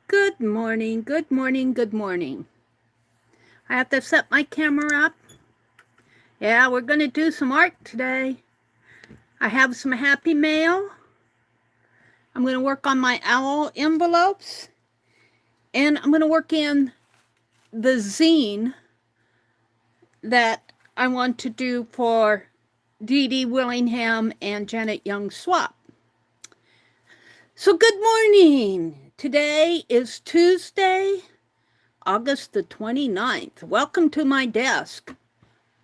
Good morning, good morning, good morning. I have to set my camera up. Yeah, we're going to do some art today. I have some happy mail. I'm going to work on my owl envelopes. And I'm going to work in the zine that I want to do for Dee Dee Willingham and Janet Young Swap. So good morning. Today is Tuesday, August the 29th. Welcome to my desk.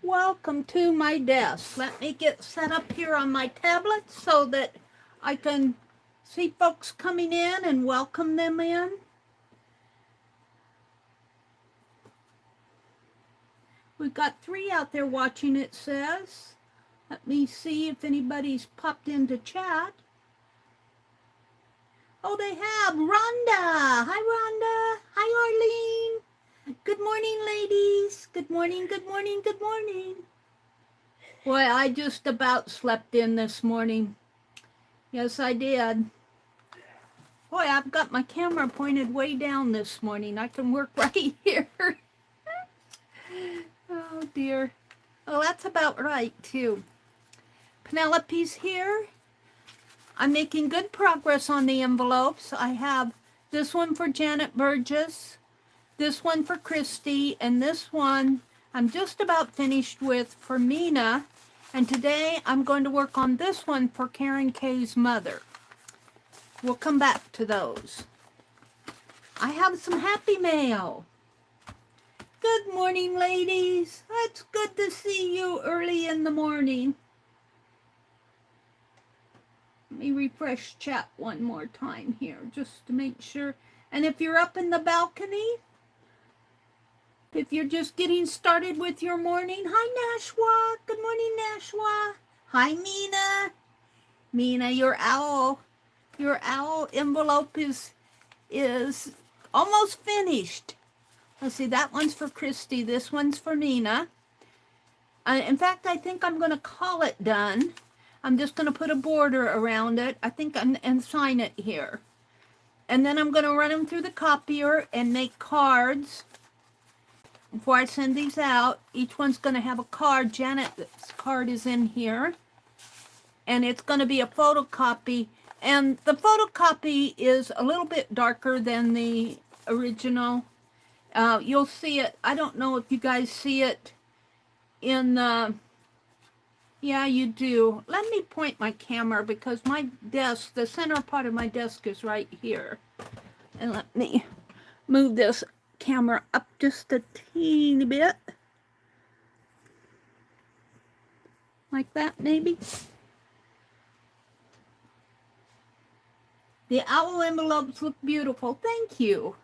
Welcome to my desk. Let me get set up here on my tablet so that I can see folks coming in and welcome them in. We've got 3 out there watching, it says. Let me see if anybody's popped into chat. Oh, they have. Rhonda. Hi, Rhonda. Hi, Arlene. Good morning, ladies. Good morning, good morning, good morning. Boy, I just about slept in this morning. Yes, I did. Boy, I've got my camera pointed way down this morning. I can work right here. Oh, dear. Oh, that's about right, too. Penelope's here. I'm making good progress on the envelopes. I have this one for Janet Burgess, this one for Christy, and this one I'm just about finished with for Mina. And today I'm going to work on this one for Karen Kay's mother. We'll come back to those. I have some happy mail. Good morning, ladies. It's good to see you early in the morning. Let me refresh chat one more time here just to make sure. And if you're up in the balcony, if you're just getting started with your morning, hi, Nashwa. Good morning, Nashwa. Hi, Mina. Mina, your owl envelope is almost finished. Let's see, that one's for Christy. This one's for Mina. In fact, I think I'm going to call it done. I'm just going to put a border around it, I think, and sign it here. And then I'm going to run them through the copier and make cards before I send these out. Each one's going to have a card. Janet's card is in here. And it's going to be a photocopy. And the photocopy is a little bit darker than the original. You'll see it. I don't know if you guys see it in the... Yeah, you do. Let me point my camera because my desk, the center part of my desk is right here. And let me move this camera up just a teeny bit. Like that, maybe. The owl envelopes look beautiful. Thank you.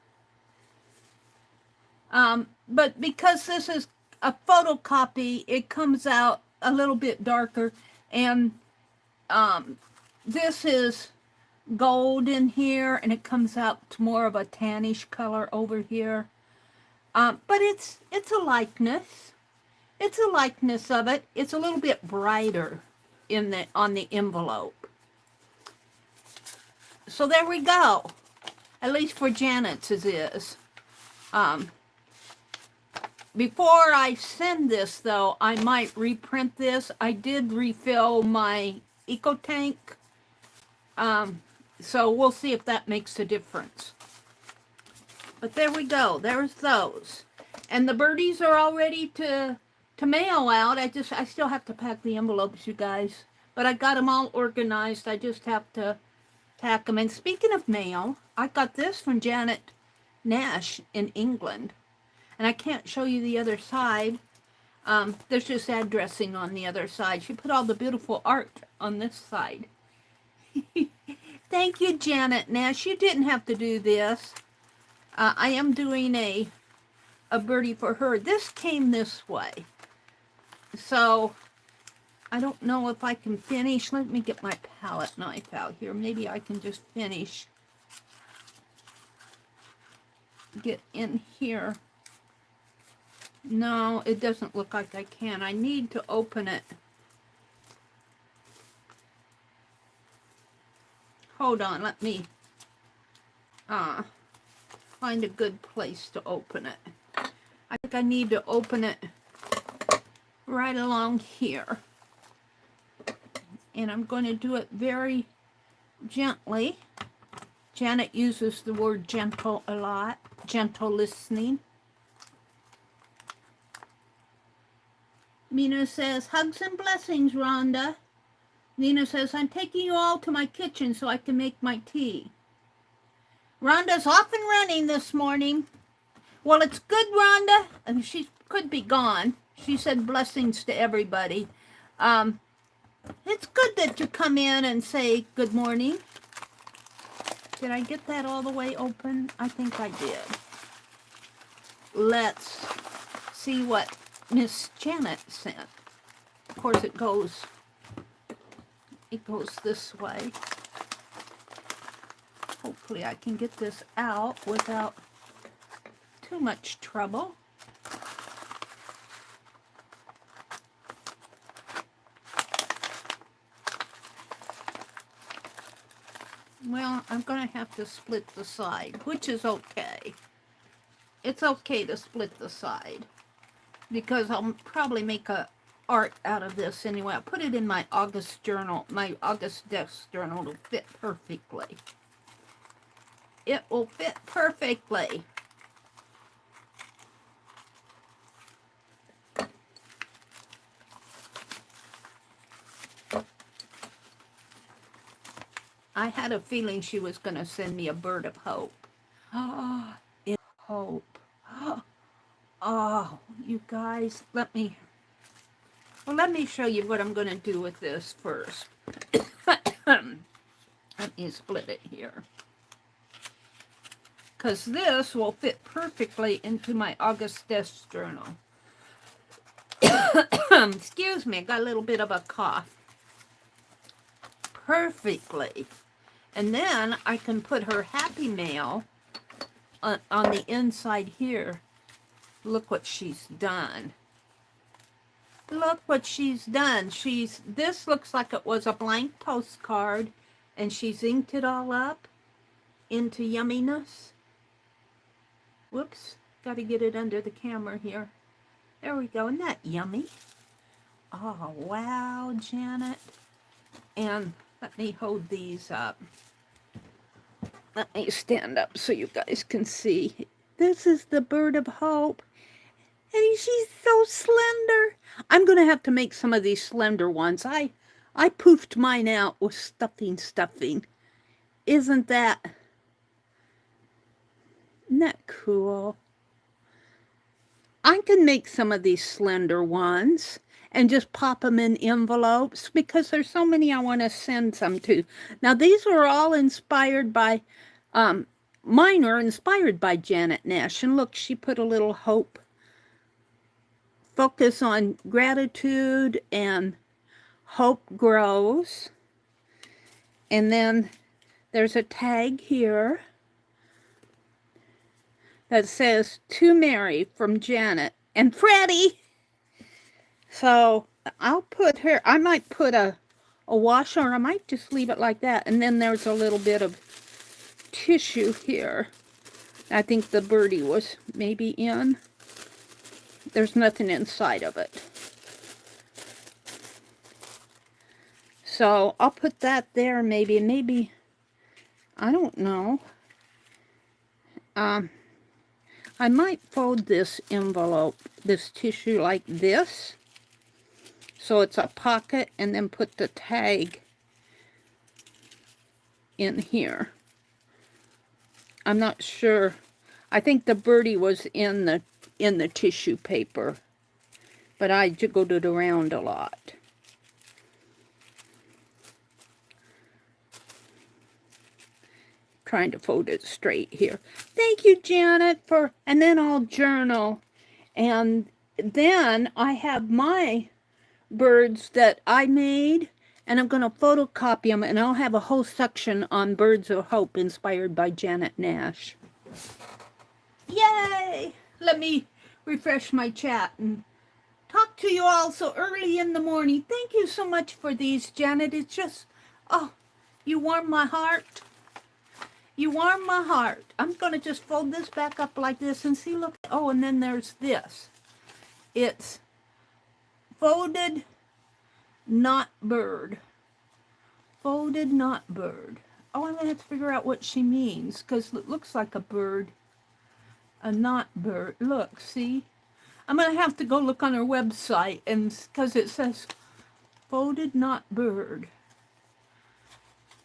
But because this is a photocopy, it comes out a little bit darker. And this is gold in here, and it comes out to more of a tannish color over here. But it's a likeness. It's a likeness of it. It's a little bit brighter on the envelope. So there we go. At least for Janet's it is. Before I send this, though, I might reprint this. I did refill my Eco Tank. So we'll see if that makes a difference. But there we go. There's those. And the birdies are all ready to mail out. I still have to pack the envelopes, you guys. But I got them all organized. I just have to pack them. And speaking of mail, I got this from Janet Nash in England. And I can't show you the other side. There's just addressing on the other side. She put all the beautiful art on this side. Thank you, Janet Nash. You didn't have to do this. I am doing a birdie for her. This came this way. So, I don't know if I can finish. Let me get my palette knife out here. Maybe I can just finish. Get in here. No, it doesn't look like I can. I need to open it. Hold on, let me find a good place to open it. I think I need to open it right along here. And I'm going to do it very gently. Janet uses the word gentle a lot. Gentle listening. Mina says, hugs and blessings, Rhonda. Nina says, I'm taking you all to my kitchen so I can make my tea. Rhonda's off and running this morning. Well, it's good, Rhonda. I mean, she could be gone. She said blessings to everybody. It's good that you come in and say good morning. Did I get that all the way open? I think I did. Let's see what Miss Janet sent. Of course, it goes this way. Hopefully I can get this out without too much trouble. Well, I'm going to have to split the side, which is okay. It's okay to split the side because I'll probably make a art out of this anyway. I'll put it in my August journal, my August desk journal. It'll fit perfectly. It will fit perfectly. I had a feeling she was going to send me a bird of hope. Oh, it's hope. Oh, you guys, let me show you what I'm going to do with this first. Let me split it here. Because this will fit perfectly into my August desk journal. Excuse me, I got a little bit of a cough. Perfectly. And then I can put her happy mail on the inside here. Look what she's done. Look what she's done. This looks like it was a blank postcard, and she's inked it all up into yumminess. Whoops, got to get it under the camera here. There we go. Isn't that yummy? Oh, wow, Janet. And let me hold these up. Let me stand up so you guys can see. This is the bird of hope. And she's so slender. I'm going to have to make some of these slender ones. I poofed mine out with stuffing. Isn't that cool? I can make some of these slender ones and just pop them in envelopes because there's so many I want to send some to. Now, these are all inspired by, mine are inspired by Janet Nash. And look, she put a little hope. Focus on gratitude and hope grows. And then there's a tag here that says, to Meri from Janet and Freddie. So I'll put her, I might put a wash on, or I might just leave it like that. And then there's a little bit of tissue here. I think the birdie was maybe in. There's nothing inside of it. So I'll put that there maybe, I don't know. I might fold this envelope, this tissue like this. So it's a pocket, and then put the tag in here. I'm not sure. I think the birdie was in the tissue paper, but I jiggled it around a lot. Trying to fold it straight here. Thank you, Janet, and then I'll journal. And then I have my birds that I made, and I'm going to photocopy them, and I'll have a whole section on Birds of Hope inspired by Janet Nash. Yay! Let me refresh my chat and talk to you all so early in the morning. Thank you so much for these, Janet. It's just, oh, you warm my heart. You warm my heart. I'm going to just fold this back up like this and see, look. Oh, and then there's this. It's folded, not bird. Folded, not bird. Oh, I'm going to have to figure out what she means because it looks like a bird. A not bird. Look, see? I'm going to have to go look on her website and because it says folded, not bird.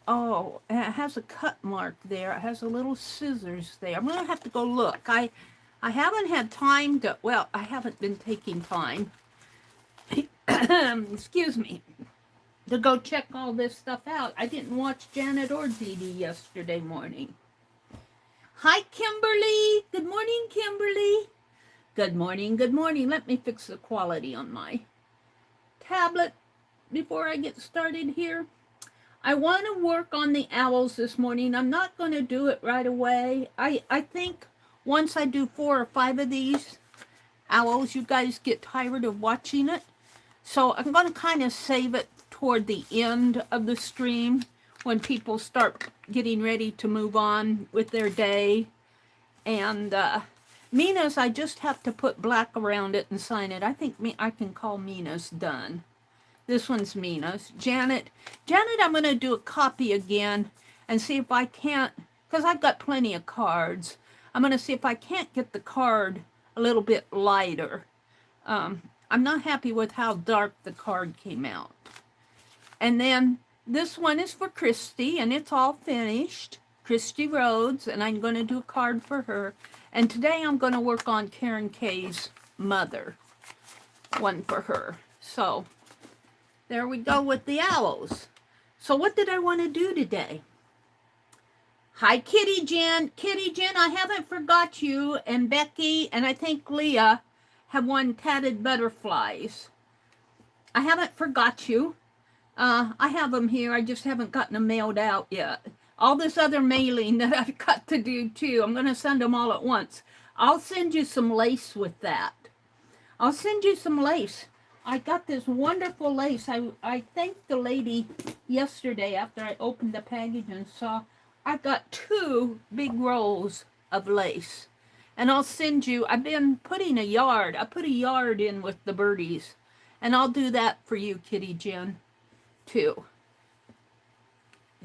Oh, and it has a cut mark there. It has a little scissors there. I'm going to have to go look. I haven't had time to, well, I haven't been taking time, excuse me, to go check all this stuff out. I didn't watch Janet or Dee Dee yesterday morning. Hi, Kimberly. Good morning, Kimberly. Good morning, good morning. Let me fix the quality on my tablet before I get started here. I want to work on the owls this morning. I'm not going to do it right away. I think once I do 4 or 5 of these owls, you guys get tired of watching it. So I'm going to kind of save it toward the end of the stream when people start getting ready to move on with their day. And Mina's, I just have to put black around it and sign it. I think I can call Mina's done. This one's Mina's. Janet, I'm going to do a copy again and see if I can't, because I've got plenty of cards. I'm going to see if I can't get the card a little bit lighter. I'm not happy with how dark the card came out. And then this one is for Christy, and it's all finished. Christy Rhodes, and I'm going to do a card for her. And today I'm going to work on Karen Kay's mother, one for her. So there we go with the owls. So what did I want to do today? Hi, Kitty Jen. Kitty Jen, I haven't forgot you. And Becky, and I think Leah have won tatted butterflies. I haven't forgot you. I have them here. I just haven't gotten them mailed out yet. All this other mailing that I've got to do too. I'm going to send them all at once. I'll send you some lace with that. I'll send you some lace. I got this wonderful lace. I thanked the lady yesterday after I opened the package and saw I got 2 big rolls of lace. And I'll send you, I've been putting a yard. I put a yard in with the birdies. And I'll do that for you, Kitty Jen, too.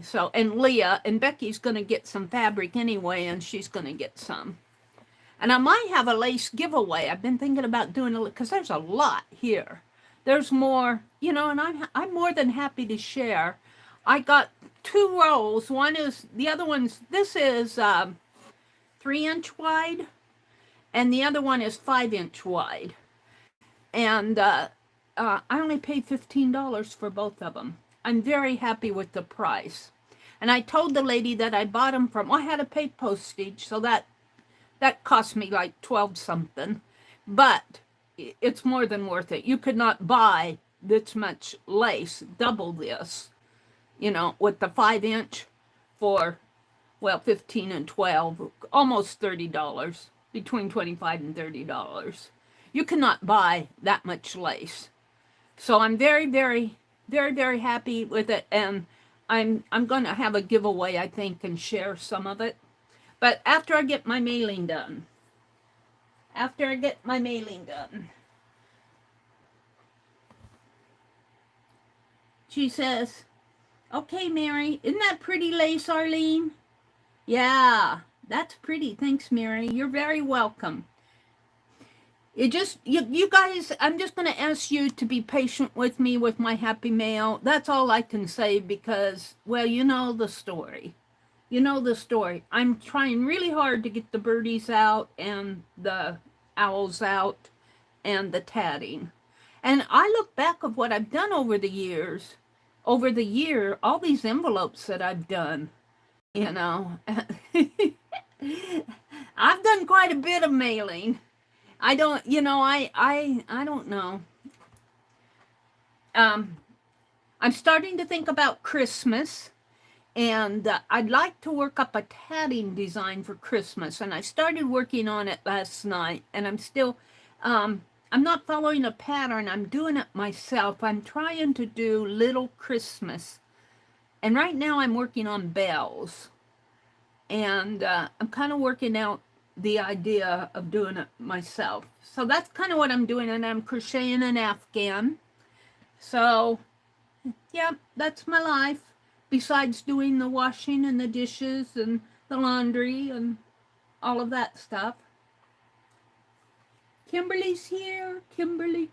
So, and Leah, and Becky's going to get some fabric anyway, and she's going to get some. And I might have a lace giveaway. I've been thinking about doing it because there's a lot here. There's more, you know, and I'm more than happy to share. I got 2 rolls. One is, the other one's, this is 3-inch wide, and the other one is 5-inch wide. And I only paid $15 for both of them. I'm very happy with the price. And I told the lady that I bought them from, I had to pay postage, so that cost me like 12 something. But it's more than worth it. You could not buy this much lace, double this, you know, with the 5-inch for, well, 15 and 12, almost $30, between $25 and $30. You cannot buy that much lace. So I'm very, very, very, very happy with it. And I'm going to have a giveaway, I think, and share some of it. But after I get my mailing done. After I get my mailing done. She says, okay, Mary, isn't that pretty lace, Arlene? Yeah, that's pretty. Thanks, Mary. You're very welcome. It just, you guys, I'm just going to ask you to be patient with me with my happy mail. That's all I can say because, well, you know the story. You know the story. I'm trying really hard to get the birdies out and the owls out and the tatting. And I look back of what I've done over the years, all these envelopes that I've done, you know. I've done quite a bit of mailing. I don't, you know, I don't know. I'm starting to think about Christmas. And I'd like to work up a tatting design for Christmas. And I started working on it last night. And I'm still, I'm not following a pattern. I'm doing it myself. I'm trying to do Little Christmas. And right now I'm working on bells. and I'm kind of working out the idea of doing it myself. So that's kind of what I'm doing, and I'm crocheting an Afghan. So, yeah, that's my life, besides doing the washing and the dishes and the laundry and all of that stuff. Kimberly's here. Kimberly.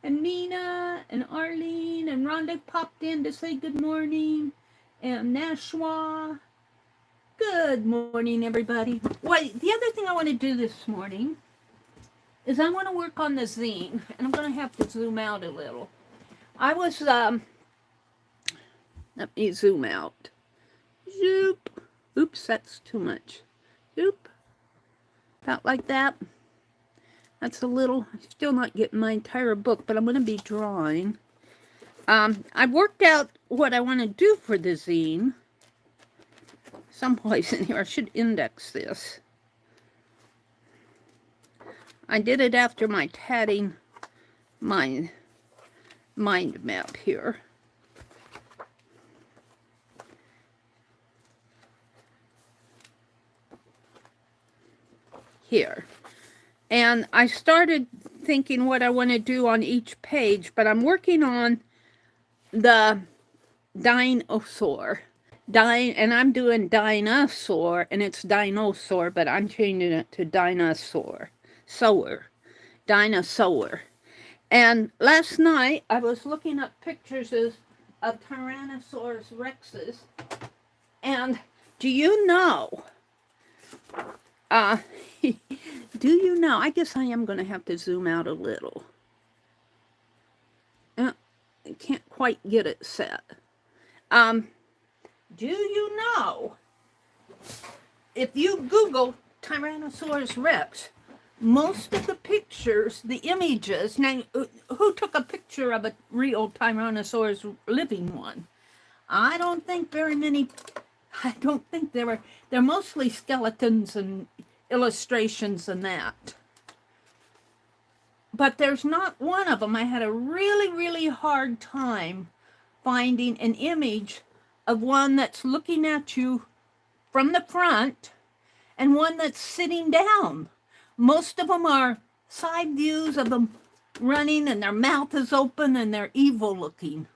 And Nina and Arlene and Rhonda popped in to say good morning. And Nashwa. Good morning, everybody. Well, the other thing I want to do this morning is I want to work on the zine, and I'm going to have to zoom out a little. I was, let me zoom out. Zoop. Oops, that's too much. Zoop. About like that. That's a little, I'm still not getting my entire book, but I'm going to be drawing. I worked out what I want to do for the zine. Someplace in here, I should index this. I did it after my tatting mind map here. Here. And I started thinking what I want to do on each page, but I'm working on the dinosaur. And I'm doing dinosaur, and it's dinosaur, but I'm changing it to dinosaur. Dinosaur. And last night, I was looking up pictures of Tyrannosaurus rexes, and do you know, do you know, I guess I am going to have to zoom out a little. I can't quite get it set. Do you know, if you Google Tyrannosaurus rex, most of the pictures, the images, now, who took a picture of a real Tyrannosaurus living one? I don't think very many, I don't think they're mostly skeletons and illustrations and that. But there's not one of them. I had a really hard time finding an image of one that's looking at you from the front and one that's sitting down. Most of them are side views of them running and their mouth is open and they're evil looking.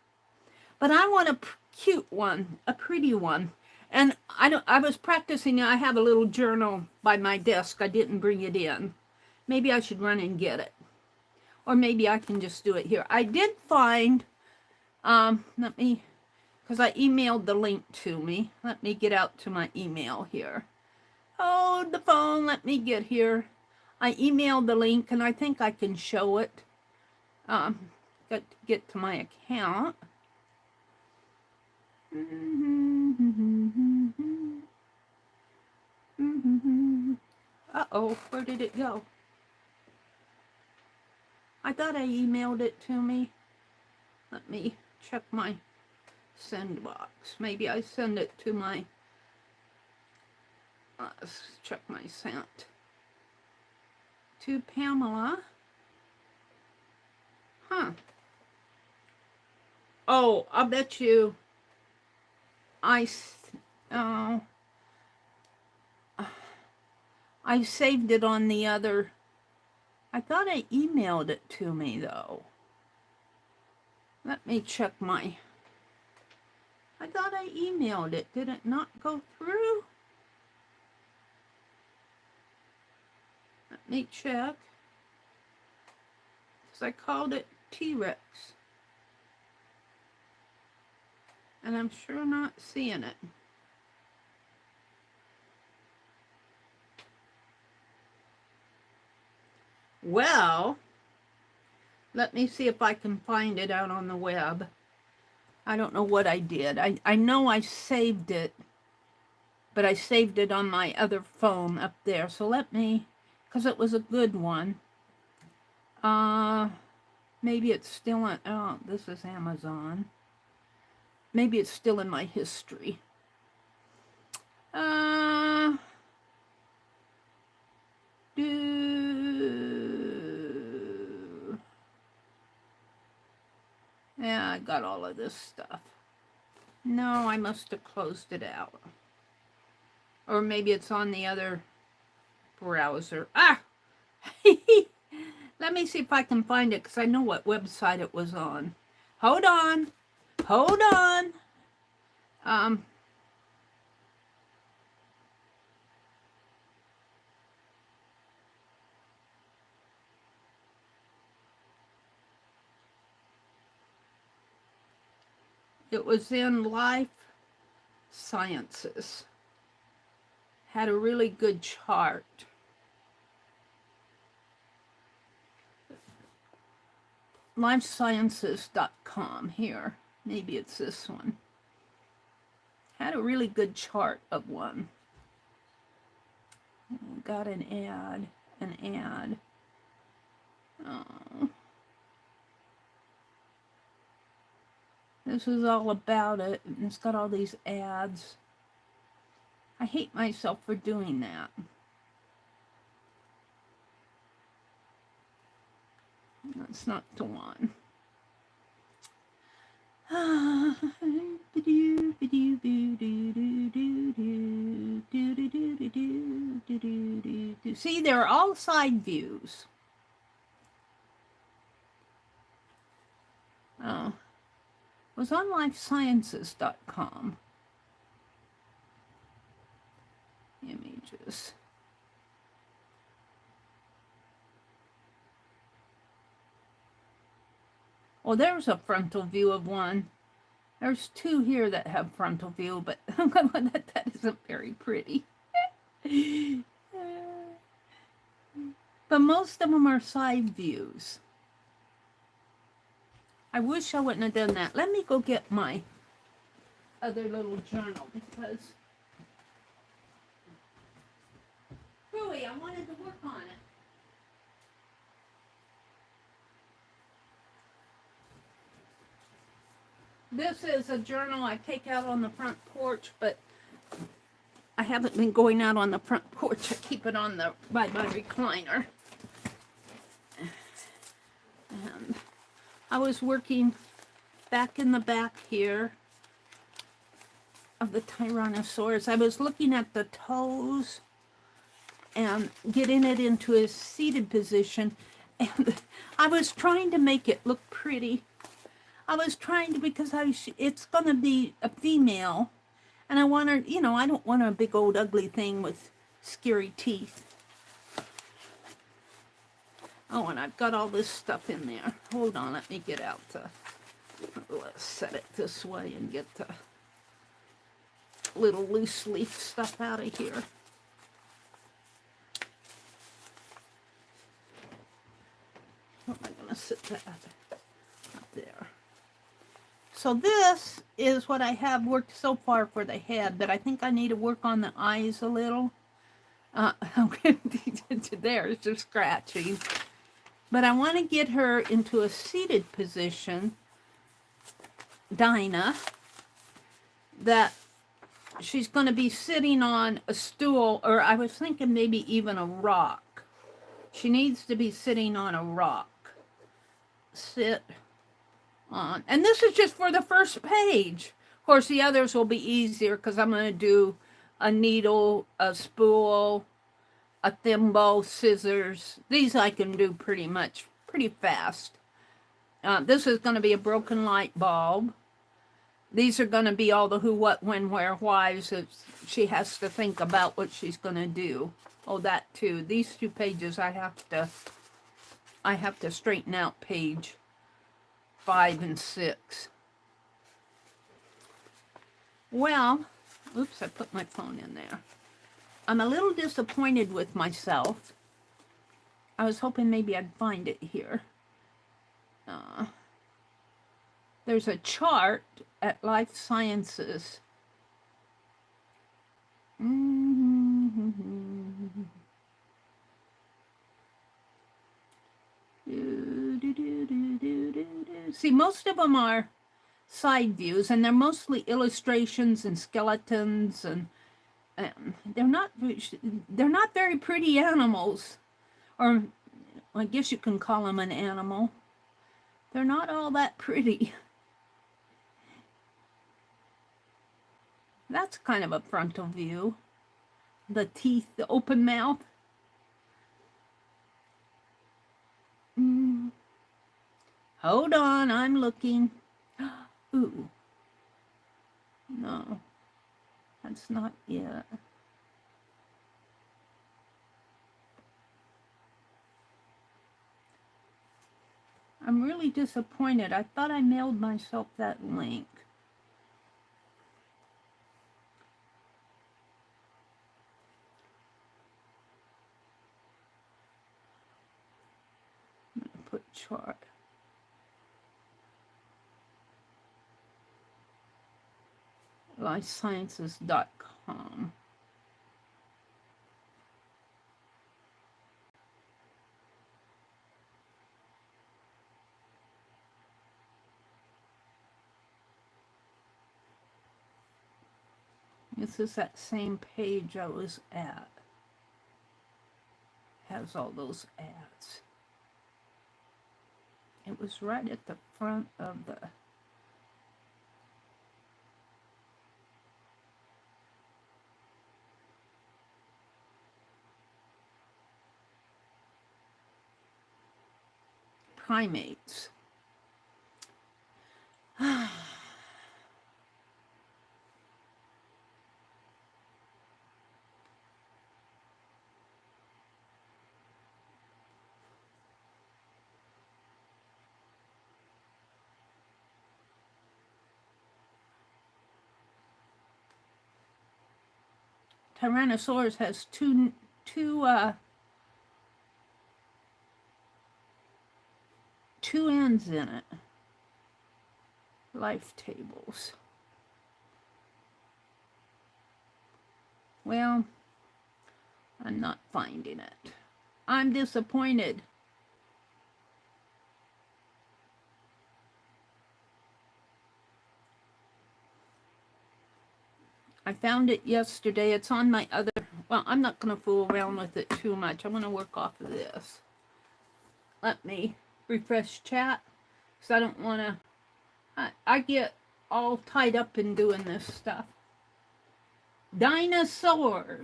But I want a cute one, a pretty one. And I was practicing. I have a little journal by my desk. I didn't bring it in. Maybe I should run and get it. Or maybe I can just do it here. I did find, let me, because I emailed the link to me. Let me get out to my email here. Hold the phone, let me get here. I emailed the link, and I think I can show it. Got to get to my account. Uh-oh, where did it go? I thought I emailed it to me. Let me check my send box. Maybe I send it to my, let's check my sent. To Pamela. Huh. Oh, I'll bet you I saved it on the other. I thought I emailed it to me, though. Let me check my... I thought I emailed it. Did it not go through? Let me check. Because I called it T-Rex. And I'm sure not seeing it. Well, let me see if I can find it out on the web. I don't know what I did. I know I saved it, but I saved it on my other phone up there. So let me, because it was a good one. Maybe it's still on, oh, this is Amazon. Maybe it's still in my history. Yeah, I got all of this stuff. No, I must have closed it out. Or maybe it's on the other browser. Ah! Let me see if I can find it, because I know what website it was on. Hold on. Hold on. It was in Life Sciences. Had a really good chart. Lifesciences.com here. Maybe it's this one. Had a really good chart of one. Got an ad. Oh. This is all about it. It's got all these ads. I hate myself for doing that. That's not the one. See, they're all side views. Oh. It was on lifesciences.com. Images. Well, there's a frontal view of one. There's two here that have frontal view, but that isn't very pretty. But most of them are side views. I wish I wouldn't have done that. Let me go get my other little journal, because really, I wanted to work on it. This is a journal I take out on the front porch, but I haven't been going out on the front porch. I keep it on by my recliner. And I was working back in the back here of the Tyrannosaurus. I was looking at the toes and getting it into a seated position, and I was trying to make it look pretty. I was trying to, because it's going to be a female, and I want her, you know, I don't want a big old ugly thing with scary teeth. Oh, and I've got all this stuff in there. Hold on, let me get out let's set it this way and get the little loose leaf stuff out of here. Where am I going to sit that up there? So this is what I have worked so far for the head, but I think I need to work on the eyes a little. There's just scratching. But I want to get her into a seated position, Dinah, that she's going to be sitting on a stool, or I was thinking maybe even a rock. She needs to be sitting on a rock. Sit on. And this is just for the first page. Of course, the others will be easier because I'm going to do a needle, a spool, a thimble, scissors. These I can do pretty fast. This is going to be a broken light bulb. These are going to be all the who, what, when, where, whys. She has to think about what she's going to do. Oh, that too. These two pages I have to straighten out page 5 and 6. Well, oops, I put my phone in there. I'm a little disappointed with myself. I was hoping maybe I'd find it here. There's a chart at Life Sciences. See, most of them are side views, and they're mostly illustrations and skeletons, and they're not very pretty animals, or I guess you can call them an animal. They're not all that pretty. That's kind of a frontal view. The teeth, the open mouth. Hold on, I'm looking. Ooh. No, that's not it. I'm really disappointed. I thought I mailed myself that link. I'm going to put chart. lifesciences.com. This is that same page I was at. Has all those ads. It was right at the front of the primates. Tyrannosaurus has two ends in it. Life tables. Well, I'm not finding it. I'm disappointed. I found it yesterday. It's on my other, well, I'm not going to fool around with it too much. I'm going to work off of this. Let me refresh chat, because I don't want to, I get all tied up in doing this stuff. Dinosaur,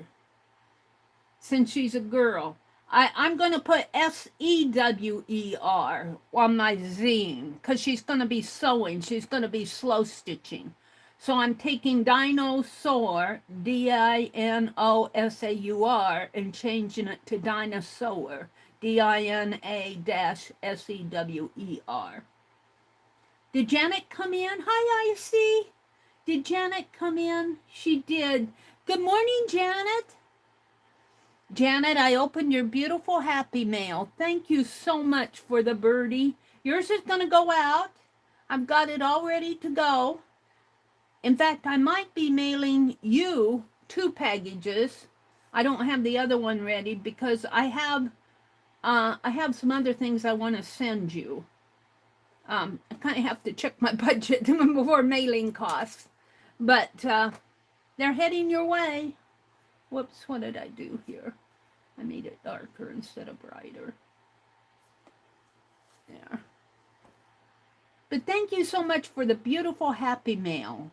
since she's a girl. I'm going to put SEWER on my zine, because she's going to be sewing. She's going to be slow stitching. So I'm taking dinosaur, DINOSAUR, and changing it to dinosaur, DINA-SEWER. Did Janet come in? Hi, Icy. Did Janet come in? She did. Good morning, Janet. Janet, I opened your beautiful Happy Mail. Thank you so much for the birdie. Yours is going to go out. I've got it all ready to go. In fact, I might be mailing you 2 packages. I don't have the other one ready because I have some other things I want to send you. I kind of have to check my budget before mailing costs, but they're heading your way. Whoops, what did I do here? I made it darker instead of brighter. There. But thank you so much for the beautiful Happy Mail.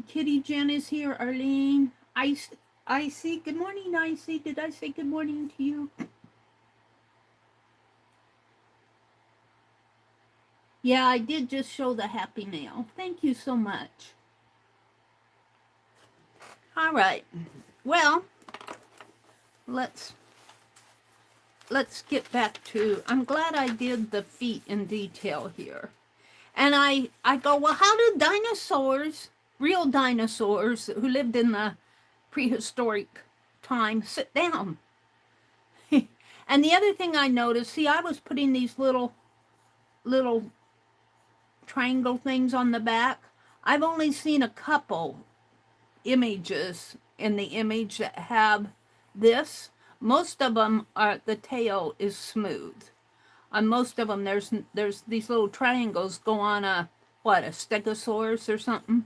Kitty Jen is here. Arlene. Icy. Good morning, Icy. Did I say good morning to you? Yeah, I did just show the Happy Mail. Thank you so much. All right. Well, let's get back to, I'm glad I did the feet in detail here. And I go, well, how do dinosaurs, real dinosaurs who lived in the prehistoric time, sit down? And the other thing I noticed, see, I was putting these little triangle things on the back. I've only seen a couple images in the image that have this. Most of them are, the tail is smooth. On most of them, there's these little triangles go on a stegosaurus or something.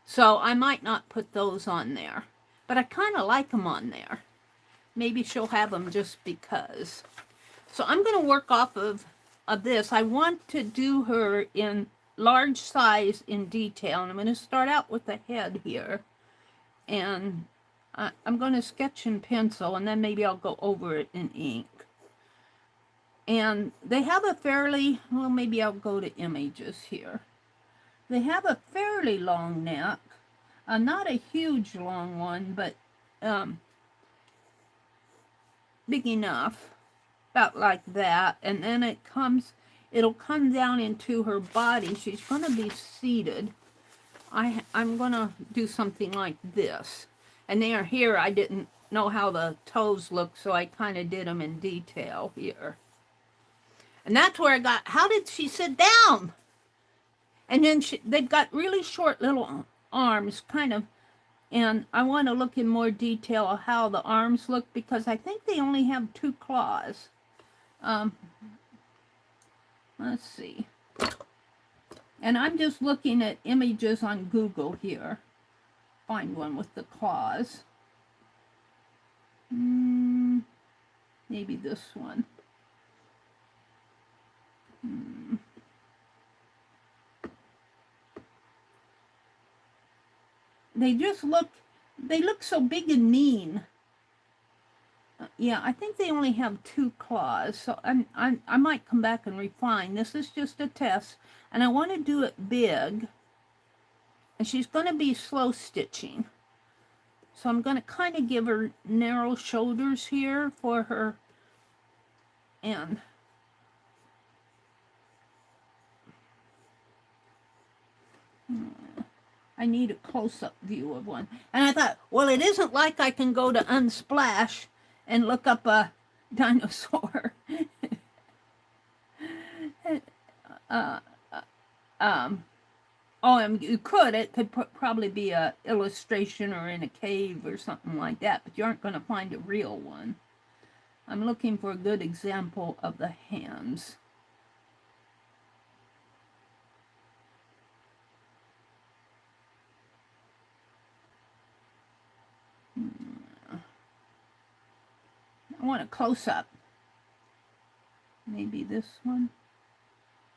So I might not put those on there, but I kind of like them on there. Maybe she'll have them just because. So I'm going to work off of this. I want to do her in large size in detail. And I'm going to start out with the head here. And I'm going to sketch in pencil, and then maybe I'll go over it in ink. And they have a fairly, well, maybe I'll go to images here. They have a fairly long neck. Not a huge long one, but big enough. About like that. And then it'll come down into her body. She's going to be seated. I'm going to do something like this. And here I didn't know how the toes look, so I kind of did them in detail here. And that's where I got, how did she sit down? And then they've got really short little arms, kind of, and I want to look in more detail of how the arms look, because I think they only have 2 claws. Let's see. And I'm just looking at images on Google here. Find one with the claws. Maybe this one. They look so big and mean. Yeah, I think they only have 2 claws, so I might come back and refine. This is just a test, and I want to do it big. And she's going to be slow stitching. So I'm going to kind of give her narrow shoulders here for her. And I need a close-up view of one. And I thought, well, it isn't like I can go to Unsplash and look up a dinosaur. You could. It could probably be a illustration or in a cave or something like that, but you aren't going to find a real one. I'm looking for a good example of the hands. I want a close-up. Maybe this one.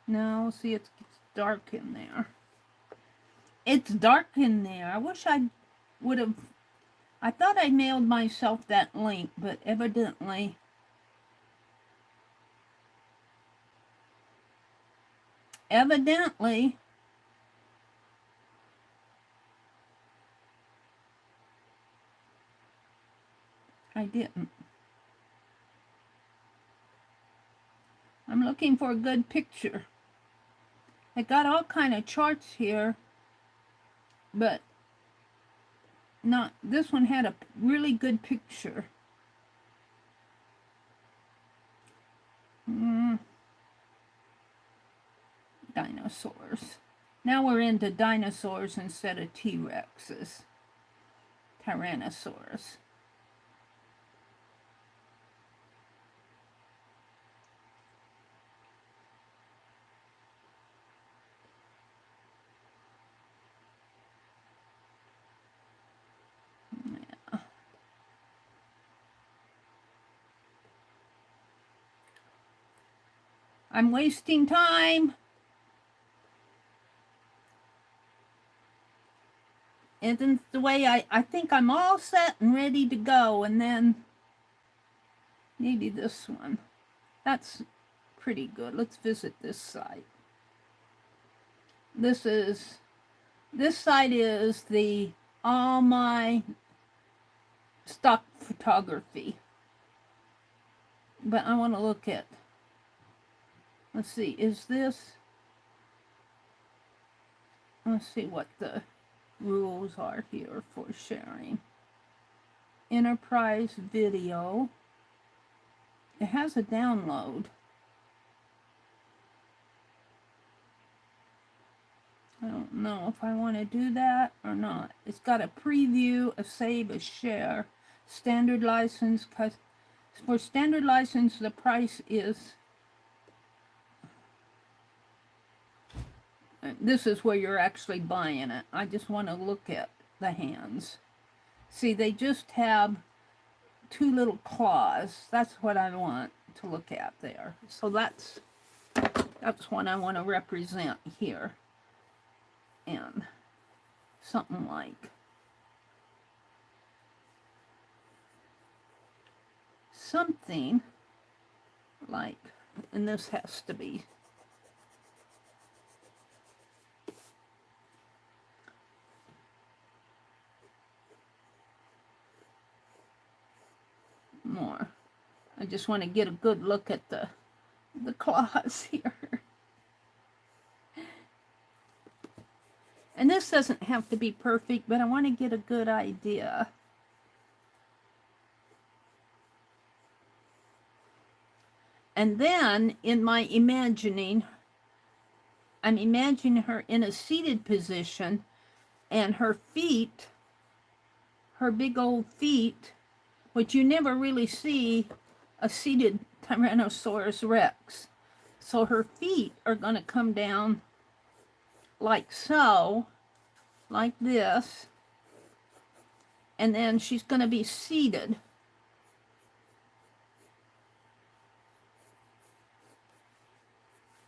No, see, it's dark in there. It's dark in there. I wish I would have... I thought I mailed myself that link, but evidently... I didn't. I'm looking for a good picture. I got all kind of charts here, but not, this one had a really good picture. Dinosaurs. Now we're into dinosaurs instead of T-Rexes. Tyrannosaurus. I'm wasting time. And then the way I think I'm all set and ready to go, and then maybe this one. That's pretty good. Let's visit this site. This site is all my stock photography. But I want to look at, let's see, is this, let's see what the rules are here for sharing. Enterprise video. It has a download. I don't know if I want to do that or not. It's got a preview, a save, a share, standard license. For standard license, the price is, this is where you're actually buying it. I just want to look at the hands. See, they just have 2 little claws. That's what I want to look at there. So that's what I want to represent here. And something like, and this has to be more. I just want to get a good look at the claws here. And this doesn't have to be perfect, but I want to get a good idea. And then in my imagining, I'm imagining her in a seated position, and her feet, her big old feet, which you never really see a seated Tyrannosaurus Rex. So her feet are going to come down like so, like this, and then she's going to be seated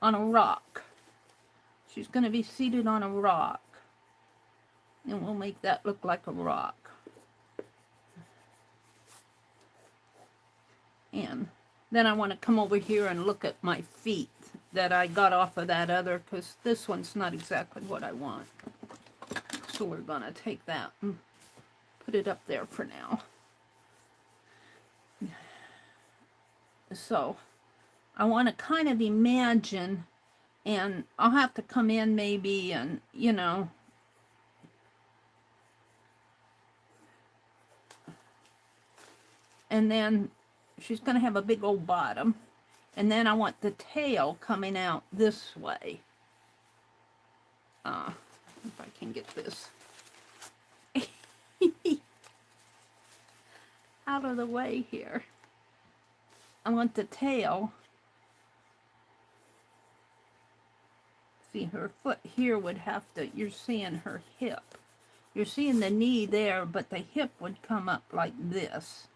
on a rock. She's going to be seated on a rock, and we'll make that look like a rock. And then I want to come over here and look at my feet that I got off of that other, because this one's not exactly what I want. So we're going to take that and put it up there for now. So I want to kind of imagine, and I'll have to come in maybe and, you know, and then she's going to have a big old bottom. And then I want the tail coming out this way. If I can get this out of the way here. I want the tail. See, her foot here would have to, you're seeing her hip. You're seeing the knee there, but the hip would come up like this.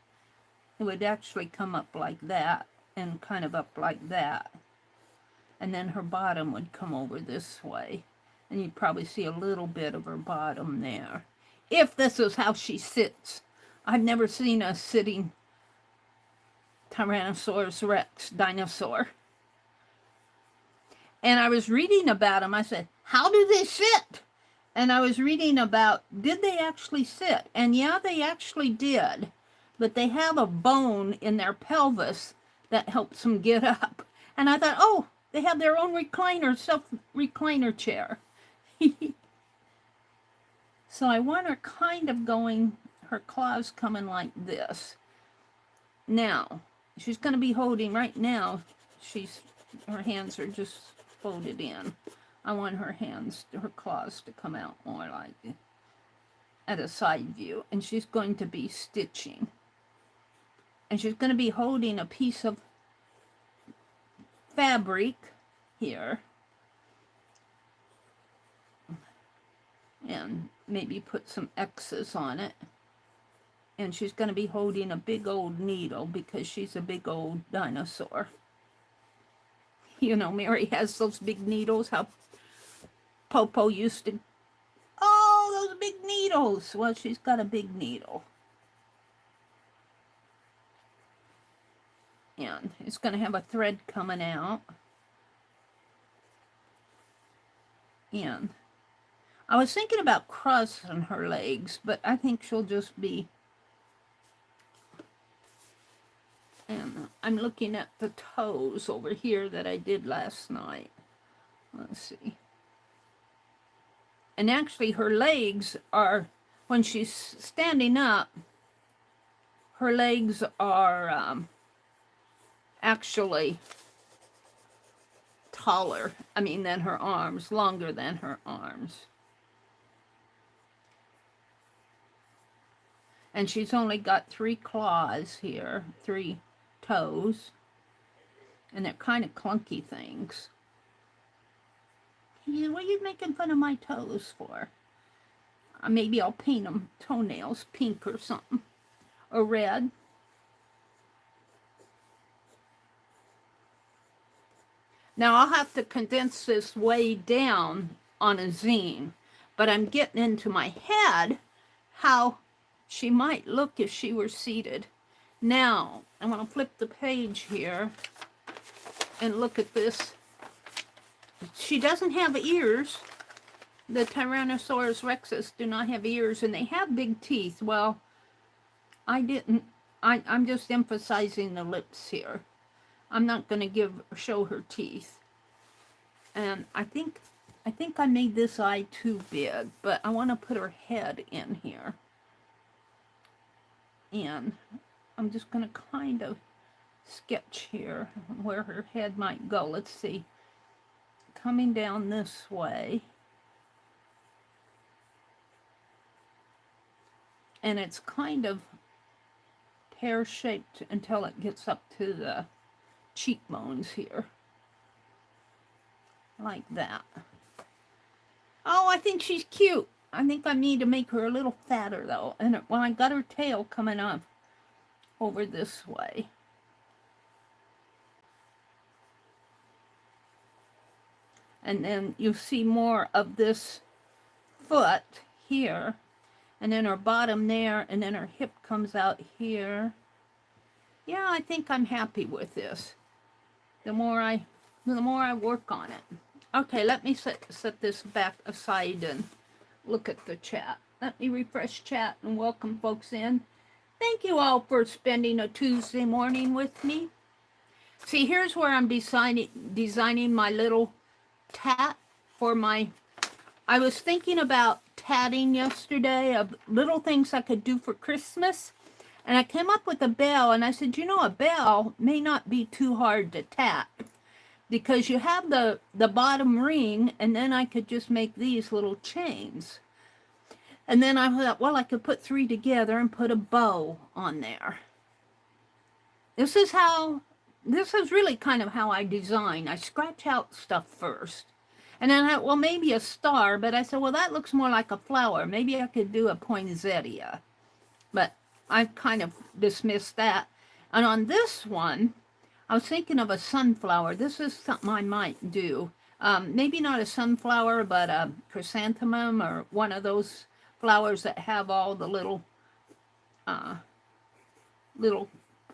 It would actually come up like that and kind of up like that. And then her bottom would come over this way. And you'd probably see a little bit of her bottom there. If this is how she sits. I've never seen a sitting Tyrannosaurus Rex dinosaur. And I was reading about them. I said, how do they sit? And I was reading about, did they actually sit? And yeah, they actually did. But they have a bone in their pelvis that helps them get up. And I thought, oh, they have their own recliner, self-recliner chair. So I want her kind of going, her claws coming like this. Now, she's going to be holding, right now, her hands are just folded in. I want her claws to come out more like at a side view. And she's going to be stitching. And she's going to be holding a piece of fabric here. And maybe put some X's on it. And she's going to be holding a big old needle because she's a big old dinosaur. You know, Meri has those big needles, how Popo used to, oh, those big needles. Well, she's got a big needle. And it's going to have a thread coming out. And I was thinking about crossing her legs, but I think she'll just be, and I'm looking at the toes over here that I did last night. Let's see. And actually her legs are, when she's standing up, her legs are actually taller, than her arms, longer than her arms. And she's only got 3 claws here, 3 toes. And they're kind of clunky things. What are you making fun of my toes for? Maybe I'll paint them toenails pink or something. Or red. Now I'll have to condense this way down on a zine. but I'm getting into my head how she might look if she were seated. Now, I'm going to flip the page here and look at this. She doesn't have ears. The Tyrannosaurus Rexes do not have ears, and they have big teeth. Well, I didn't. I'm just emphasizing the lips here. I'm not going to show her teeth. And I think I made this eye too big, but I want to put her head in here. And I'm just going to kind of sketch here where her head might go. Let's see. Coming down this way. And it's kind of pear-shaped until it gets up to the cheekbones here. Like that. Oh, I think she's cute. I think I need to make her a little fatter, though. And when I got her tail coming up over this way. And then you see more of this foot here. And then her bottom there. And then her hip comes out here. Yeah, I think I'm happy with this. The more I work on it. Okay, let me set this back aside and look at the chat. Let me refresh chat and welcome folks in. Thank you all for spending a Tuesday morning with me. See, here's where I'm designing my little tat for my... I was thinking about tatting yesterday of little things I could do for Christmas. And I came up with a bell, and I said, you know, a bell may not be too hard to tat. Because you have the bottom ring, and then I could just make these little chains. And then I thought, well, I could put 3 together and put a bow on there. This is really kind of how I design. I scratch out stuff first. And then I thought, well, maybe a star, but I said, well, that looks more like a flower. Maybe I could do a poinsettia. But I kind of dismissed that. And on this one, I was thinking of a sunflower. This is something I might do. Maybe not a sunflower, but a chrysanthemum or one of those flowers that have all the little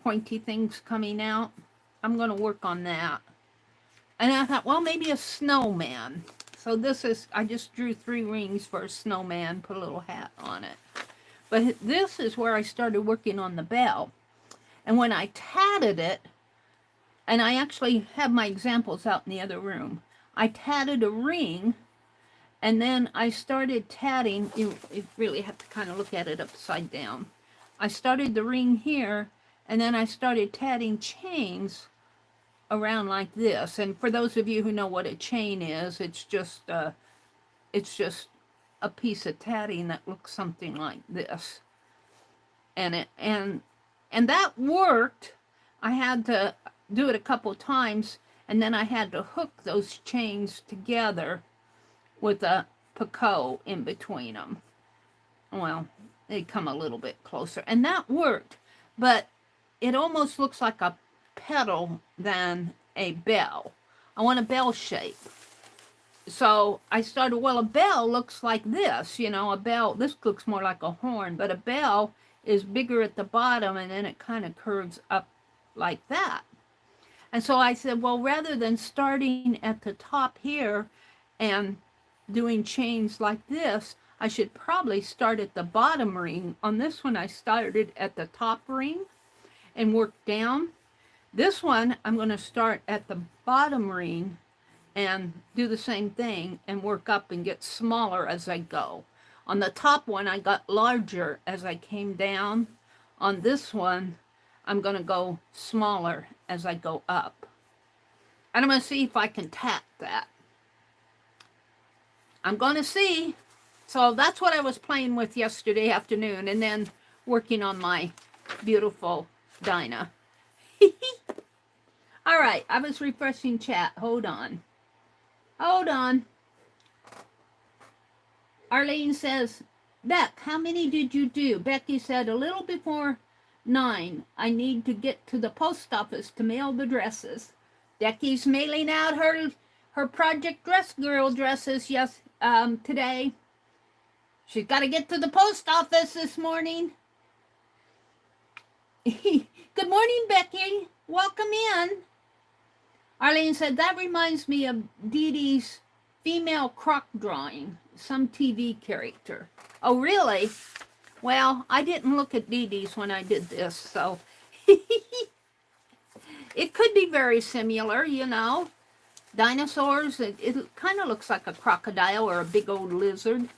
pointy things coming out. I'm going to work on that. And I thought, well, maybe a snowman. So I just drew 3 rings for a snowman, put a little hat on it. But this is where I started working on the bell. And when I tatted it, and I actually have my examples out in the other room. I tatted a ring, and then I started tatting. You really have to kind of look at it upside down. I started the ring here, and then I started tatting chains around like this. And for those of you who know what a chain is, it's just a piece of tatting that looks something like this. And that worked. I had to do it a couple times, and then I had to hook those chains together with a Picasso in between them. Well, they come a little bit closer, and that worked, but it almost looks like a petal than a bell. I want a bell shape. So I started, well, a bell looks like this, you know, a bell, this looks more like a horn, but a bell is bigger at the bottom, and then it kind of curves up like that. And so I said, well, rather than starting at the top here and doing chains like this, I should probably start at the bottom ring. On this one, I started at the top ring and worked down. This one, I'm going to start at the bottom ring and do the same thing and work up and get smaller as I go. On the top one, I got larger as I came down. On this one, I'm going to go smaller as I go up. And I'm going to see if I can tat that. I'm going to see. So that's what I was playing with yesterday afternoon, and then working on my beautiful Dinah. All right, I was refreshing chat. Hold on. Arlene says, Beck, how many did you do? Becky said, a little before 9. I need to get to the post office to mail the dresses. Becky's mailing out her Project Dress Girl dresses today. She's got to get to the post office this morning. Good morning, Becky. Welcome in. Arlene said, that reminds me of Dee Dee's female croc drawing, some TV character. Oh, really? Well, I didn't look at Dee Dee's when I did this, so it could be very similar, you know. Dinosaurs, it kind of looks like a crocodile or a big old lizard.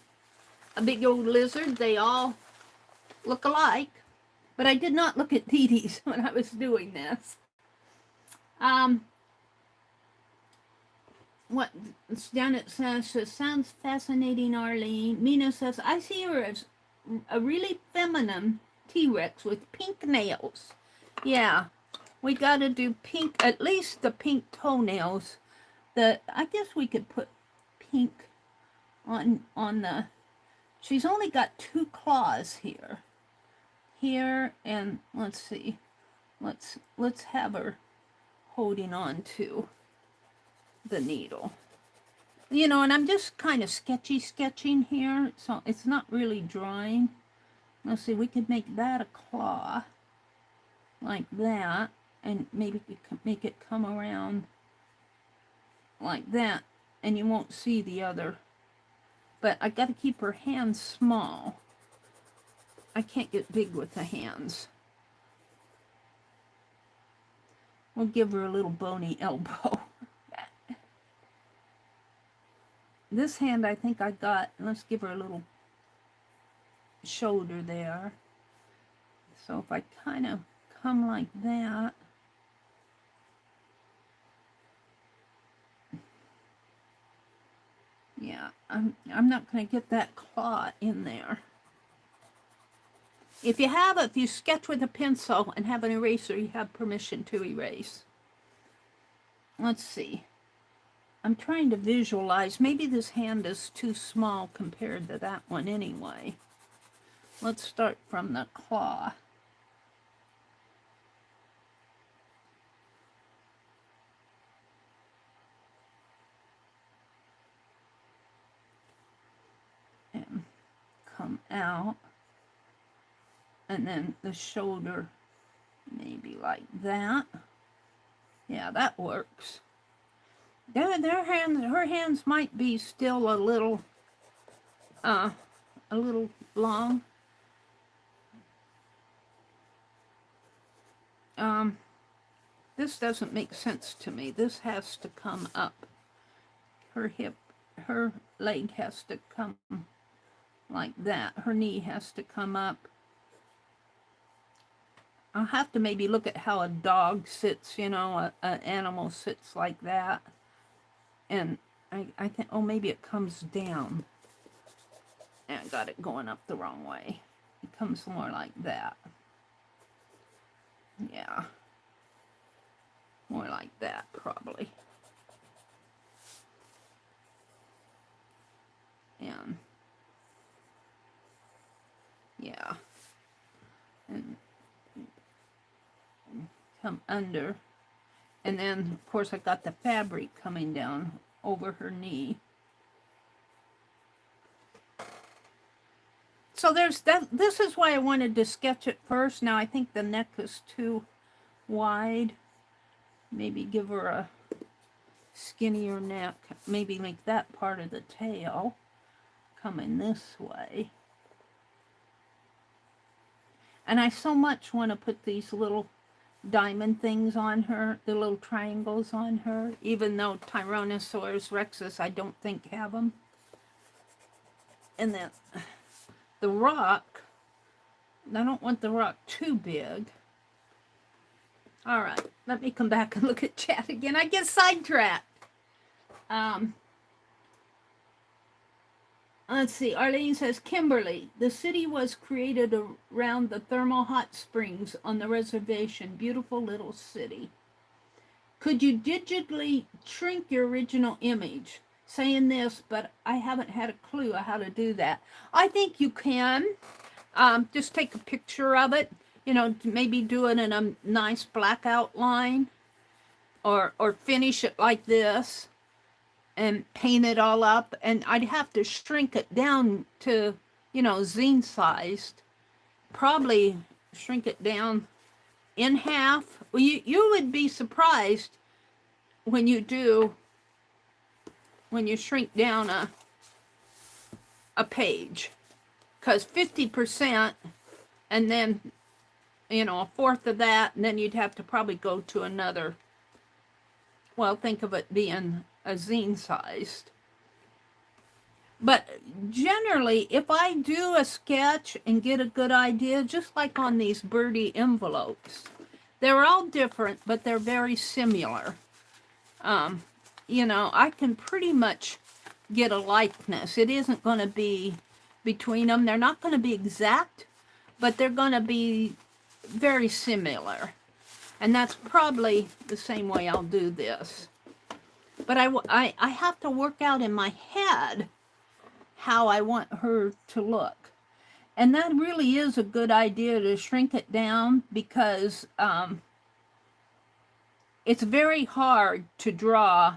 A big old lizard, they all look alike. But I did not look at Dee Dee's when I was doing this. What Janet says, sounds fascinating, Arlene. Mina says, I see her as a really feminine T-Rex with pink nails. Yeah, we got to do pink, at least the pink toenails. I guess we could put pink on the, she's only got 2 claws here. Here, and let's see, let's have her holding on to the needle. You know, and I'm just kind of sketching here, so it's not really drawing. Let's see, we could make that a claw, like that, and maybe we could make it come around like that, and you won't see the other. But I got to keep her hands small. I can't get big with the hands. We'll give her a little bony elbow. This hand I think I got, let's give her a little shoulder there. So if I kind of come like that, yeah, I'm not going to get that claw in there. If you sketch with a pencil and have an eraser, you have permission to erase. Let's see. I'm trying to visualize. Maybe this hand is too small compared to that one anyway. Let's start from the claw. And come out. And then the shoulder, maybe like that. Yeah, that works. Her hands might be still a little long. This doesn't make sense to me. This has to come up. Her leg has to come like that. Her knee has to come up. I'll have to maybe look at how a dog sits, you know, an animal sits like that. And I think, oh, maybe it comes down. And I got it going up the wrong way. It comes more like that. Yeah. More like that, probably. And, yeah. And come under. And then, of course, I got the fabric coming down over her knee. So there's that. This is why I wanted to sketch it first. Now I think the neck is too wide. Maybe give her a skinnier neck. Maybe make that part of the tail coming this way. And I so much want to put these little diamond things on her, the little triangles on her, even though Tyrannosaurus Rexes I don't think have them. And then the rock, I don't want the rock too big. All right, let me come back and look at chat again. I get sidetracked. Let's see, Arlene says, Kimberly, the city was created around the thermal hot springs on the reservation. Beautiful little city. Could you digitally shrink your original image? Saying this, but I haven't had a clue of how to do that. I think you can. Just take a picture of it. You know, maybe do it in a nice black outline. Or finish it like this. And paint it all up, and I'd have to shrink it down to you know, zine sized, probably shrink it down in half. Well, you would be surprised when you do, when you shrink down a page, because 50% and then, you know, a fourth of that, and then you'd have to probably go to another, well, think of it being a zine sized. But generally, if I do a sketch and get a good idea, just like on these birdie envelopes, they're all different, but they're very similar. You know, I can pretty much get a likeness. It isn't going to be between them. They're not going to be exact, but they're going to be very similar. And that's probably the same way I'll do this. But I have to work out in my head how I want her to look. And that really is a good idea to shrink it down, because it's very hard to draw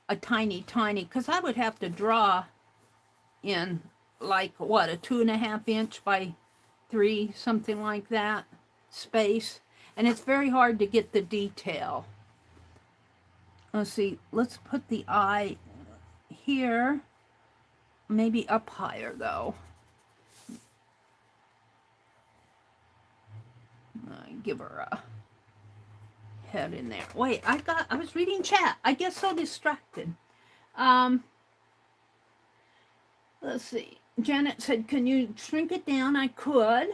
a tiny, because I would have to draw in like, what, a 2.5 inch by 3, something like that, space. And it's very hard to get the detail. Let's see, let's put the eye here, maybe up higher though. Give her a head in there. Wait, I was reading chat. I get so distracted. Let's see. Janet said, can you shrink it down? I could.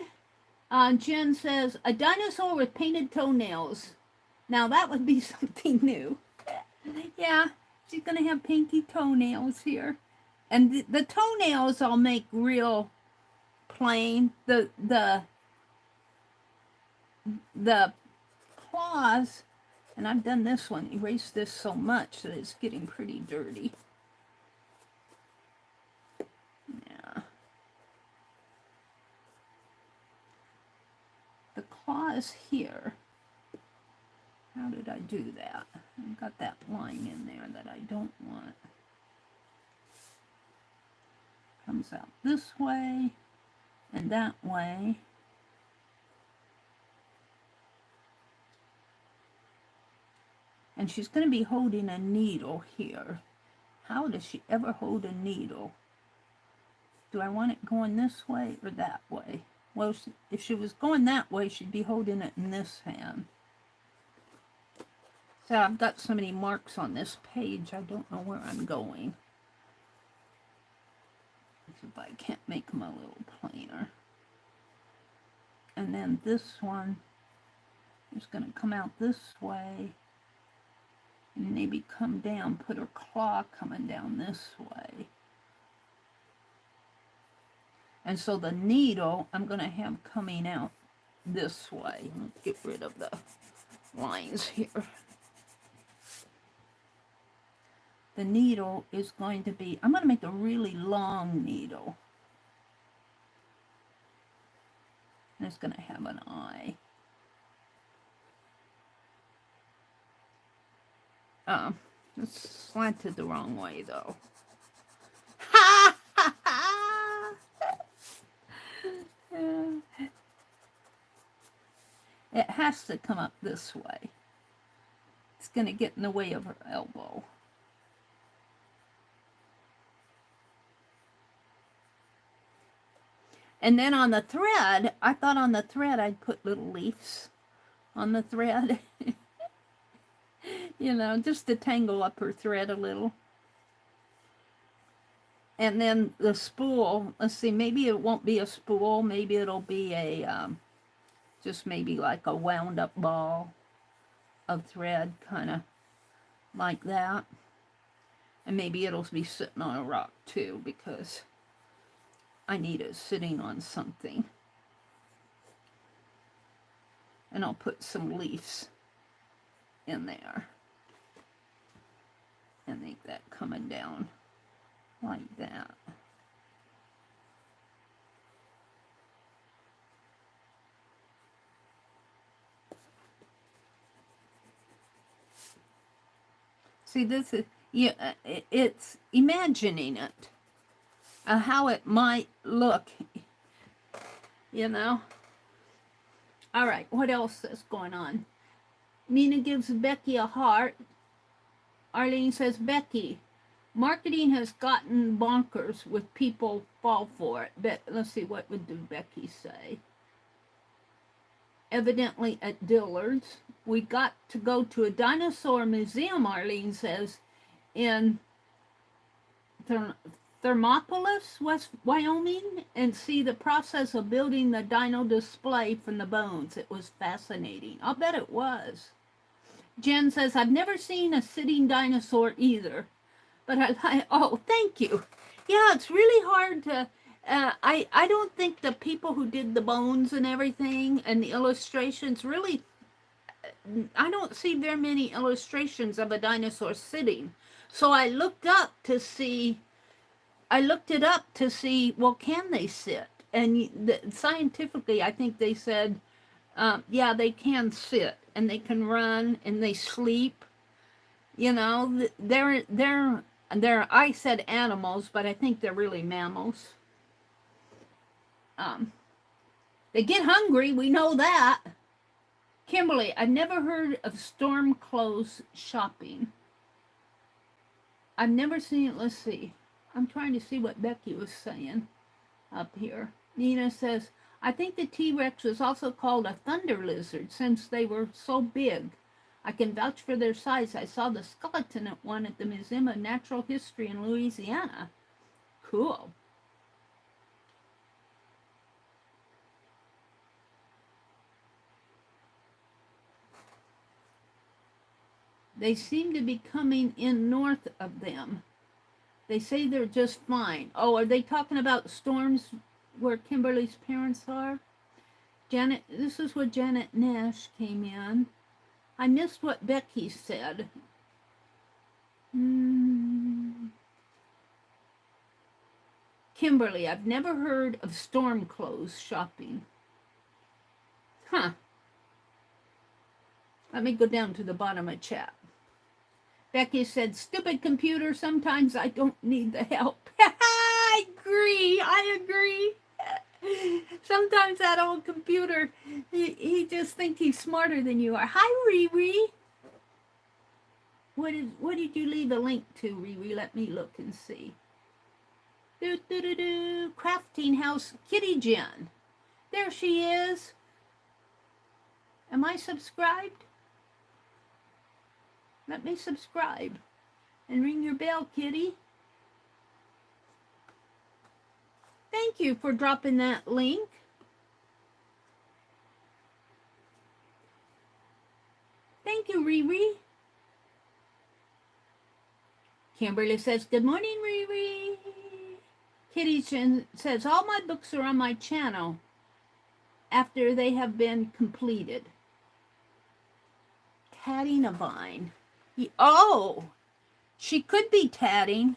Jen says, a dinosaur with painted toenails. Now that would be something new. Yeah, she's going to have pinky toenails here. And the toenails I'll make real plain. The claws, and I've done this one, erased this so much that it's getting pretty dirty. Yeah. The claws here. How did I do that? I've got that line in there that I don't want. Comes out this way and that way. And she's going to be holding a needle here. How does she ever hold a needle? Do I want it going this way or that way? Well, if she was going that way, she'd be holding it in this hand. So I've got so many marks on this page, I don't know where I'm going. Let's see if I can't make them a little plainer. And then this one is going to come out this way. And maybe come down, put her claw coming down this way. And so the needle I'm going to have coming out this way. Let's get rid of the lines here. The needle is going to be, I'm going to make a really long needle. And it's going to have an eye. It's slanted the wrong way though. Ha ha ha! It has to come up this way. It's going to get in the way of her elbow. And then on the thread, I thought on the thread I'd put little leaves on the thread. You know, just to tangle up her thread a little. And then the spool, let's see, maybe it won't be a spool. Maybe it'll be a, just maybe like a wound up ball of thread, kind of like that. And maybe it'll be sitting on a rock too, because I need it sitting on something. And I'll put some leaves in there. And make that coming down like that. See, this is, yeah, it's imagining it. how it might look, you know. All right, what else is going on? Nina gives Becky a heart. Arlene says, Becky, marketing has gotten bonkers with people fall for it. Let's see, what would Becky say? Evidently at Dillard's. We got to go to a dinosaur museum, Arlene says, in Thermopolis, West Wyoming, and see the process of building the dino display from the bones. It was fascinating. I'll bet it was. Jen says, I've never seen a sitting dinosaur either, but I like, oh, thank you. Yeah, it's really hard to, I don't think the people who did the bones and everything and the illustrations really, I don't see very many illustrations of a dinosaur sitting. So I looked it up to see, well, can they sit? And scientifically, I think they said, yeah, they can sit and they can run and they sleep. You know, they're I said animals, but I think they're really mammals. They get hungry, we know that. Kimberly, I've never heard of storm clothes shopping. I've never seen it. Let's see. I'm trying to see what Becky was saying up here. Nina says, I think the T-Rex was also called a thunder lizard since they were so big. I can vouch for their size. I saw the skeleton at one at the Museum of Natural History in Louisiana. Cool. They seem to be coming in north of them. They say they're just fine. Oh, are they talking about storms where Kimberly's parents are? Janet, this is where Janet Nash came in. I missed what Becky said. Kimberly, I've never heard of storm clothes shopping. Huh. Let me go down to the bottom of chat. Becky said, stupid computer, sometimes I don't need the help. I agree. Sometimes that old computer, he just thinks he's smarter than you are. Hi, Riri. What did you leave a link to, Riri? Let me look and see. Crafting House Kitty Jen. There she is. Am I subscribed? Let me subscribe. And ring your bell, kitty. Thank you for dropping that link. Thank you, Riri. Kimberly says, good morning, Riri. Kitty says, all my books are on my channel after they have been completed. Tatting a vine. Oh, she could be tatting.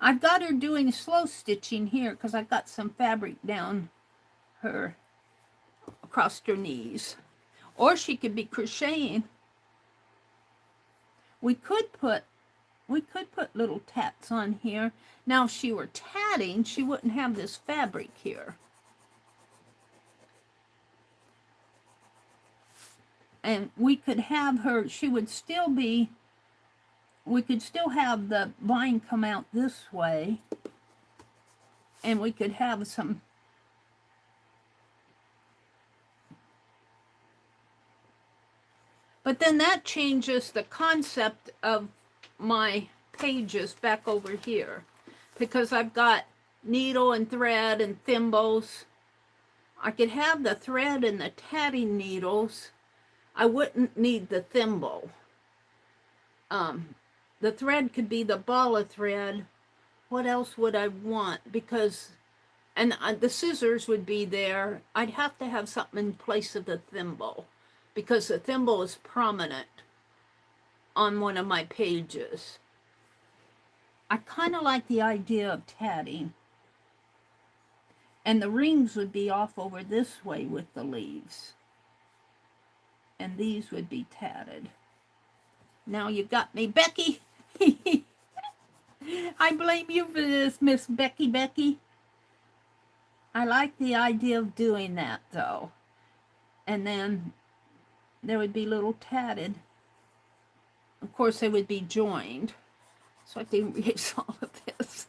I've got her doing slow stitching here because I've got some fabric down her, across her knees. Or she could be crocheting. We could put little tats on here. Now, if she were tatting, she wouldn't have this fabric here. And we could have her, she would still be, we could still have the vine come out this way. And we could have some, but then that changes the concept of my pages back over here, because I've got needle and thread and thimbles. I could have the thread and the tatting needles. I wouldn't need the thimble. The thread could be the ball of thread. What else would I want? Because, and the scissors would be there. I'd have to have something in place of the thimble, because the thimble is prominent on one of my pages. I kind of like the idea of tatting. And the rings would be off over this way with the leaves. And these would be tatted. Now you got me, Becky. I blame you for this, Miss Becky. I like the idea of doing that, though. And then there would be little tatted. Of course, they would be joined. So I didn't erase all of this.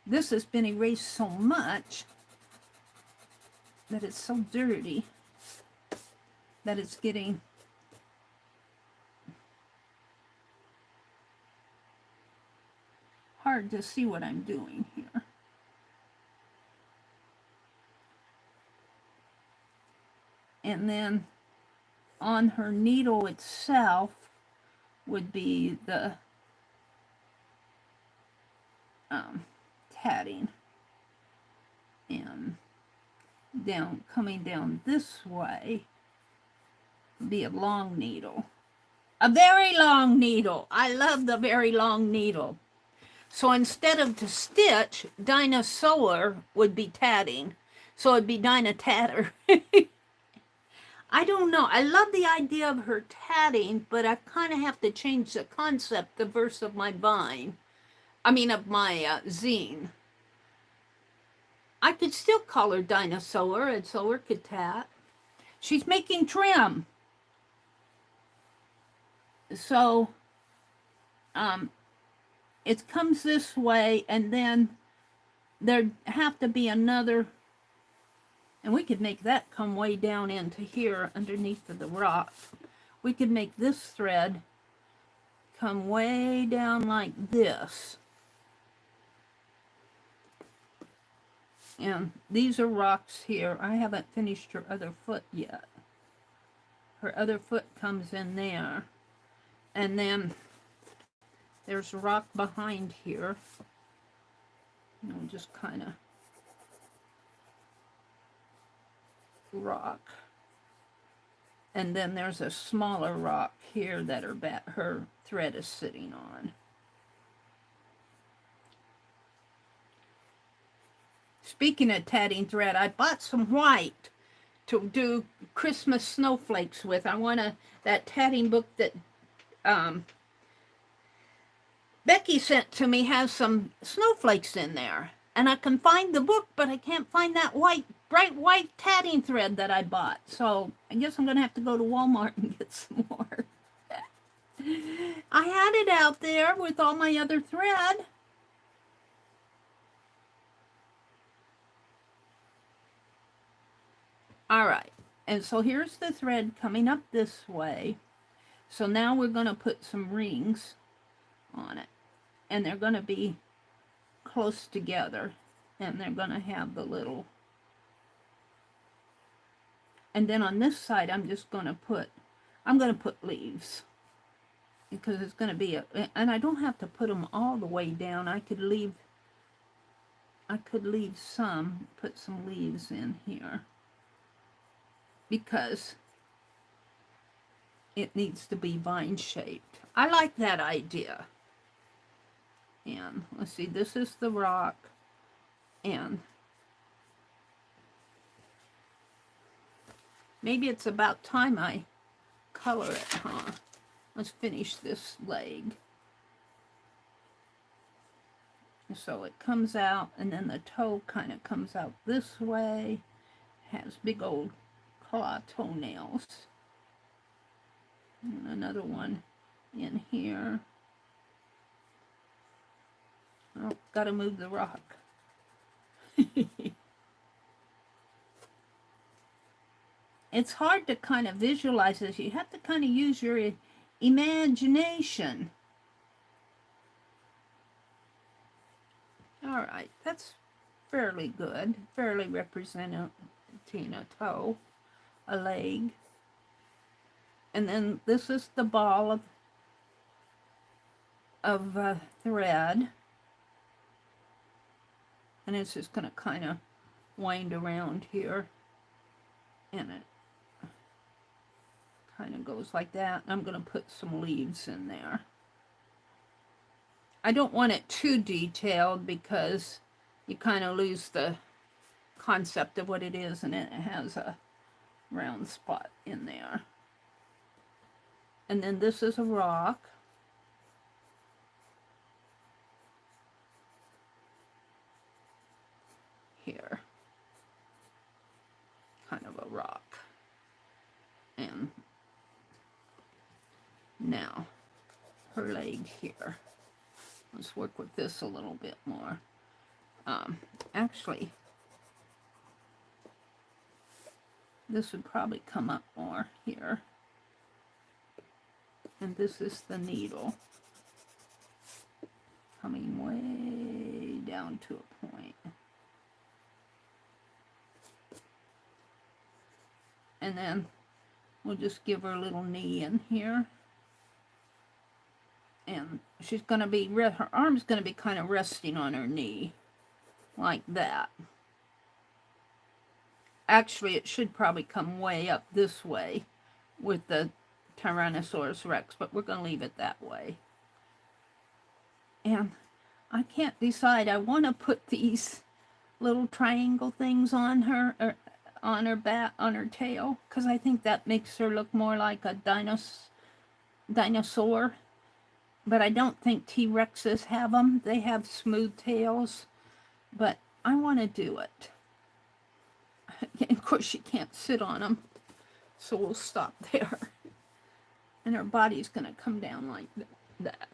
This has been erased so much that it's so dirty that it's getting hard to see what I'm doing here. And then on her needle itself would be the tatting, and down, coming down this way, be a long needle, a very long needle. I love the very long needle. So instead of to stitch, Dinah Sewer would be tatting, so it'd be Dinah Tatter. I don't know. I love the idea of her tatting, but I kind of have to change the concept, the verse of my vine. I mean, of my zine. I could still call her Dinah Sewer, and Sewer could tat. She's making trim. So, it comes this way, and then there'd have to be another, and we could make that come way down into here underneath the rock. We could make this thread come way down like this. And these are rocks here. I haven't finished her other foot yet. Her other foot comes in there. And then there's a rock behind here. You know, just kind of rock. And then there's a smaller rock here that her thread is sitting on. Speaking of tatting thread, I bought some white to do Christmas snowflakes with. I want that tatting book that Becky sent to me has some snowflakes in there. And I can find the book, but I can't find that bright white tatting thread that I bought. So I guess I'm going to have to go to Walmart and get some more. I had it out there with all my other thread. All right, and so here's the thread coming up this way. So now we're going to put some rings on it, and they're going to be close together, and they're going to have the little, and then on this side I'm going to put leaves, because it's going to be and I don't have to put them all the way down. I could leave some, put some leaves in here, because it needs to be vine shaped. I like that idea. And let's see, this is the rock, and maybe it's about time I color it, huh? Let's finish this leg. So it comes out, and then the toe kind of comes out this way, has big old claw toenails. And another one in here. Oh, gotta move the rock. It's hard to kind of visualize this. You have to kind of use your imagination. All right, that's fairly good. Fairly representing a toe, a leg. And then this is the ball of thread. And it's just going to kind of wind around here. And it kind of goes like that. I'm going to put some leaves in there. I don't want it too detailed, because you kind of lose the concept of what it is, and it has a round spot in there. And then this is a rock. Here. Kind of a rock. And now her leg here. Let's work with this a little bit more. Actually, this would probably come up more here. And this is the needle coming way down to a point. And then we'll just give her a little knee in here. And she's going to be, her arm's going to be kind of resting on her knee, like that. Actually, it should probably come way up this way with the Tyrannosaurus Rex, but we're going to leave it that way. And I can't decide. I want to put these little triangle things on her, or on her back, on her tail, because I think that makes her look more like a dinosaur. But I don't think T-Rexes have them. They have smooth tails. But I want to do it. And of course, she can't sit on them. So we'll stop there. And her body's going to come down like that.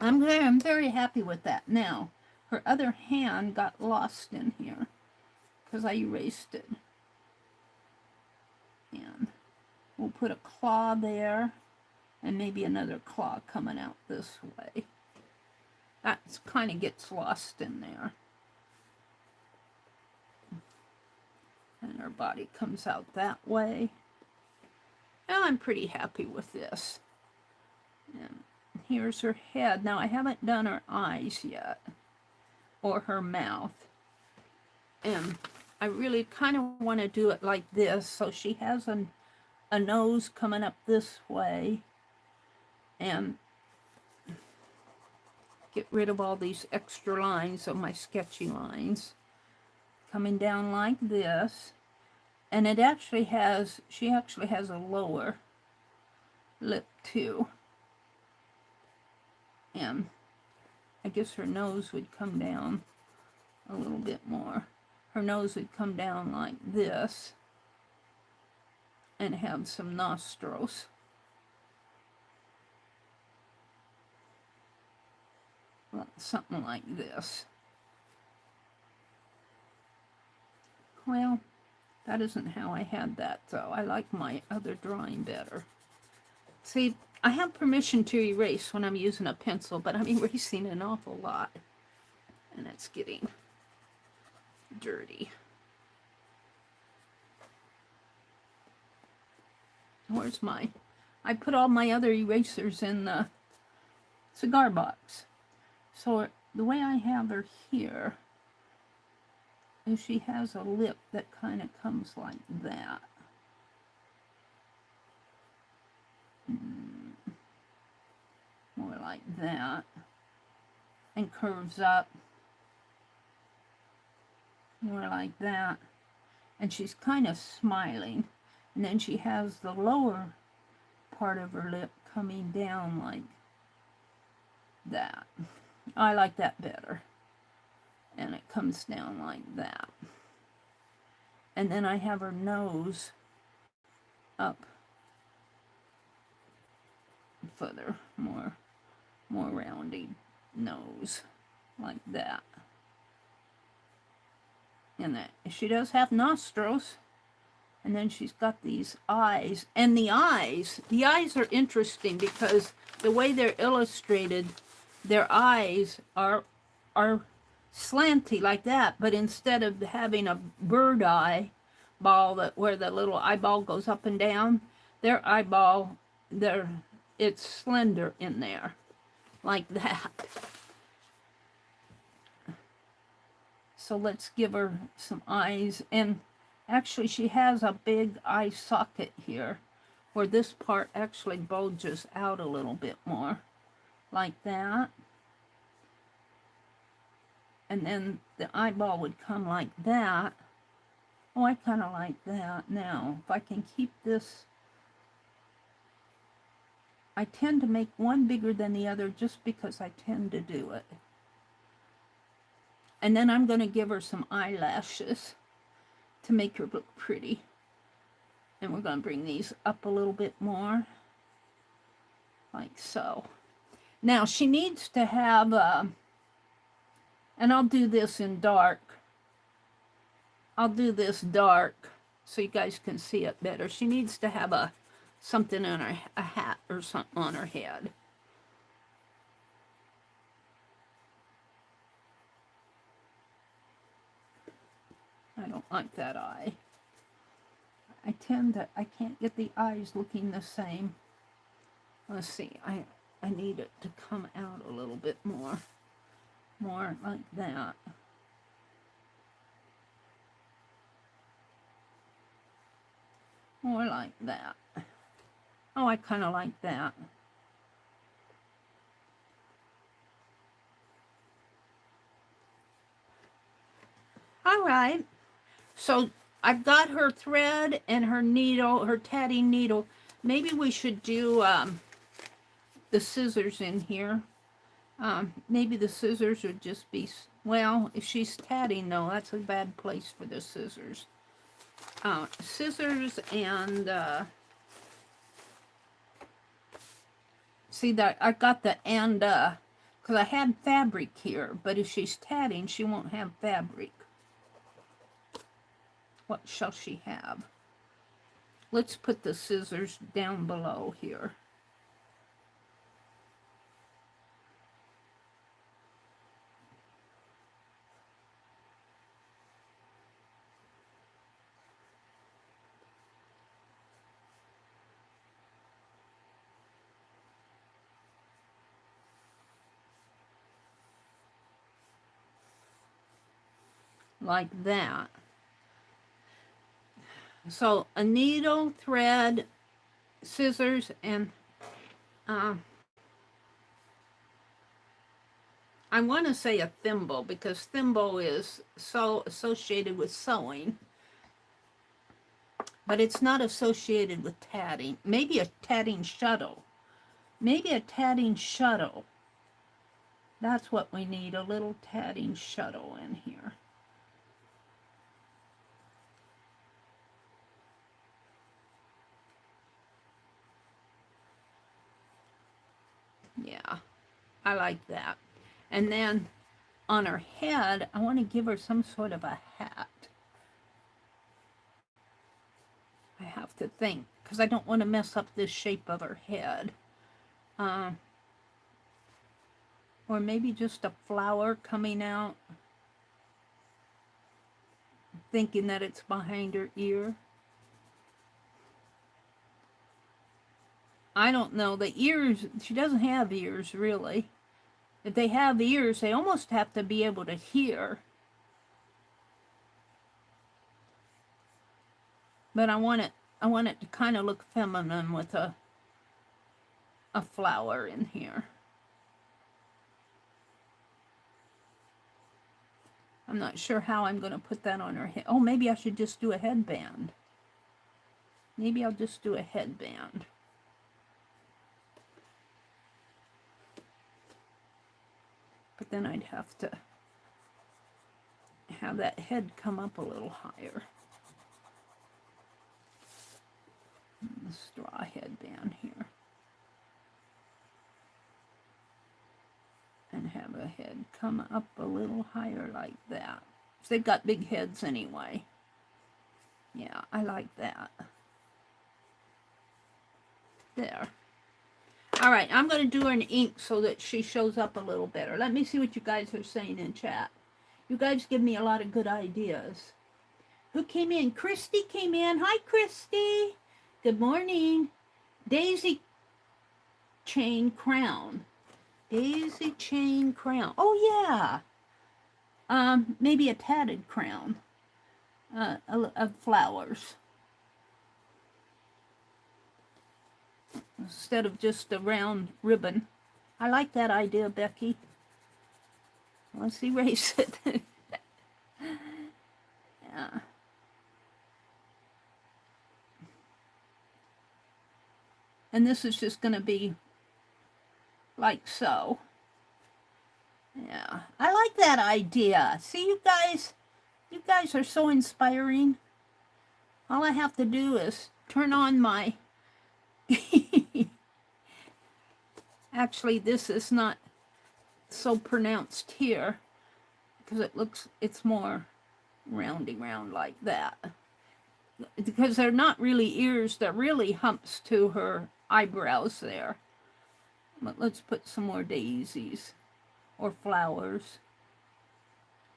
I'm very happy with that. Now, her other hand got lost in here because I erased it. And we'll put a claw there. And maybe another claw coming out this way. That kind of gets lost in there. And her body comes out that way. And I'm pretty happy with this. And here's her head. Now I haven't done her eyes yet. Or her mouth. And I really kind of want to do it like this. So she has a nose coming up this way. And get rid of all these extra lines of my sketchy lines. Coming down like this. And it actually has, she actually has a lower lip too. And I guess her nose would come down a little bit more. Her nose would come down like this. And have some nostrils. Something like this. Well, that isn't how I had that, though. I like my other drawing better. See, I have permission to erase when I'm using a pencil, but I'm erasing an awful lot. And it's getting dirty. Where's my... I put all my other erasers in the cigar box. So the way I have her here is she has a lip that kind of comes like that. More like that. And curves up. More like that. And she's kind of smiling. And then she has the lower part of her lip coming down like that. I like that better. And it comes down like that. And then I have her nose up further, more rounded nose like that. And that she does have nostrils. And then she's got these eyes. And the eyes are interesting because the way they're illustrated, their eyes are slanty like that, but instead of having a bird eye ball where the little eyeball goes up and down, their eyeball, it's slender in there, like that. So let's give her some eyes. And actually she has a big eye socket here, where this part actually bulges out a little bit more, like that. And then the eyeball would come like that. Oh, I kind of like that. Now, if I can keep this, I tend to make one bigger than the other just because I tend to do it. And then I'm going to give her some eyelashes to make her look pretty. And we're going to bring these up a little bit more, like so. Now, she needs to have, and I'll do this in dark. I'll do this dark so you guys can see it better. She needs to have something on her, a hat or something on her head. I don't like that eye. I can't get the eyes looking the same. Let's see, I need it to come out a little bit more like that. More like that. Oh, I kind of like that. All right. So I've got her thread and her needle, her tatting needle. Maybe we should do the scissors in here. Maybe the scissors would just be, well, if she's tatting though, that's a bad place for the scissors. Scissors and, see that I got the and, because I had fabric here, but if she's tatting, she won't have fabric. What shall she have? Let's put the scissors down below here. Like that. So a needle, thread, scissors, and I want to say a thimble because thimble is so associated with sewing, but it's not associated with tatting. Maybe a tatting shuttle. Maybe a tatting shuttle. That's what we need, a little tatting shuttle in here. Yeah, I like that. And then on her head, I want to give her some sort of a hat. I have to think, because I don't want to mess up this shape of her head. Or maybe just a flower coming out, thinking that it's behind her ear. I don't know. The ears, she doesn't have ears, really. If they have ears, they almost have to be able to hear. But I want it to kind of look feminine with a flower in here. I'm not sure how I'm going to put that on her head. Oh, maybe I should just do a headband. Maybe I'll just do a headband. But then I'd have to have that head come up a little higher. The straw headband here. And have a head come up a little higher like that. They've got big heads anyway. Yeah, I like that. There. All right, I'm going to do her in ink so that she shows up a little better. Let me see what you guys are saying in chat. You guys give me a lot of good ideas. Who came in? Christy came in. Hi, Christy. Good morning. Daisy chain crown. Daisy chain crown. Oh, yeah. Maybe a tatted crown of flowers. Instead of just a round ribbon. I like that idea, Becky. Let's erase it. Yeah. And this is just going to be like so. Yeah, I like that idea. See, you guys are so inspiring. All I have to do is turn on my... Actually, this is not so pronounced here because it's more rounding round like that. Because they're not really ears, they're really humps to her eyebrows there. But let's put some more daisies or flowers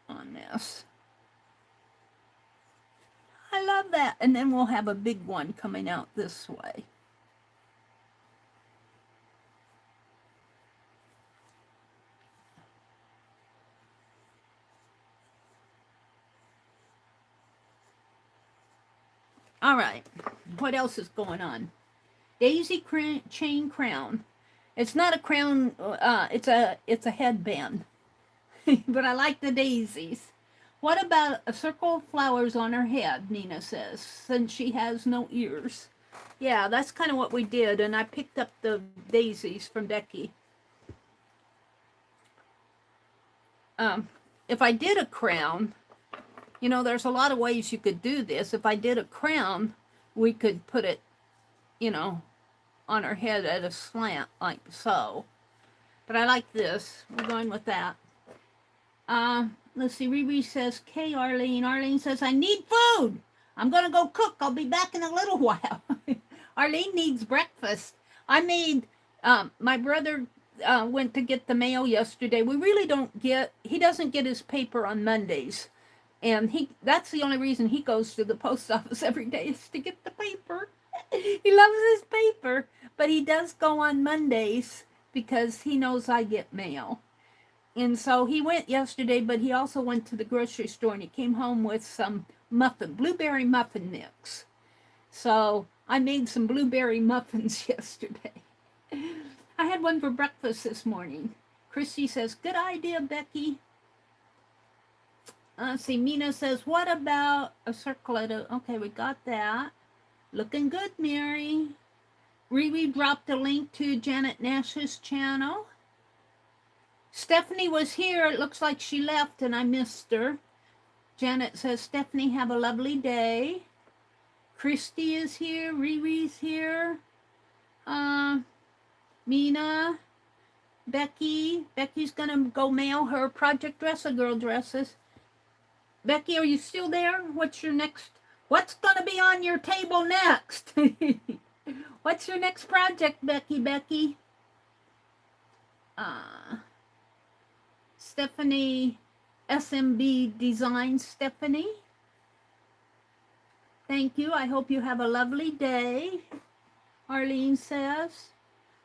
on this. I love that. And then we'll have a big one coming out this way. All right, what else is going on? Daisy chain crown. It's not a crown, it's a headband. But I like the daisies. What about a circle of flowers on her head, Nina says, since she has no ears? Yeah, that's kind of what we did, and I picked up the daisies from Becky. If I did a crown, you know, there's a lot of ways you could do this. If I did a crown, we could put it, you know, on her head at a slant, like so. But I like this. We're going with that. Let's see, Riri says, "K, Arlene." Arlene says, "I need food. I'm going to go cook. I'll be back in a little while." Arlene needs breakfast. I made, my brother went to get the mail yesterday. We really don't get, he doesn't get his paper on Mondays. And that's the only reason he goes to the post office every day is to get the paper. He loves his paper, but he does go on Mondays because he knows I get mail. And so he went yesterday, but he also went to the grocery store and he came home with some blueberry muffin mix. So I made some blueberry muffins yesterday. I had one for breakfast this morning. Christy says, "Good idea, Becky." Let's see, Mina says, "What about a circlet?" Okay, we got that. Looking good, Mary. Riri dropped a link to Janet Nash's channel. Stephanie was here. It looks like she left and I missed her. Janet says, "Stephanie, have a lovely day." Christy is here. Riri's here. Mina. Becky. Becky's going to go mail her Project Dress-A-Girl dresses. Becky, are you still there? What's going to be on your table next? What's your next project, Becky? Stephanie, SMB Design, Stephanie. Thank you. I hope you have a lovely day, Arlene says.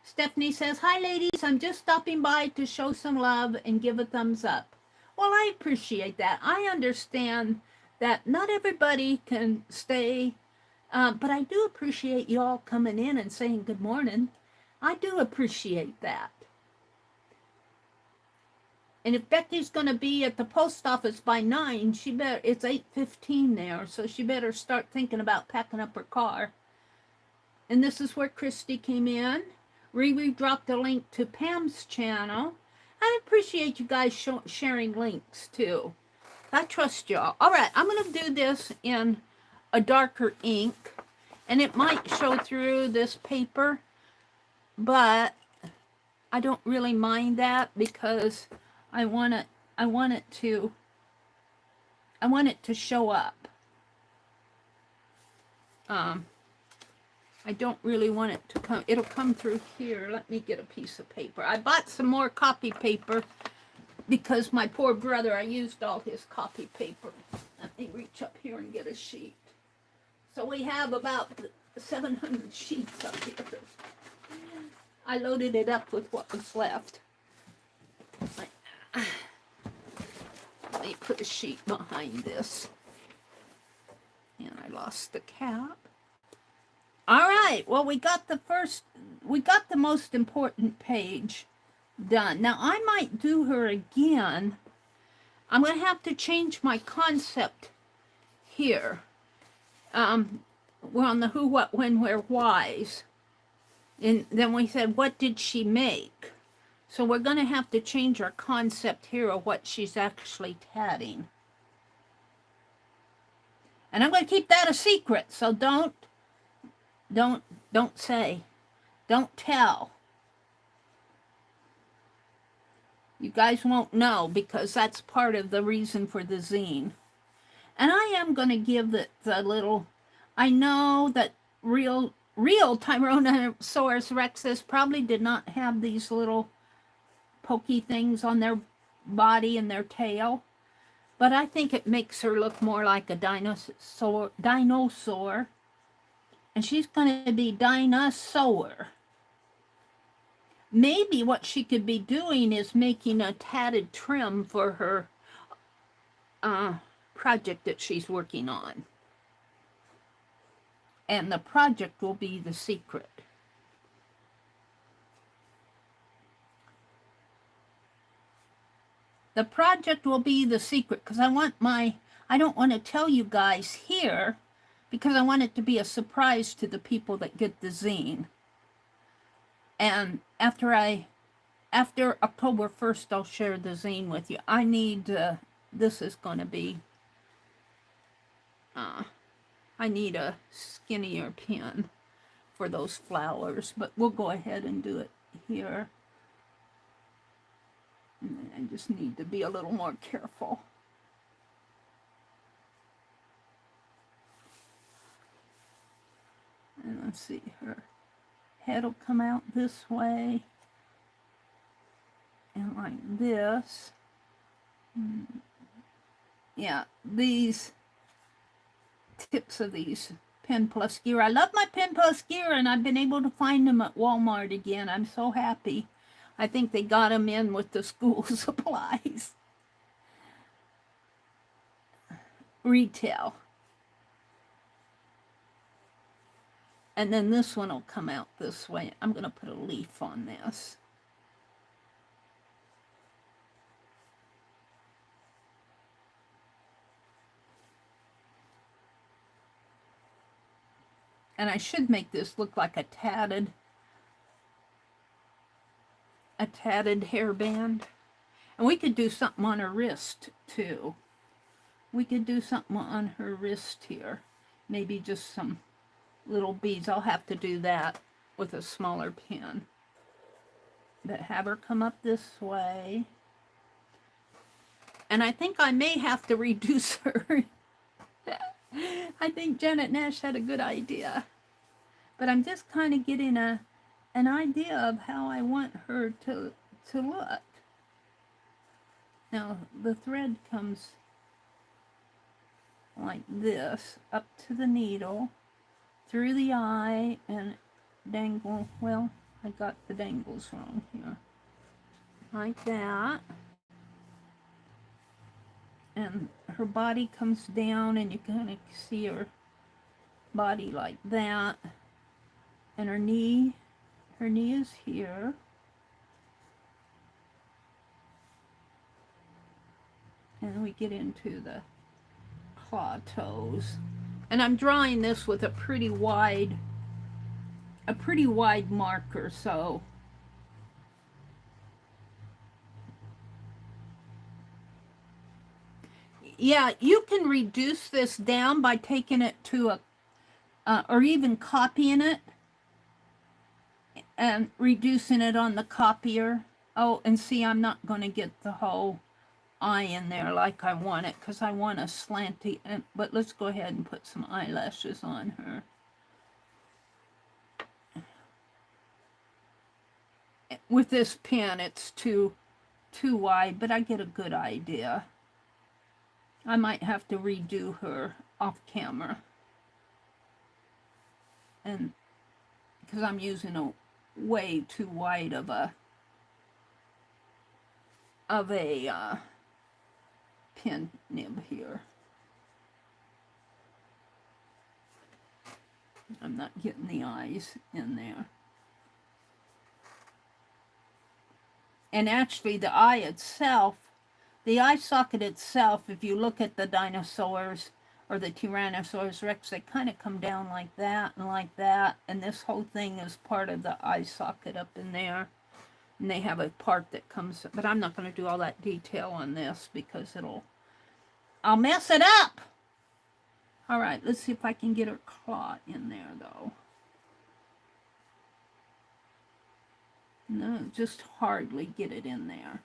Stephanie says, "Hi, ladies. I'm just stopping by to show some love and give a thumbs up." Well, I appreciate that. I understand that not everybody can stay, but I do appreciate you all coming in and saying good morning. I do appreciate that. And if Becky's going to be at the post office by 9, it's 8:15 there, so she better start thinking about packing up her car. And this is where Christy came in. Riri dropped a link to Pam's channel. I appreciate you guys sharing links, too. I trust y'all. All right, I'm going to do this in a darker ink, and it might show through this paper, but I don't really mind that because I want it to show up. I don't really want it to come. It'll come through here. Let me get a piece of paper. I bought some more copy paper because my poor brother, I used all his copy paper. Let me reach up here and get a sheet. So we have about 700 sheets up here. I loaded it up with what was left. Let me put a sheet behind this. And I lost the cap. All right, well, we got the most important page done. Now, I might do her again. I'm going to have to change my concept here. We're on the who, what, when, where, whys. And then we said, what did she make? So we're going to have to change our concept here of what she's actually tatting. And I'm going to keep that a secret, so don't say, don't tell. You guys won't know because that's part of the reason for the zine. And I am going to give the little, I know that real Tyrannosaurus Rexes probably did not have these little pokey things on their body and their tail, but I think it makes her look more like a dinosaur, and she's going to be dinosaur. Maybe what she could be doing is making a tatted trim for her project that she's working on. And the project will be the secret. The project will be the secret because I don't want to tell you guys here because I want it to be a surprise to the people that get the zine. And after October 1st, I'll share the zine with you. I need, this is going to be, I need a skinnier pen for those flowers, but we'll go ahead and do it here. And I just need to be a little more careful. And let's see, her head will come out this way. And like this. Yeah, these tips of these Pen Plus Gear. I love my Pen Plus Gear, and I've been able to find them at Walmart again. I'm so happy. I think they got them in with the school supplies. Retail. And then this one will come out this way. I'm going to put a leaf on this. And I should make this look like a tatted hairband. And we could do something on her wrist too. We could do something on her wrist here. Maybe just some little beads. I'll have to do that with a smaller pen. But have her come up this way. And I think I may have to reduce her. I think Janet Nash had a good idea. But I'm just kind of getting an idea of how I want her to look. Now, the thread comes like this, up to the needle, through the eye, and dangle. Well, I got the dangles wrong here. Like that. And her body comes down, and you kind of see her body like that. And her knee is here. And we get into the claw toes. And I'm drawing this with a pretty wide marker, so yeah, you can reduce this down by taking it to or even copying it and reducing it on the copier. Oh, and see, I'm not going to get the whole eye in there like I want it because I want a slanty, but let's go ahead and put some eyelashes on her. With this pen, it's too wide, but I get a good idea. I might have to redo her off camera. And because I'm using a way too wide of a pen nib here. I'm not getting the eyes in there. And actually the eye itself, the eye socket itself, if you look at the dinosaurs, or the Tyrannosaurus Rex, they kind of come down like that, and this whole thing is part of the eye socket up in there. And they have a part that comes, but I'm not going to do all that detail on this because I'll mess it up. All right, let's see if I can get her claw in there, though. No, just hardly get it in there.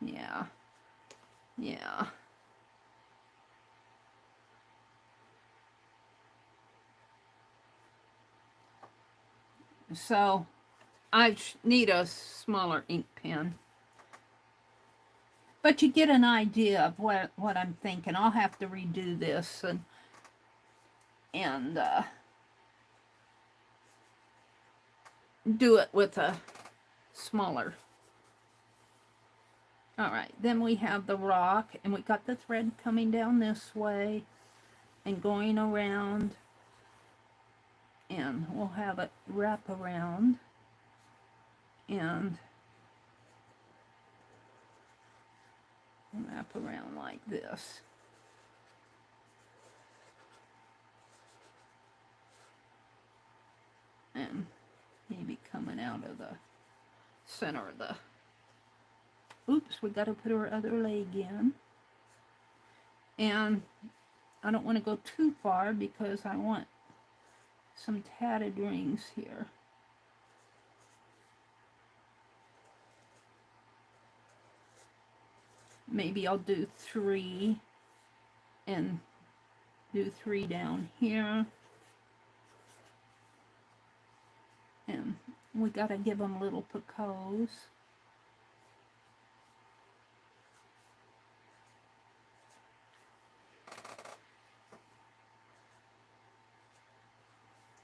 Yeah. Yeah. So I need a smaller ink pen. But you get an idea of what I'm thinking. I'll have to redo this and do it with a smaller. All right, then we have the rock, and we got the thread coming down this way and going around, and we'll have it wrap around and wrap around like this. And maybe coming out of the center of the, oops, we got to put our other leg in. And I don't want to go too far because I want some tatted rings here. Maybe I'll do 3 and do 3 down here. And we got to give them little picots.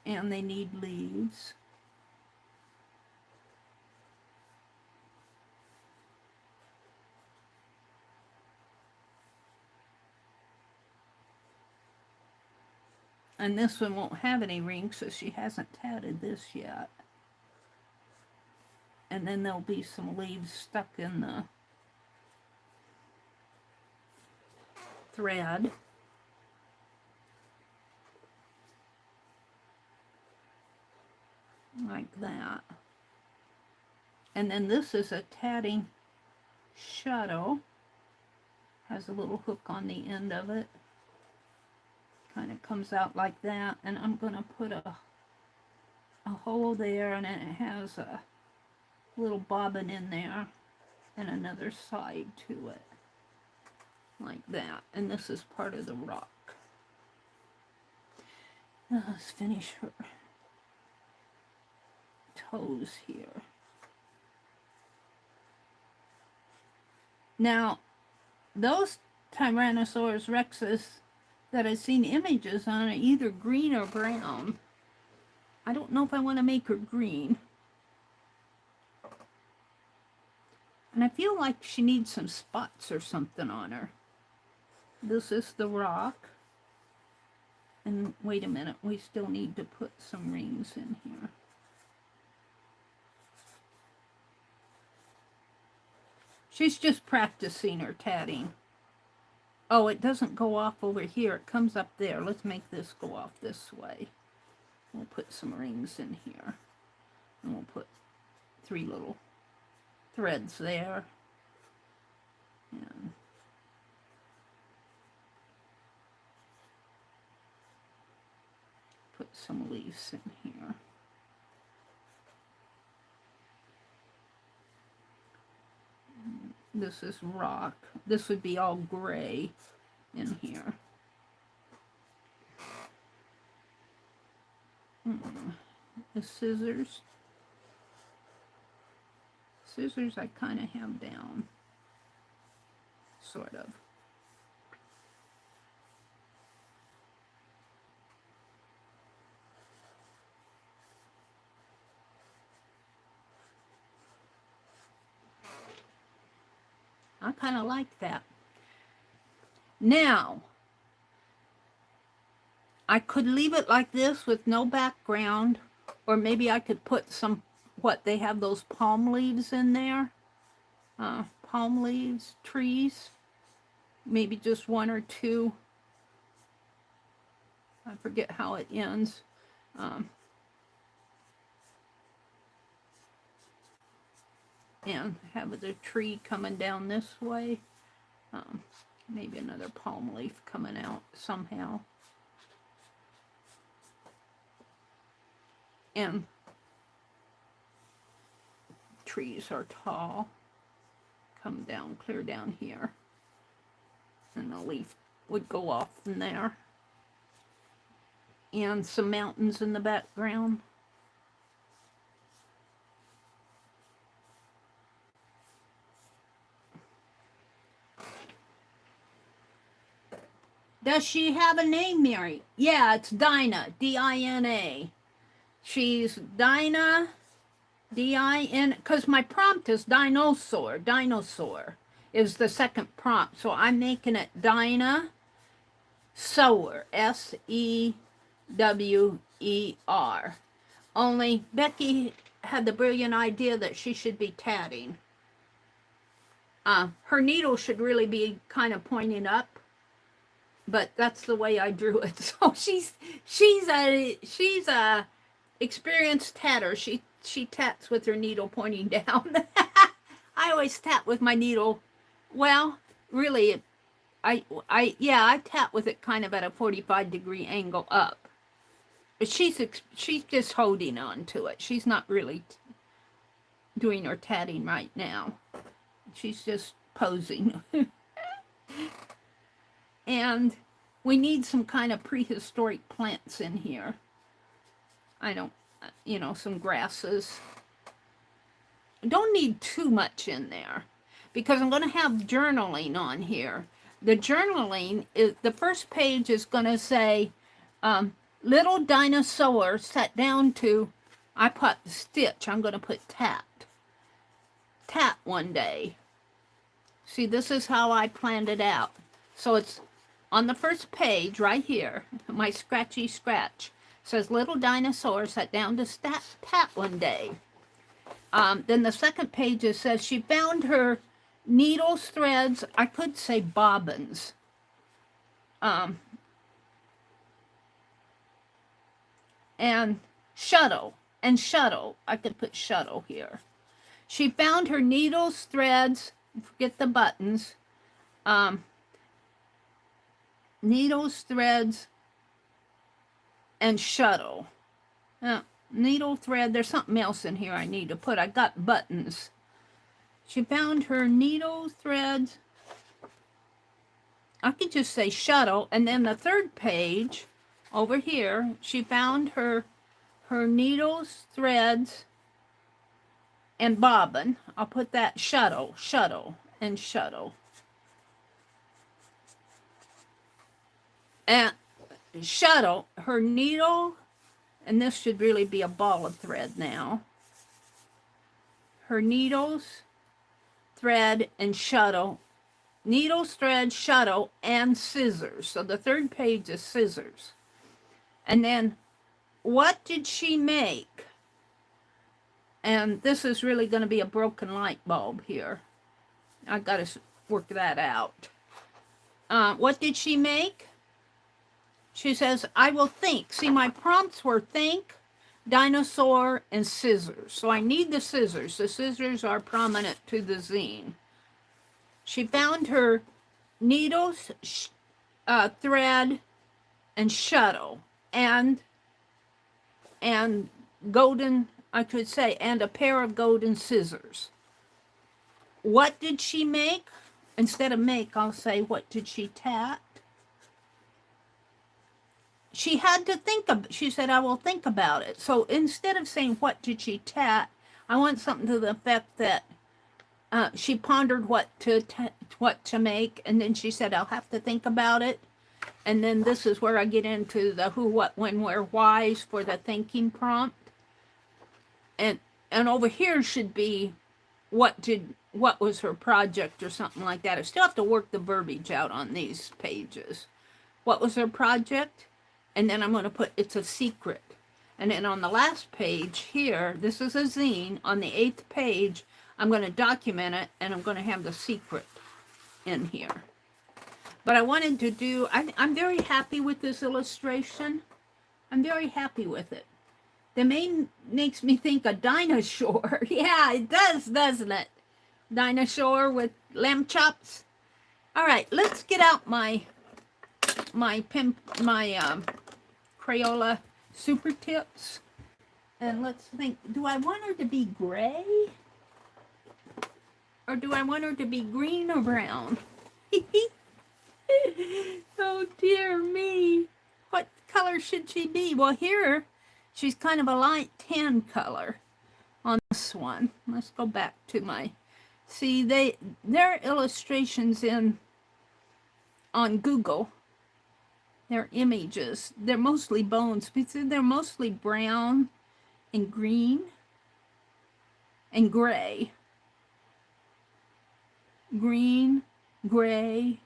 And they need leaves. And this one won't have any rings, so she hasn't tatted this yet. And then there'll be some leaves stuck in the thread. Like that. And then this is a tatting shuttle. Has a little hook on the end of it. Kind of comes out like that. And I'm going to put a hole there, and then it has a little bobbin in there and another side to it. Like that. And this is part of the rock. Now let's finish her toes here. Now, those Tyrannosaurus Rexes that I've seen images on are either green or brown. I don't know if I want to make her green. And I feel like she needs some spots or something on her. This is the rock. And wait a minute, we still need to put some rings in here. She's just practicing her tatting. Oh, it doesn't go off over here. It comes up there. Let's make this go off this way. We'll put some rings in here. And we'll put 3 little threads there. And put some leaves in here. This is rock. This would be all gray in here. The scissors. Scissors I kind of have down. Sort of. I kind of like that. Now, I could leave it like this with no background, or maybe I could put some, they have those palm leaves in there. Palm leaves, trees. maybe just one or two. I forget how it ends. And have the tree coming down this way. Maybe another palm leaf coming out somehow. And trees are tall. Come down, clear down here. And the leaf would go off from there. And some mountains in the background. Does she have a name, Meri? Yeah, it's Dinah, D-I-N-A. She's Dinah, D-I-N, because my prompt is dinosaur. Dinosaur is the second prompt. So I'm making it Dinah Sewer, S-E-W-E-R. Only Becky had the brilliant idea that she should be tatting. Her needle should really be kind of pointing up. But that's the way I drew it. So she's a experienced tatter. She tats with her needle pointing down. I always tat with my needle. Well, really, I tat with it kind of at a 45-degree angle up. But she's just holding on to it. She's not really doing her tatting right now. She's just posing. And we need some kind of prehistoric plants in here. Some grasses. Don't need too much in there because I'm going to have journaling on here. The journaling, the first page is going to say, little dinosaur sat down to, I put stitch, I'm going to put tat one day. See, this is how I planned it out. So it's on the first page right here, my scratchy scratch says little dinosaur sat down to tat one day. Then the second page it says she found her needles, threads, I could say bobbins. And shuttle, I could put shuttle here. She found her needles, threads, forget the buttons, needles, threads, and shuttle. Needle, thread, there's something else in here I need to put. I got buttons. She found her needles, threads. I could just say shuttle. And then the third page over here, she found her needles, threads, and bobbin. I'll put that shuttle, and shuttle. And shuttle, her needle, and this should really be a ball of thread now. Her needles, thread, and shuttle. Needles, thread, shuttle, and scissors. So the third page is scissors. And then, what did she make? And this is really going to be a broken light bulb here. I've got to work that out. What did she make? She says, I will think. See, my prompts were think, dinosaur, and scissors. So I need the scissors. The scissors are prominent to the zine. She found her needles, thread, and shuttle, and golden, I could say, and a pair of golden scissors. What did she make? Instead of make, I'll say, what did she tat? She had to think of, she said, I will think about it. So instead of saying, what did she tat? I want something to the effect that she pondered what to make. And then she said, I'll have to think about it. And then this is where I get into the who, what, when, where, whys for the thinking prompt. And over here should be what was her project or something like that. I still have to work the verbiage out on these pages. What was her project? And then I'm going to put, it's a secret. And then on the last page here, this is a zine, on the 8th page, I'm going to document it, and I'm going to have the secret in here. But I wanted to do, I'm very happy with this illustration. I'm very happy with it. The mane makes me think of dinosaur. Yeah, it does, doesn't it? Dinosaur with lamb chops. All right, let's get out my Crayola Super Tips. And let's think, do I want her to be gray? Or do I want her to be green or brown? Oh dear me. What color should she be? Well, here she's kind of a light tan color on this one. Let's go back to my, see, their illustrations on Google, their images, they're mostly bones, but they're mostly brown and green and gray. Green, gray.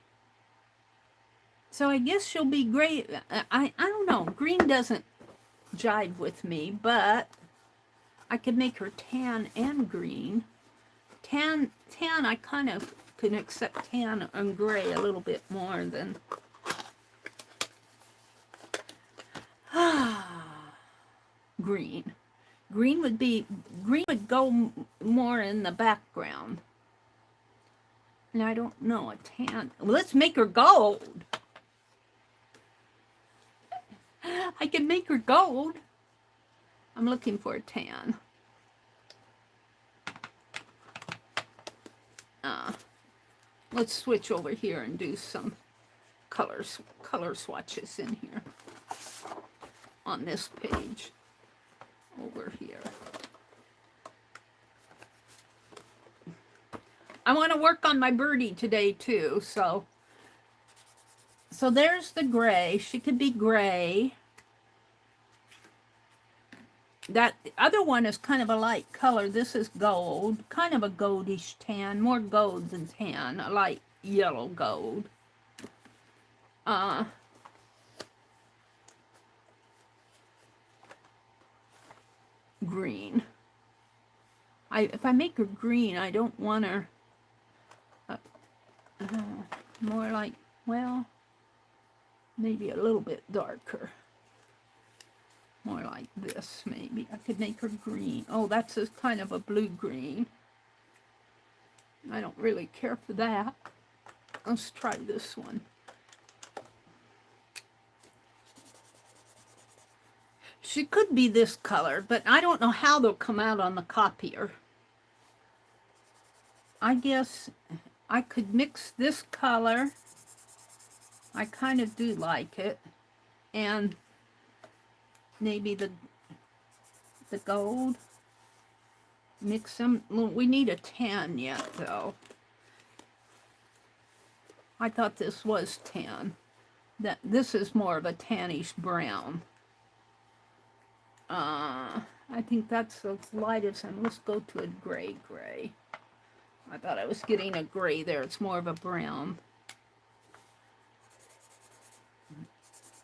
So I guess she'll be gray. I don't know. Green doesn't jive with me, but I could make her tan and green. Tan, I kind of can accept tan and gray a little bit more than... green. Green would go more in the background. And I don't know, a tan. Well, let's make her gold. I can make her gold. I'm looking for a tan. Let's switch over here and do some color swatches in here on this page over here. I want to work on my birdie today too, so there's the gray. She could be gray. That other one is kind of a light color. This is gold, kind of a goldish tan, more gold than tan, a light yellow gold. Green. If I make her green, I don't want her more like, well, maybe a little bit darker. More like this, maybe. I could make her green. Oh, that's a kind of a blue-green. I don't really care for that. Let's try this one. She could be this color, but I don't know how they'll come out on the copier. I guess I could mix this color. I kind of do like it. And maybe the gold. Mix them. We need a tan yet, though. I thought this was tan. This is more of a tannish brown. I think that's the lightest, and let's go to a gray. I thought I was getting a gray there. It's more of a brown.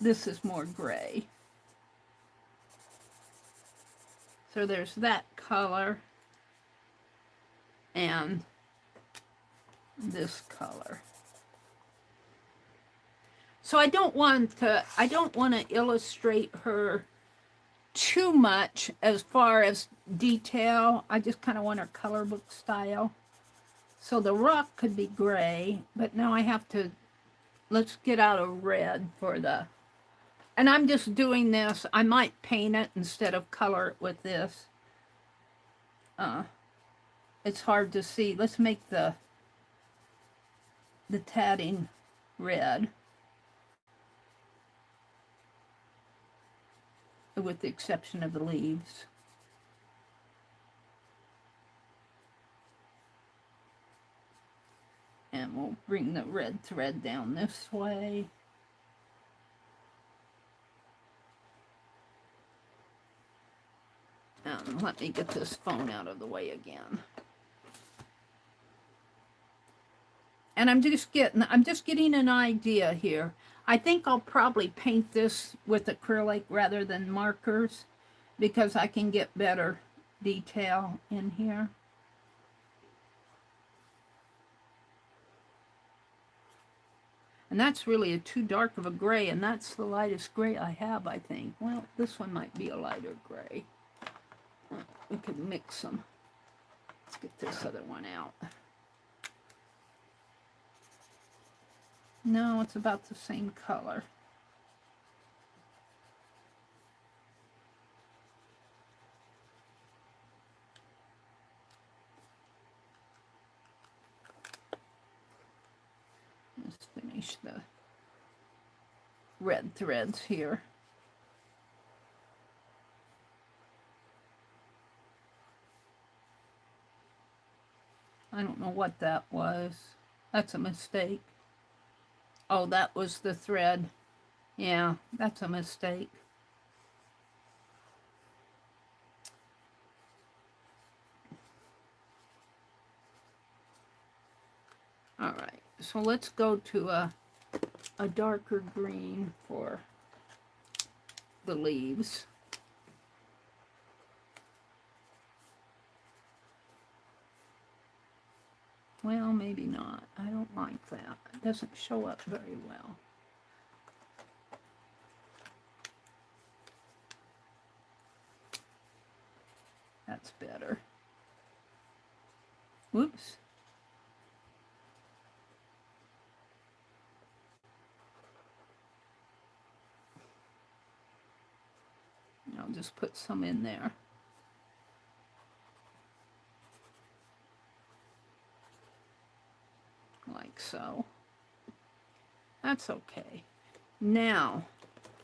This is more gray. So there's that color and this color. So I don't want to illustrate her too much as far as detail. I just kind of want her color book style. So the rock could be gray, but now I have to, let's get out a red for the, and I'm just doing this. I might paint it instead of color it with this. It's hard to see. Let's make the tatting red, with the exception of the leaves. And we'll bring the red thread down this way. Let me get this phone out of the way again. And I'm just getting an idea here. I think I'll probably paint this with acrylic rather than markers because I can get better detail in here. And that's really too dark of a gray, and that's the lightest gray I have, I think. Well, this one might be a lighter gray. We could mix them. Let's get this other one out. No, it's about the same color. Let's finish the red threads here. I don't know what that was. That's a mistake. Oh, that was the thread. Yeah, that's a mistake. All right, so let's go to a darker green for the leaves. Well, maybe not. I don't like that. It doesn't show up very well. That's better. Whoops. I'll just put some in there. Like so. That's okay. Now,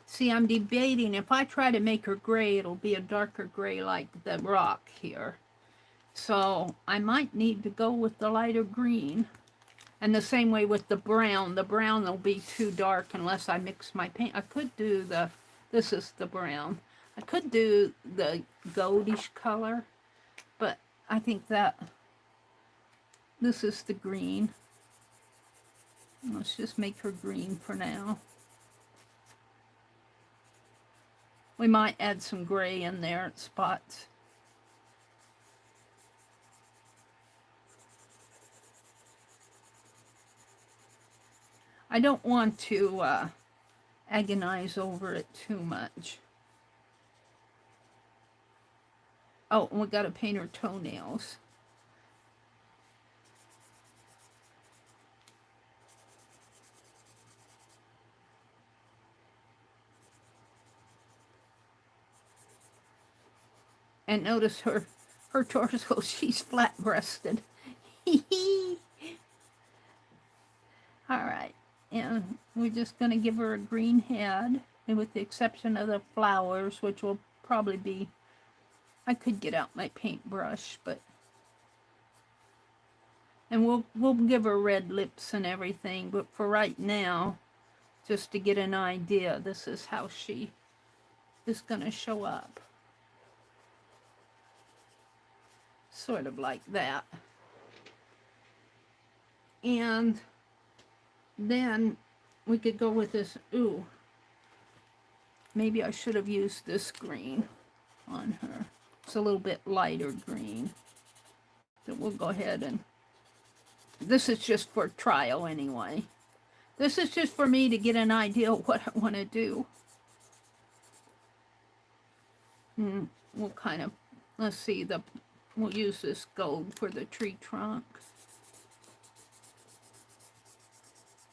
see, I'm debating. If I try to make her gray, it'll be a darker gray like the rock here. So I might need to go with the lighter green. And the same way with the brown. The brown will be too dark unless I mix my paint. I could do the, this is the brown. I could do the goldish color, but I think that this is the green. Let's just make her green for now. We might add some gray in there at spots. I don't want to agonize over it too much. Oh, and we got to paint her toenails. And notice her torso, she's flat-breasted. All right, and we're just going to give her a green head, and with the exception of the flowers, which will probably be, I could get out my paintbrush, but, and we'll give her red lips and everything, but for right now, just to get an idea, this is how she is going to show up. Sort of like that. And then we could go with this, ooh, maybe I should have used this green on her. It's a little bit lighter green. So we'll go ahead and, this is just for trial anyway. This is just for me to get an idea of what I want to do. And we'll kind of, let's see, we'll use this gold for the tree trunk.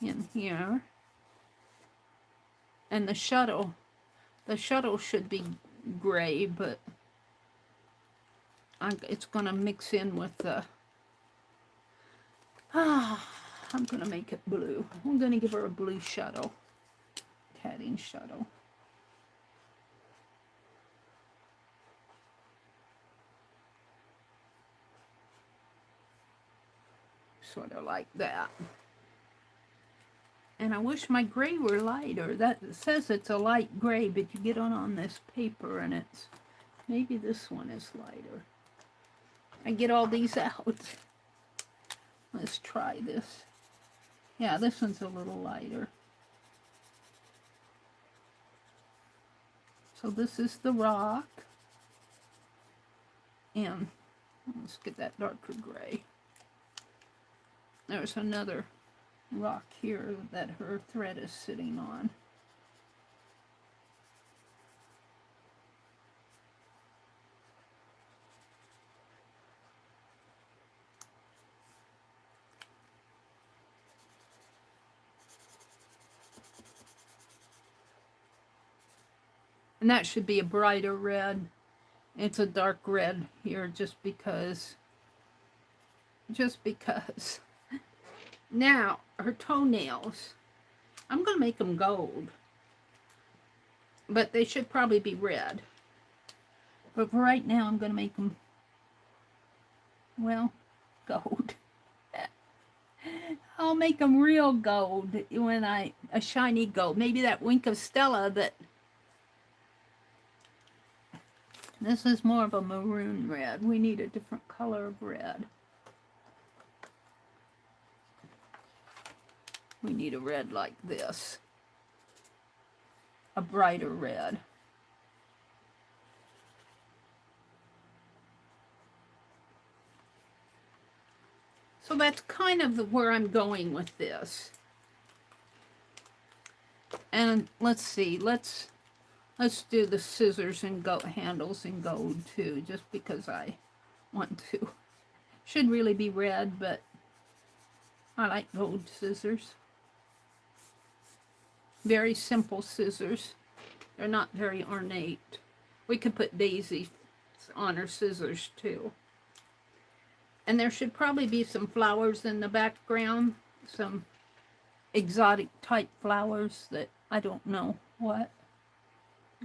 In here. And the shuttle should be gray, but it's gonna mix in with the, I'm gonna make it blue. I'm gonna give her a blue shuttle, tatting shuttle. Sort of like that. And I wish my gray were lighter. That says it's a light gray, but you get on this paper and it's, maybe this one is lighter. I get all these out. Let's try this. Yeah, this one's a little lighter. So this is the rock. And let's get that darker gray. There's another rock here that her thread is sitting on. And that should be a brighter red. It's a dark red here just because. Now, her toenails, I'm going to make them gold. But they should probably be red. But for right now, I'm going to make them, well, gold. I'll make them real gold when a shiny gold. Maybe that Wink of Stella that, this is more of a maroon red. We need a different color of red. We need a red like this. A brighter red. So that's kind of where I'm going with this. And let's see, let's do the scissors and handles in gold too, just because I want to. Should really be red, but I like gold scissors. Very simple scissors. They're not very ornate. We could put daisies on her scissors too. And there should probably be some flowers in the background, some exotic type flowers that I don't know what,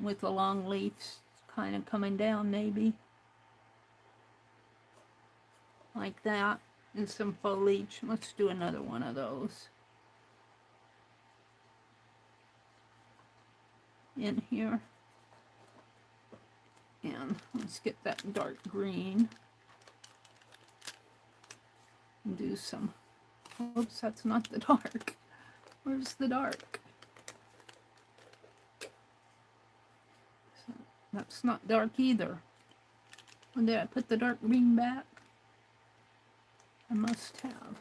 with the long leaves kind of coming down maybe. Like that, and some foliage. Let's do another one of those. In here. And let's get that dark green. And do some, oops, that's not the dark. Where's the dark? So that's not dark either. When did I put the dark green back? I must have.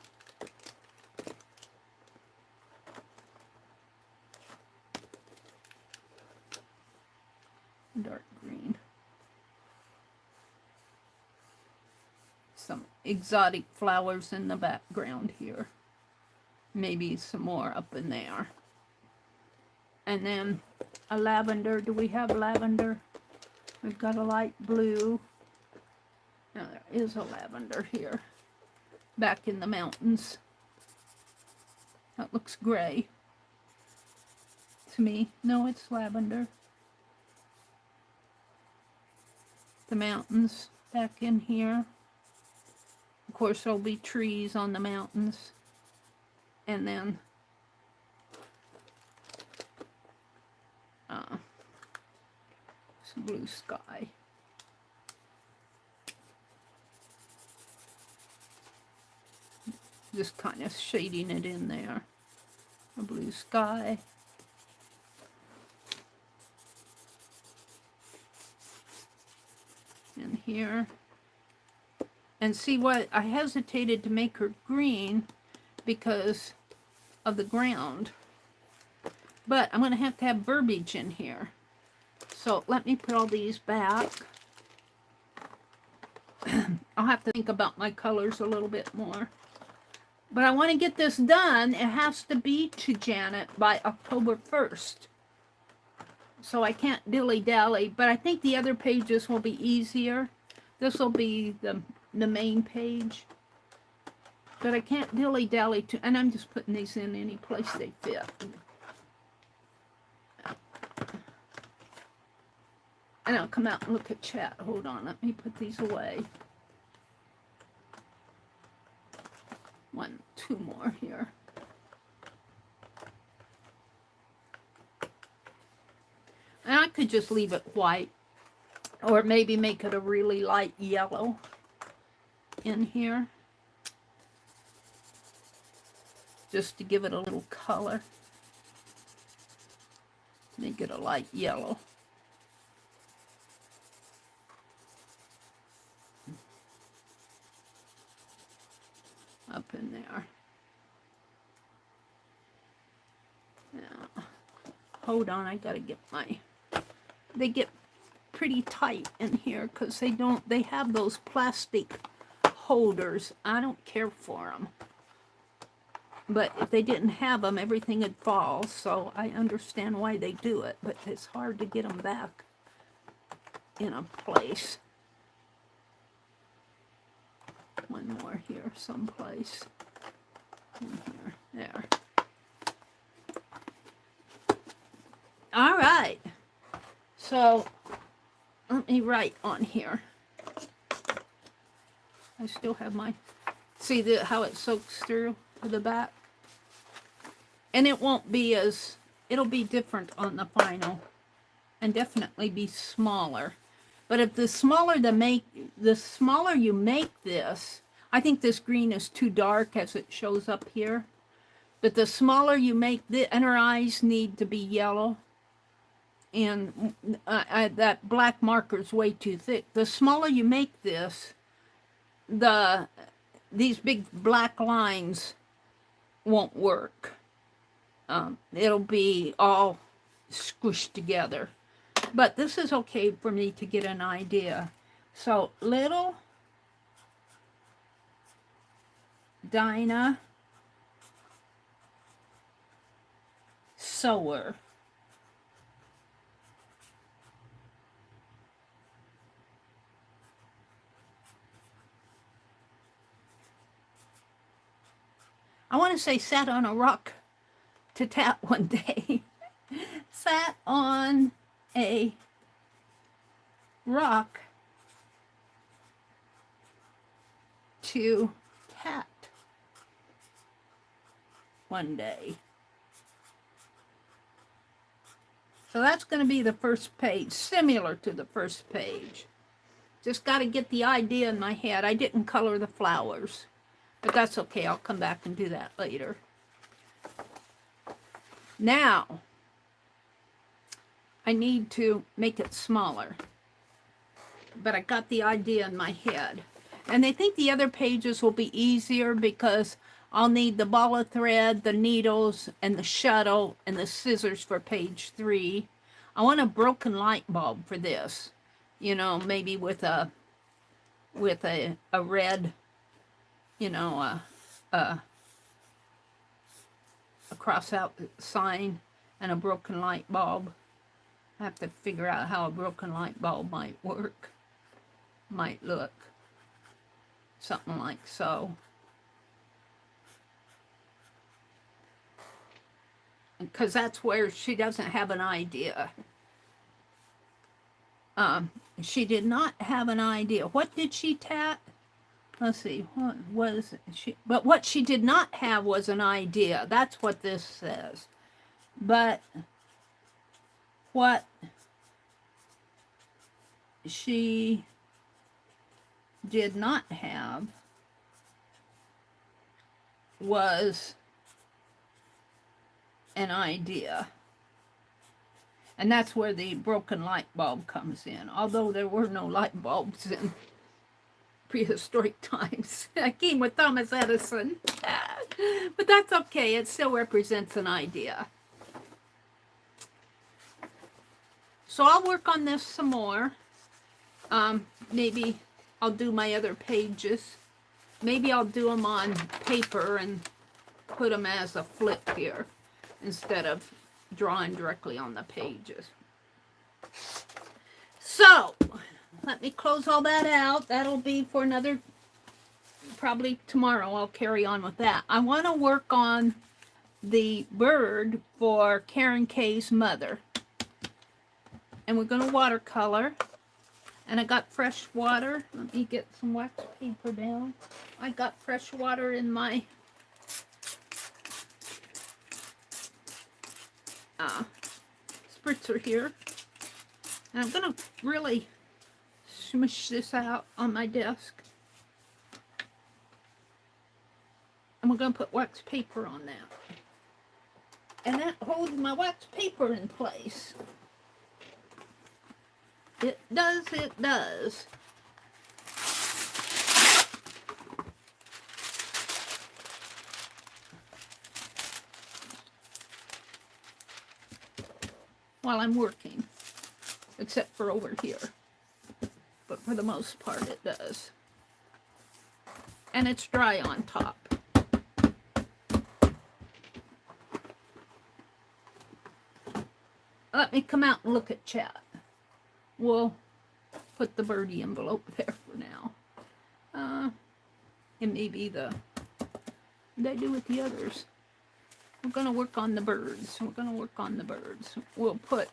Dark green. Some exotic flowers in the background here. Maybe some more up in there. And then a lavender. Do we have lavender? We've got a light blue. Now there is a lavender here. Back in the mountains. That looks gray to me. No, it's lavender. The mountains back in here. Of course, there'll be trees on the mountains. And then some blue sky. Just kind of shading it in there. A blue sky. In here. And see what, I hesitated to make her green because of the ground. But I'm going to have verbiage in here. So let me put all these back. I'll have to think about my colors a little bit more. But I want to get this done. It has to be to Janet by October 1st. So I can't dilly-dally. But I think the other pages will be easier. This will be the main page. But I can't dilly-dally to, and I'm just putting these in any place they fit. And I'll come out and look at chat. Hold on, let me put these away. 1, 2 more here. And I could just leave it white, or maybe make it a really light yellow in here, just to give it a little color. Make it a light yellow. Up in there. hold on, I gotta get my, they get pretty tight in here because they have those plastic holders. I don't care for them. But if they didn't have them, everything would fall. So I understand why they do it, but it's hard to get them back in a place. One more here someplace. In here. There. All right. So let me write on here. I still have my, see how it soaks through to the back? And it won't be as, it'll be different on the final and definitely be smaller. But if the smaller you make this, I think this green is too dark as it shows up here. But the smaller you make the, and her eyes need to be yellow. And that black marker is way too thick. The smaller you make this, these big black lines won't work. It'll be all squished together. But this is okay for me to get an idea. So, little Dinah Sewer. I want to say sat on a rock to tap one day. Sat on a rock to tat one day. So that's going to be the first page, similar to the first page. Just got to get the idea in my head. I didn't color the flowers, but that's okay. I'll come back and do that later. Now, I need to make it smaller, but I got the idea in my head. And I think the other pages will be easier because I'll need the ball of thread, the needles, and the shuttle, and the scissors for page 3. I want a broken light bulb for this. You know, maybe with a red, you know, a cross out sign and a broken light bulb. I have to figure out how a broken light bulb might work, might look. Something like so. Because that's where she doesn't have an idea. She did not have an idea. What did she tat? Let's see. What was she? But what she did not have was an idea. That's what this says. But what she did not have was an idea. And that's where the broken light bulb comes in. Although there were no light bulbs in prehistoric times. I came with Thomas Edison. But that's okay. It still represents an idea. So I'll work on this some more. Maybe I'll do my other pages. Maybe I'll do them on paper and put them as a flip here instead of drawing directly on the pages. So, let me close all that out. That'll be for another, probably tomorrow I'll carry on with that. I want to work on the bird for Karen Kay's mother. And we're going to watercolor. And I got fresh water. Let me get some wax paper down. I got fresh water in my spritzer here. And I'm going to really smush this out on my desk. And we're going to put wax paper on that. And that holds my wax paper in place. It does, it does. while I'm working, except for over here. But for the most part it does. And it's dry on top. Let me come out and look at chat. We'll put the birdie envelope there for now. It may be the... What did I do with the others? We're going to work on the birds. We're going to work on the birds. We'll put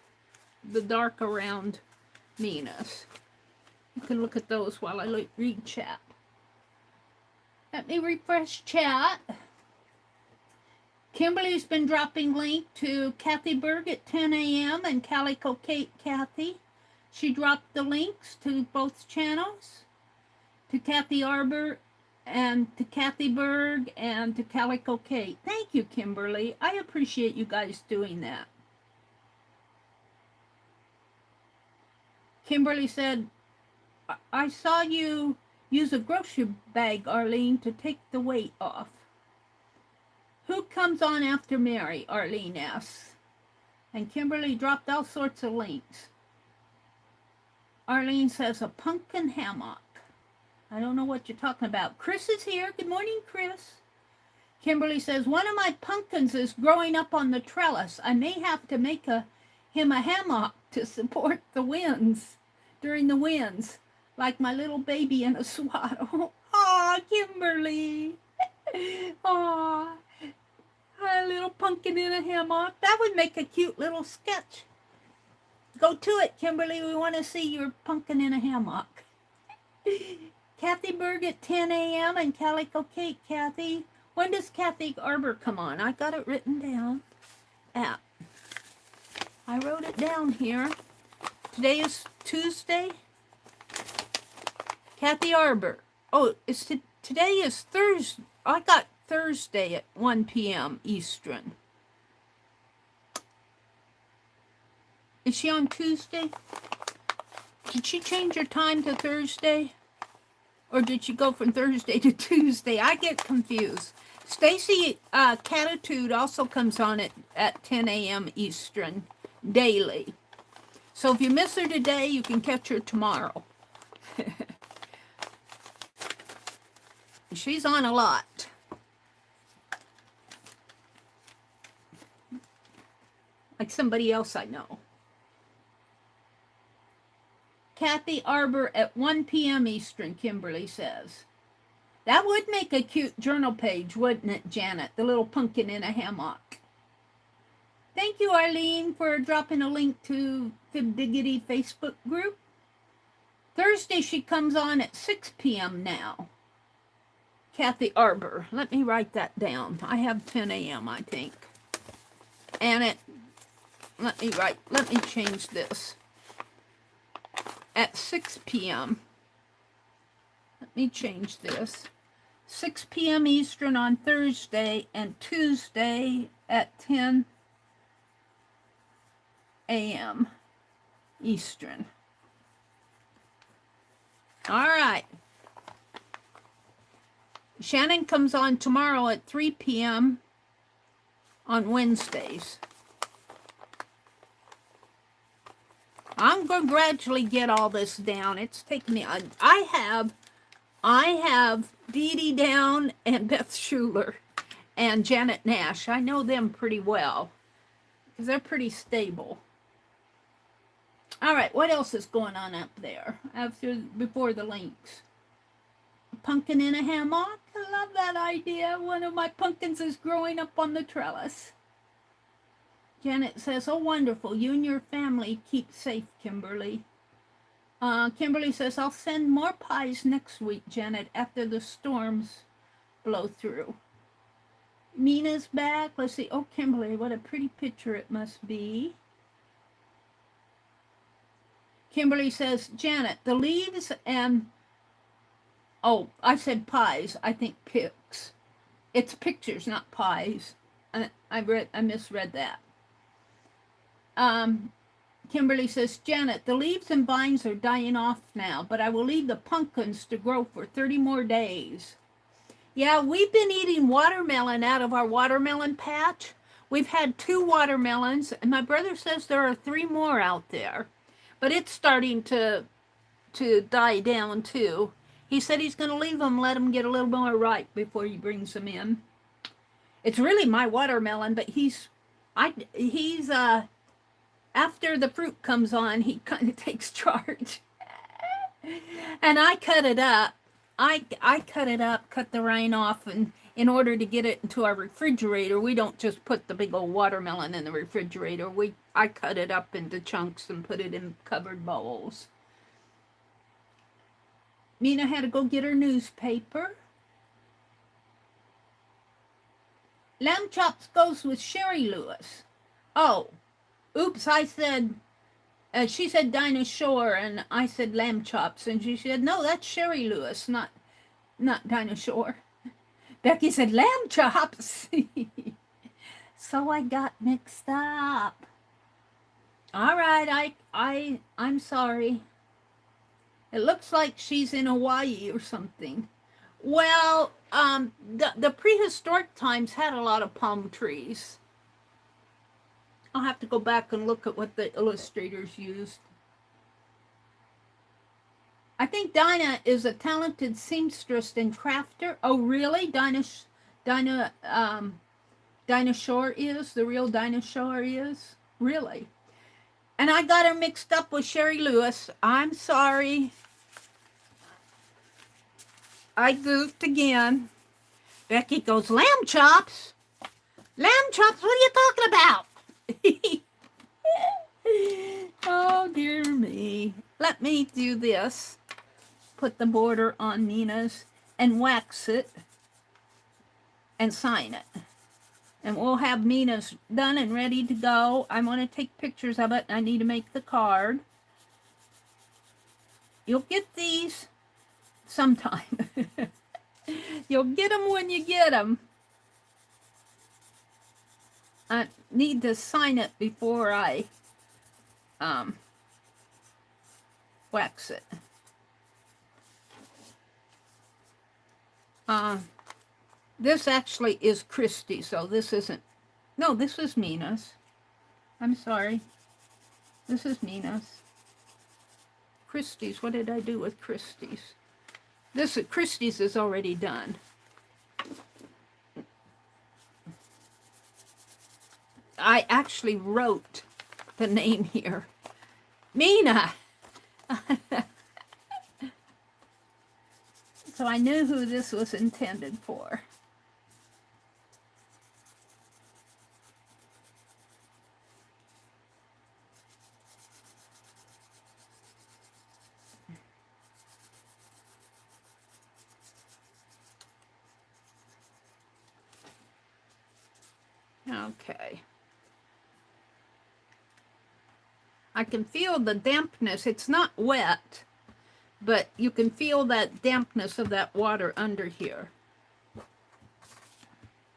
the dark around Mina's. You can look at those while I read chat. Let me refresh chat. Kimberly's been dropping link to Kathy Berg at 10 a.m. and Calico Kate Kathy. She dropped the links to both channels, to Kathy Arbor and to Kathy Berg and to Calico Kate. Thank you, Kimberly. I appreciate you guys doing that. Kimberly said, I saw you use a grocery bag, Arlene, to take the weight off. Who comes on after Meri? Arlene asks. And Kimberly dropped all sorts of links. Arlene says, a pumpkin hammock. I don't know what you're talking about. Chris is here. Good morning, Chris. Kimberly says, one of my pumpkins is growing up on the trellis. I may have to make him a hammock to support the winds, during the winds, like my little baby in a swaddle. Aw, Kimberly. Aw, a little pumpkin in a hammock. That would make a cute little sketch. Go to it, Kimberly. We want to see your pumpkin in a hammock. Kathy Berg at 10 a.m. and Calico Kate, Kathy. When does Kathy Arbor come on? I got it written down. I wrote it down here. Today is Tuesday. Kathy Arbor. Oh, today is Thursday. I got Thursday at 1 p.m. Eastern. Is she on Tuesday? Did she change her time to Thursday? Or did she go from Thursday to Tuesday? I get confused. Stacy Catitude also comes on at 10 a.m. Eastern daily. So if you miss her today, you can catch her tomorrow. She's on a lot. Like somebody else I know. Kathy Arbor at 1 p.m. Eastern, Kimberly says. That would make a cute journal page, wouldn't it, Janet? The little pumpkin in a hammock. Thank you, Arlene, for dropping a link to the Diggity Facebook group. Thursday, she comes on at 6 p.m. now. Kathy Arbor. Let me write that down. I have 10 a.m., I think. And let me change this. At 6 p.m. Let me change this. 6 p.m. Eastern on Thursday and Tuesday at 10 a.m. Eastern. All right. Shannon comes on tomorrow at 3 p.m. on Wednesdays. I'm going to gradually get all this down. It's taken me... I have Dee Dee Down and Beth Schuler and Janet Nash. I know them pretty well because they're pretty stable. All right, what else is going on up there before the links? A pumpkin in a hammock? I love that idea. One of my pumpkins is growing up on the trellis. Janet says, oh, wonderful. You and your family keep safe, Kimberly. Kimberly says, I'll send more pies next week, Janet, after the storms blow through. Mina's back. Let's see. Oh, Kimberly, what a pretty picture it must be. Kimberly says, Janet, the leaves and... Oh, I said pies. I think pics. It's pictures, not pies. I misread that. Kimberly says, Janet, the leaves and vines are dying off now, but I will leave the pumpkins to grow for 30 more days. Yeah, we've been eating watermelon out of our watermelon patch. We've had 2 watermelons, and my brother says there are 3 more out there. But it's starting to die down too. He said he's going to leave them, let them get a little more ripe before he brings them in. It's really my watermelon, but he's after the fruit comes on, he kind of takes charge. And I cut it up. I cut it up, cut the rind off, and in order to get it into our refrigerator, we don't just put the big old watermelon in the refrigerator. I cut it up into chunks and put it in covered bowls. Mina had to go get her newspaper. Lamb chops goes with Sherry Lewis. Oh, oops, I said, she said Dinah Shore, and I said lamb chops, and she said, no, that's Sherry Lewis, not Dinah Shore. Becky said, lamb chops. So I got mixed up. All right, I'm sorry. It looks like she's in Hawaii or something. Well, the prehistoric times had a lot of palm trees. I'll have to go back and look at what the illustrators used. I think Dinah is a talented seamstress and crafter. Oh, really? Dinah Shore is? The real Dinah Shore is? Really? And I got her mixed up with Sherry Lewis. I'm sorry. I goofed again. Becky goes, lamb chops? Lamb chops? What are you talking about? Oh, dear me. Let me do this. Put the border on Nina's and wax it and sign it. And we'll have Mina's done and ready to go. I want to take pictures of it. I need to make the card. You'll get these sometime. You'll get them when you get them. I need to sign it before I wax it. This actually is Christy, so this isn't. No, this is Mina's. I'm sorry. This is Mina's. Christie's. What did I do with Christie's? Christie's is already done. I actually wrote the name here. Mina! So I knew who this was intended for. Okay. I can feel the dampness. It's not wet, but you can feel that dampness of that water under here.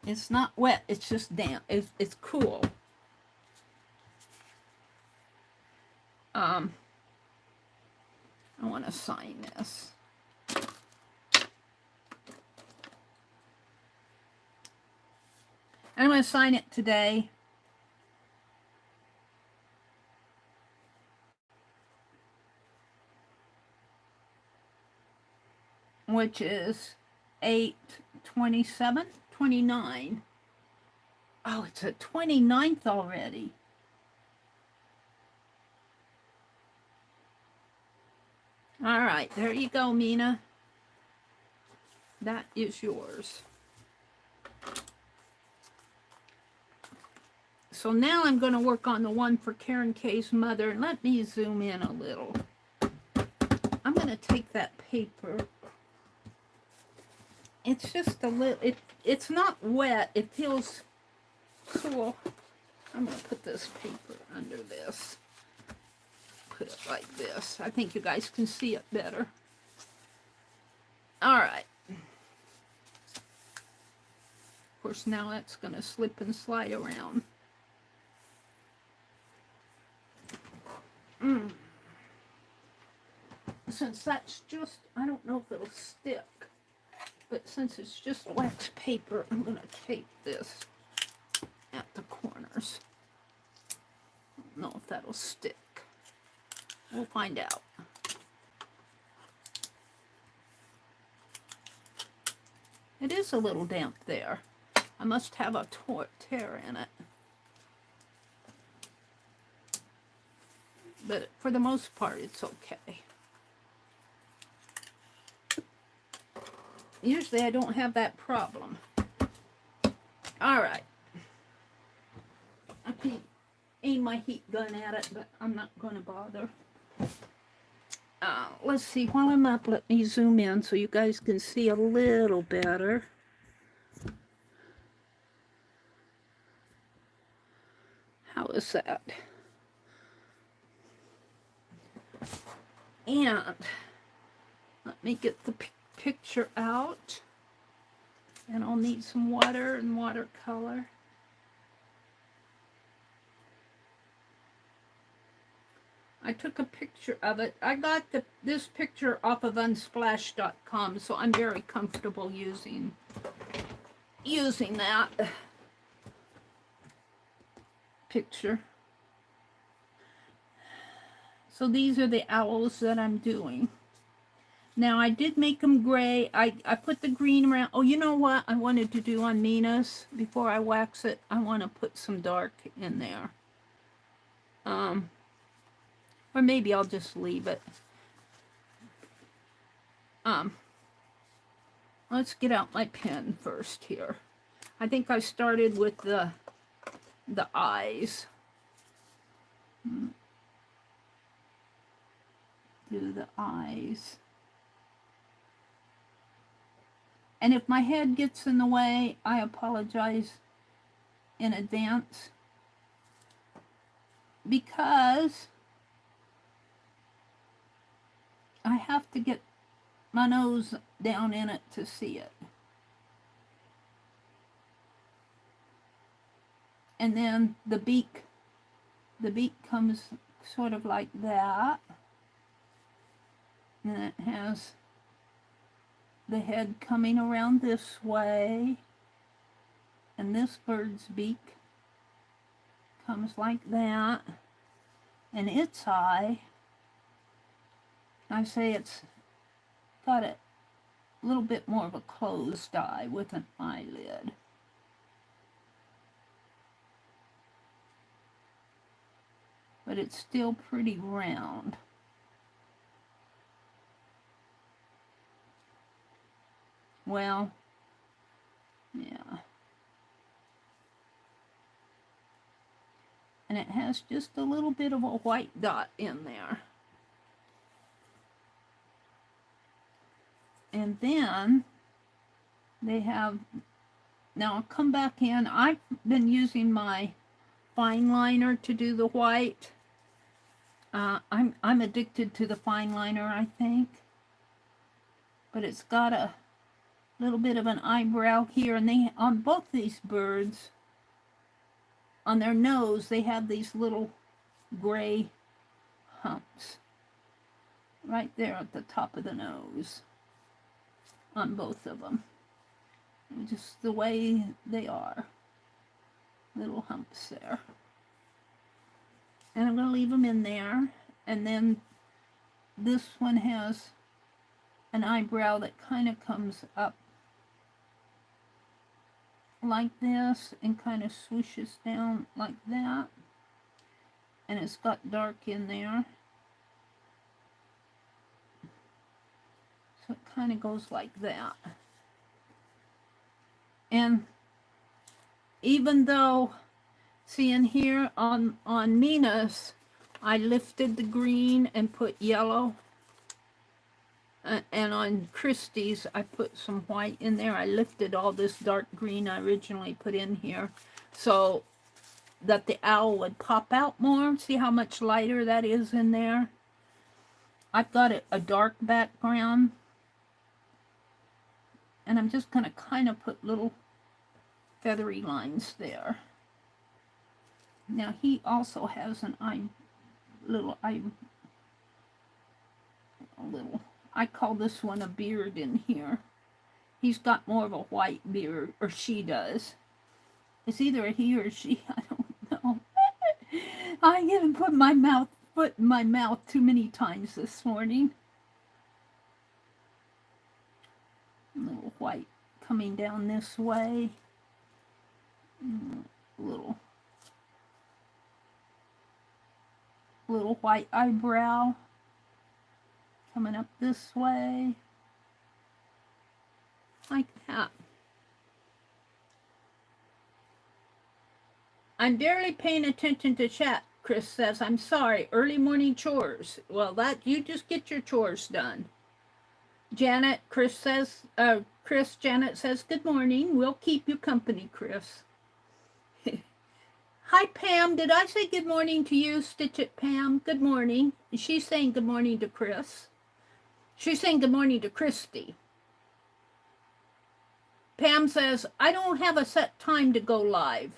It's not wet, it's just damp. It's cool. I want to sign this. I'm going to sign it today. Which is 8/27/29. Oh, it's the 29th already. All right, there you go, Mina. That is yours. So now I'm going to work on the one for Karen K's mother. Let me zoom in a little. I'm going to take that paper. It's just a little, it's not wet. It feels cool. I'm going to put this paper under this. Put it like this. I think you guys can see it better. All right. Of course, now that's going to slip and slide around. Since that's just, I don't know if it'll stick, but since it's just wax paper, I'm going to tape this at the corner. corners. I don't know if that'll stick. We'll find out. It is a little damp there. I must have a tear in it. But for the most part, it's okay. Usually I don't have that problem. All right. I can aim my heat gun at it, but I'm not going to bother. Let's see. While I'm up, let me zoom in so you guys can see a little better. How is that? And let me get the picture out. And I'll need some water and watercolor. I took a picture of it. I got this picture off of unsplash.com, so I'm very comfortable using that picture. So these are the owls that I'm doing. Now I did make them gray. I put the green around. Oh, you know what I wanted to do on Mina's before I wax it? I want to put some dark in there. Or maybe I'll just leave it. Let's get out my pen first here. I think I started with the eyes. Do the eyes. And if my head gets in the way, I apologize in advance. Because I have to get my nose down in it to see it. And then the beak comes sort of like that. And it has the head coming around this way. And this bird's beak comes like that. And its eye, I say it's got a little bit more of a closed eye with an eyelid. But it's still pretty round. Well, yeah. And it has just a little bit of a white dot in there. And then they have, now I'll come back in. I've been using my fine liner to do the white. I'm addicted to the fine liner, I think. But it's got a little bit of an eyebrow here, and they, on both these birds, on their nose, they have these little gray humps right there at the top of the nose on both of them. Just the way they are. Little humps there. And I'm going to leave them in there. And then this one has an eyebrow that kind of comes up like this and kind of swooshes down like that. And it's got dark in there. So it kind of goes like that. And even though, see in here on Mina's, I lifted the green and put yellow. And on Christie's, I put some white in there. I lifted all this dark green I originally put in here so that the owl would pop out more. See how much lighter that is in there? I've got a dark background. And I'm just going to kind of put little feathery lines there. Now he also has an I call this one a beard in here. He's got more of a white beard, or she does. It's either a he or she, I don't I haven't put foot in my mouth too many times this morning. A little white coming down this way. Little white eyebrow coming up this way. Like that. I'm barely paying attention to chat, Chris says. I'm sorry, early morning chores. Well, you just get your chores done. Janet, Janet says, good morning. We'll keep you company, Chris. Hi, Pam. Did I say good morning to you? Stitch It, Pam. Good morning. She's saying good morning to Chris. She's saying good morning to Christy. Pam says, I don't have a set time to go live.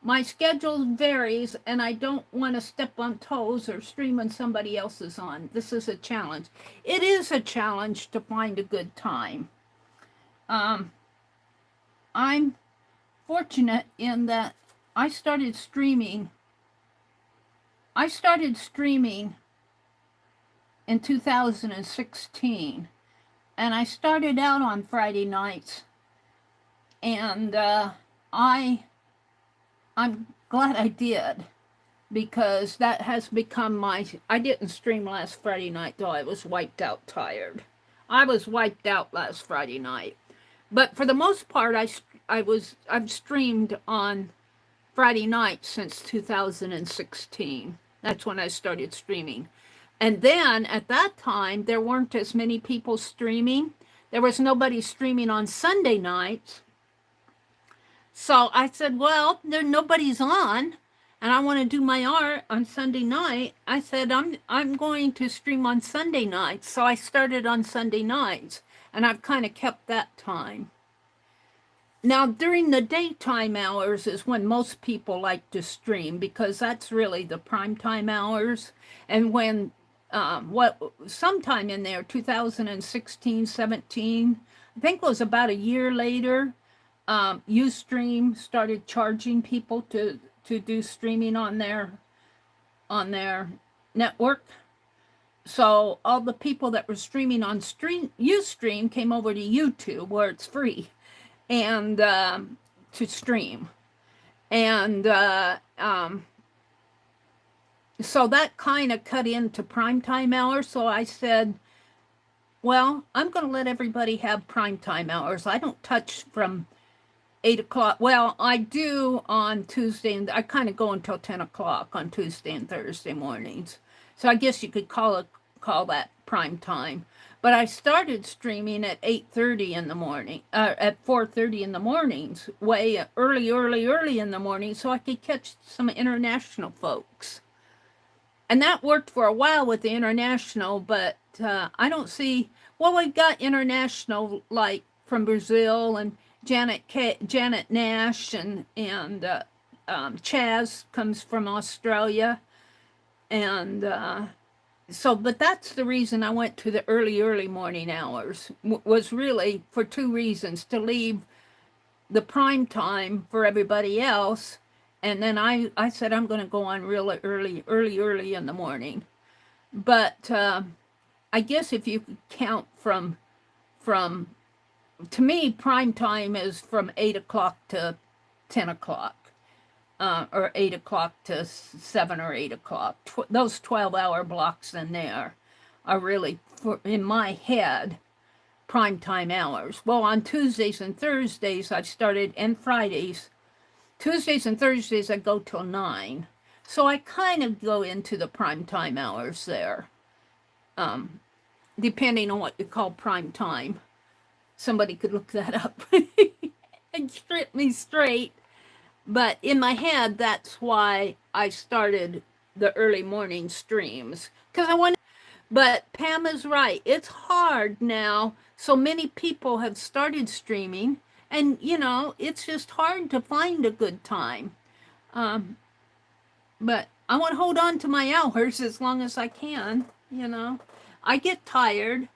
My schedule varies, and I don't want to step on toes or stream when somebody else is on. This is a challenge. It is a challenge to find a good time. I'm fortunate in that I started streaming in 2016, and I started out on Friday nights, and I'm glad I did, because that has become I didn't stream last Friday night, though. I was wiped out tired. I was wiped out last Friday night. But for the most part, I've streamed on Friday night since 2016. That's when I started streaming. And then at that time, there weren't as many people streaming. There was nobody streaming on Sunday nights. So I said, well, nobody's on, and I want to do my art on Sunday night. I said, I'm going to stream on Sunday nights. So I started on Sunday nights, and I've kind of kept that time. Now, during the daytime hours is when most people like to stream, because that's really the prime time hours. And when, sometime in there, 2016, 17, I think it was about a year later, Ustream started charging people to do streaming on their network. So all the people that were streaming on Ustream came over to YouTube, where it's free, and to stream. And so that kind of cut into primetime hours. So I said, well, I'm going to let everybody have primetime hours. I don't touch from 8 o'clock. Well, I do on Tuesday, and I kind of go until 10 o'clock on Tuesday and Thursday mornings. So I guess you could call that prime time. But I started streaming at 8:30 in the morning, at 4:30 in the mornings, way early in the morning, so I could catch some international folks. And that worked for a while with the international, but I don't see, well, we've got international like from Brazil, and Janet Nash, and Chaz comes from Australia, and so, but that's the reason I went to the early morning hours, was really for two reasons: to leave the prime time for everybody else, and then I said I'm going to go on really early in the morning. But I guess if you count from to me, prime time is from 8 o'clock to 10 o'clock, or 8 o'clock to 7 or 8 o'clock. Those 12-hour blocks in there are really, in my head, prime time hours. Well, on Tuesdays and Thursdays, I've started, and Fridays, Tuesdays and Thursdays, I go till 9. So I kind of go into the prime time hours there, depending on what you call prime time. Somebody could look that up and strip me straight. But in my head, that's why I started the early morning streams. Because I want. But Pam is right. It's hard now. So many people have started streaming. And, it's just hard to find a good time. But I want to hold on to my hours as long as I can, I get tired.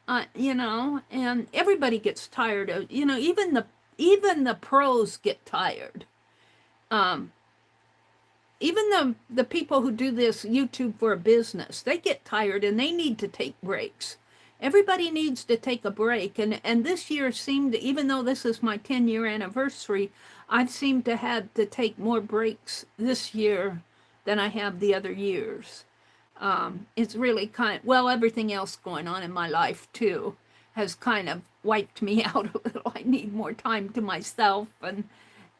And everybody gets tired of, even the pros get tired. even the people who do this YouTube for a business, they get tired and they need to take breaks. Everybody needs to take a break. And this year seemed, even though this is my 10-year anniversary, I've seemed to have to take more breaks this year than I have the other years. It's really kind of, well, everything else going on in my life too has kind of wiped me out a little. I need more time to myself,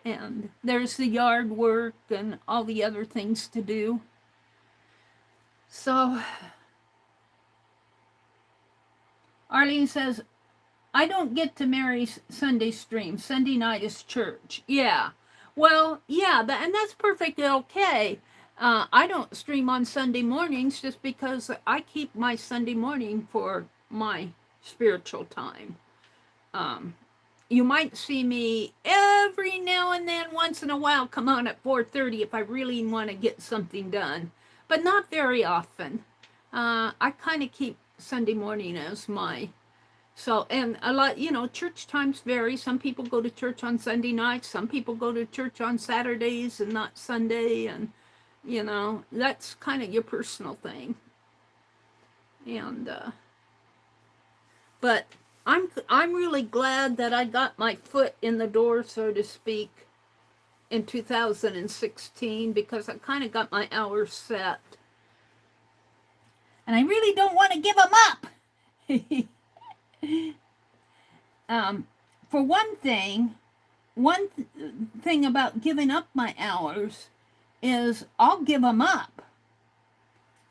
and there's the yard work and all the other things to do. So Arlene says, I don't get to Meri's Sunday stream. Sunday night is church. Yeah. Well, yeah, and that's perfectly okay. I don't stream on Sunday mornings just because I keep my Sunday morning for my spiritual time. You might see me every now and then, once in a while, come on at 4:30 if I really want to get something done, but not very often. I kind of keep Sunday morning as my, so, and a lot, church times vary. Some people go to church on Sunday nights, some people go to church on Saturdays and not Sunday, and, that's kind of your personal thing. And, but I'm really glad that I got my foot in the door, so to speak, in 2016, because I kind of got my hours set. And I really don't want to give them up. For one thing about giving up my hours is I'll give them up.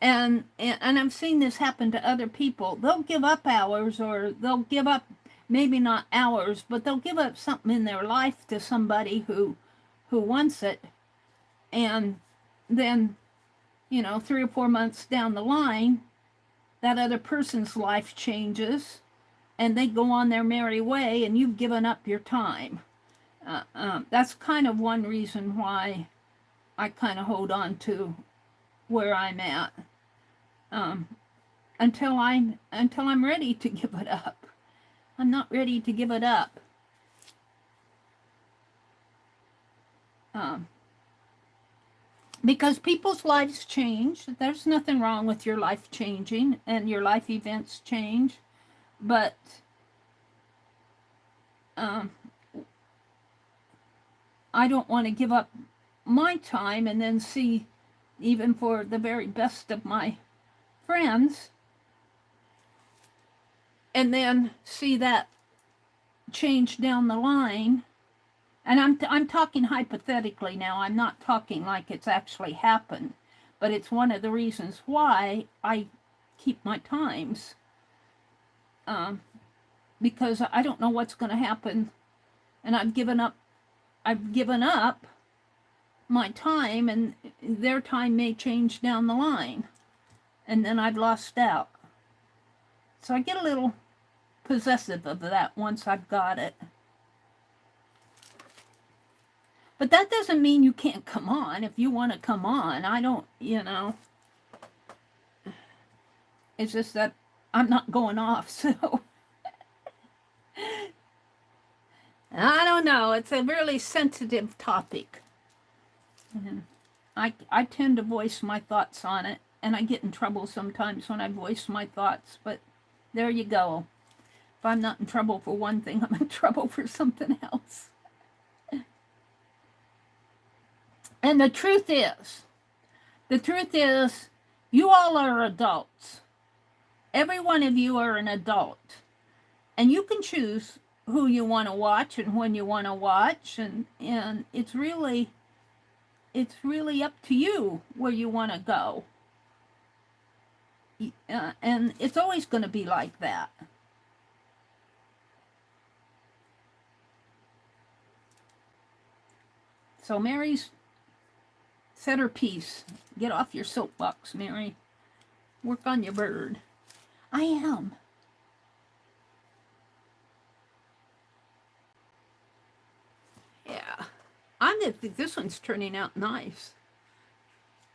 And I've seen this happen to other people. They'll give up hours, or they'll give up, maybe not hours, but they'll give up something in their life to somebody who wants it. And then, 3 or 4 months down the line, that other person's life changes and they go on their merry way, and you've given up your time. That's kind of one reason why I kind of hold on to where I'm at, until I'm ready to give it up. I'm not ready to give it up. Because people's lives change. There's nothing wrong with your life changing, and your life events change, but I don't want to give up my time and then see, even for the very best of my friends, and then see that change down the line. And I'm talking hypothetically now. I'm not talking like it's actually happened, but it's one of the reasons why I keep my times, because I don't know what's going to happen, and I've given up my time, and their time may change down the line, and then I've lost out. So I get a little possessive of that once I've got it. But that doesn't mean you can't come on if you want to come on. I don't, it's just that I'm not going off, so I don't know. It's a really sensitive topic. And I tend to voice my thoughts on it, and I get in trouble sometimes when I voice my thoughts, but there you go. If I'm not in trouble for one thing, I'm in trouble for something else. And the truth is, you all are adults. Every one of you are an adult. And you can choose who you want to watch and when you want to watch. And it's really up to you where you want to go. And it's always going to be like that. So Meri's said her piece. Get off your soapbox, Meri. Work on your bird. I am. Yeah. I think this one's turning out nice.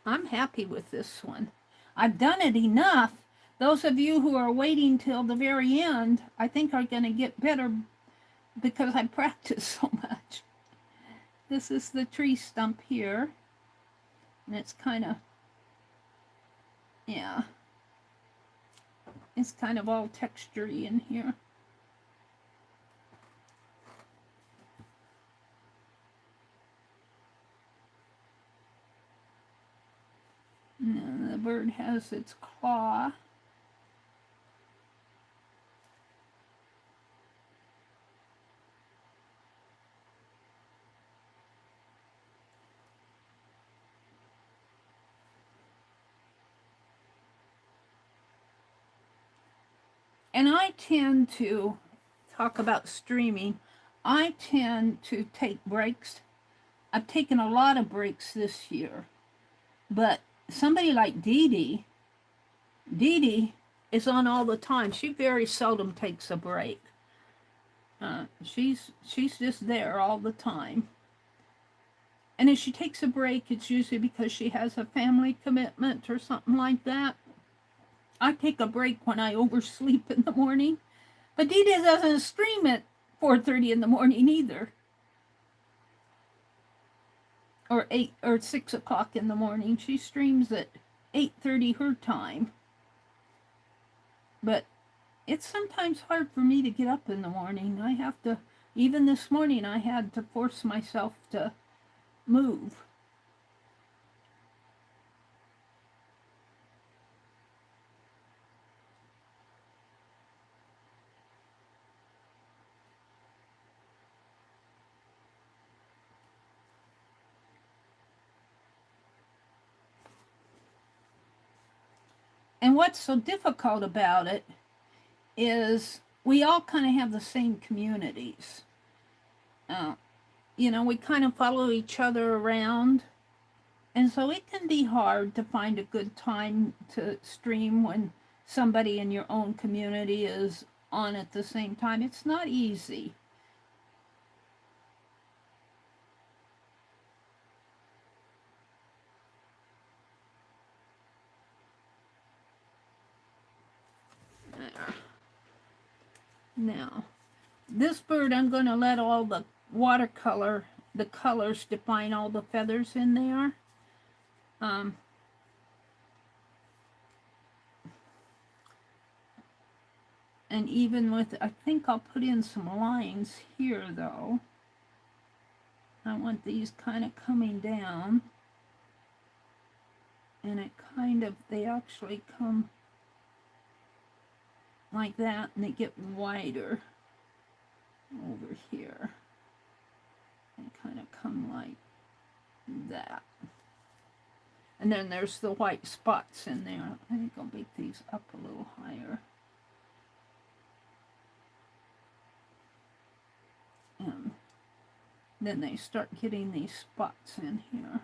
I'm happy with this one. I've done it enough. Those of you who are waiting till the very end, I think are going to get better because I practice so much. This is the tree stump here. And it's kind of, yeah, it's kind of all textury in here. And the bird has its claw. And I tend to talk about streaming. I tend to take breaks. I've taken a lot of breaks this year. But somebody like Dee Dee is on all the time. She very seldom takes a break. She's just there all the time. And if she takes a break, it's usually because she has a family commitment or something like that. I take a break when I oversleep in the morning. But Dee Dee doesn't stream at 4:30 in the morning either. Or 8 or 6 o'clock in the morning. She streams at 8:30 her time. But it's sometimes hard for me to get up in the morning. I have to, even this morning, I had to force myself to move. And what's so difficult about it is we all kind of have the same communities. You know, we kind of follow each other around. And so it can be hard to find a good time to stream when somebody in your own community is on at the same time. It's not easy. There. Now, this bird, I'm going to let all the watercolor, the colors define all the feathers in there. And even with, I think I'll put in some lines here though. I want these kind of coming down. And it kind of, they actually come like that and they get wider over here. They kind of come like that. And then there's the white spots in there. I think I'll make these up a little higher. And then they start getting these spots in here.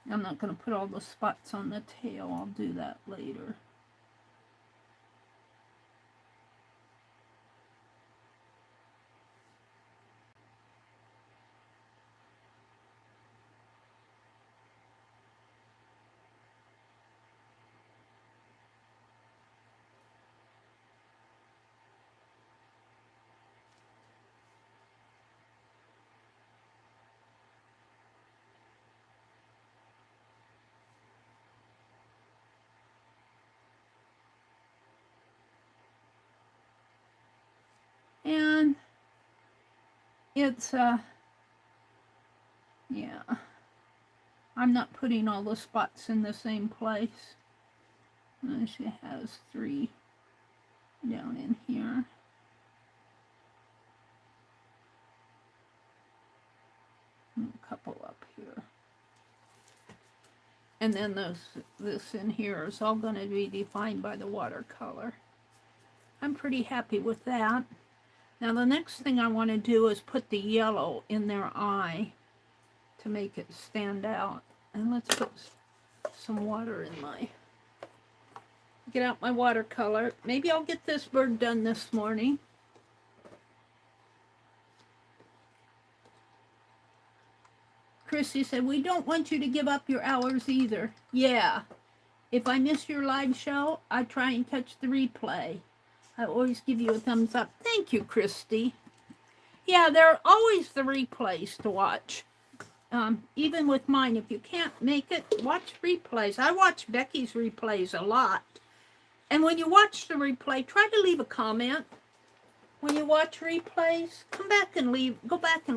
I'm not going to put all the spots on the tail. I'll do that later. And it's, yeah, I'm not putting all the spots in the same place. And she has 3 down in here. And a couple up here. And then this in here is all going to be defined by the watercolor. I'm pretty happy with that. Now the next thing I want to do is put the yellow in their eye to make it stand out. And let's put some water in my, get out my watercolor. Maybe I'll get this bird done this morning. Chrissy said, we don't want you to give up your hours either. Yeah. If I miss your live show, I try and catch the replay. I always give you a thumbs up. Thank you, Christy. Yeah, there are always the replays to watch. Even with mine, if you can't make it, watch replays. I watch Becky's replays a lot. And when you watch the replay, try to leave a comment. When you watch replays, go back and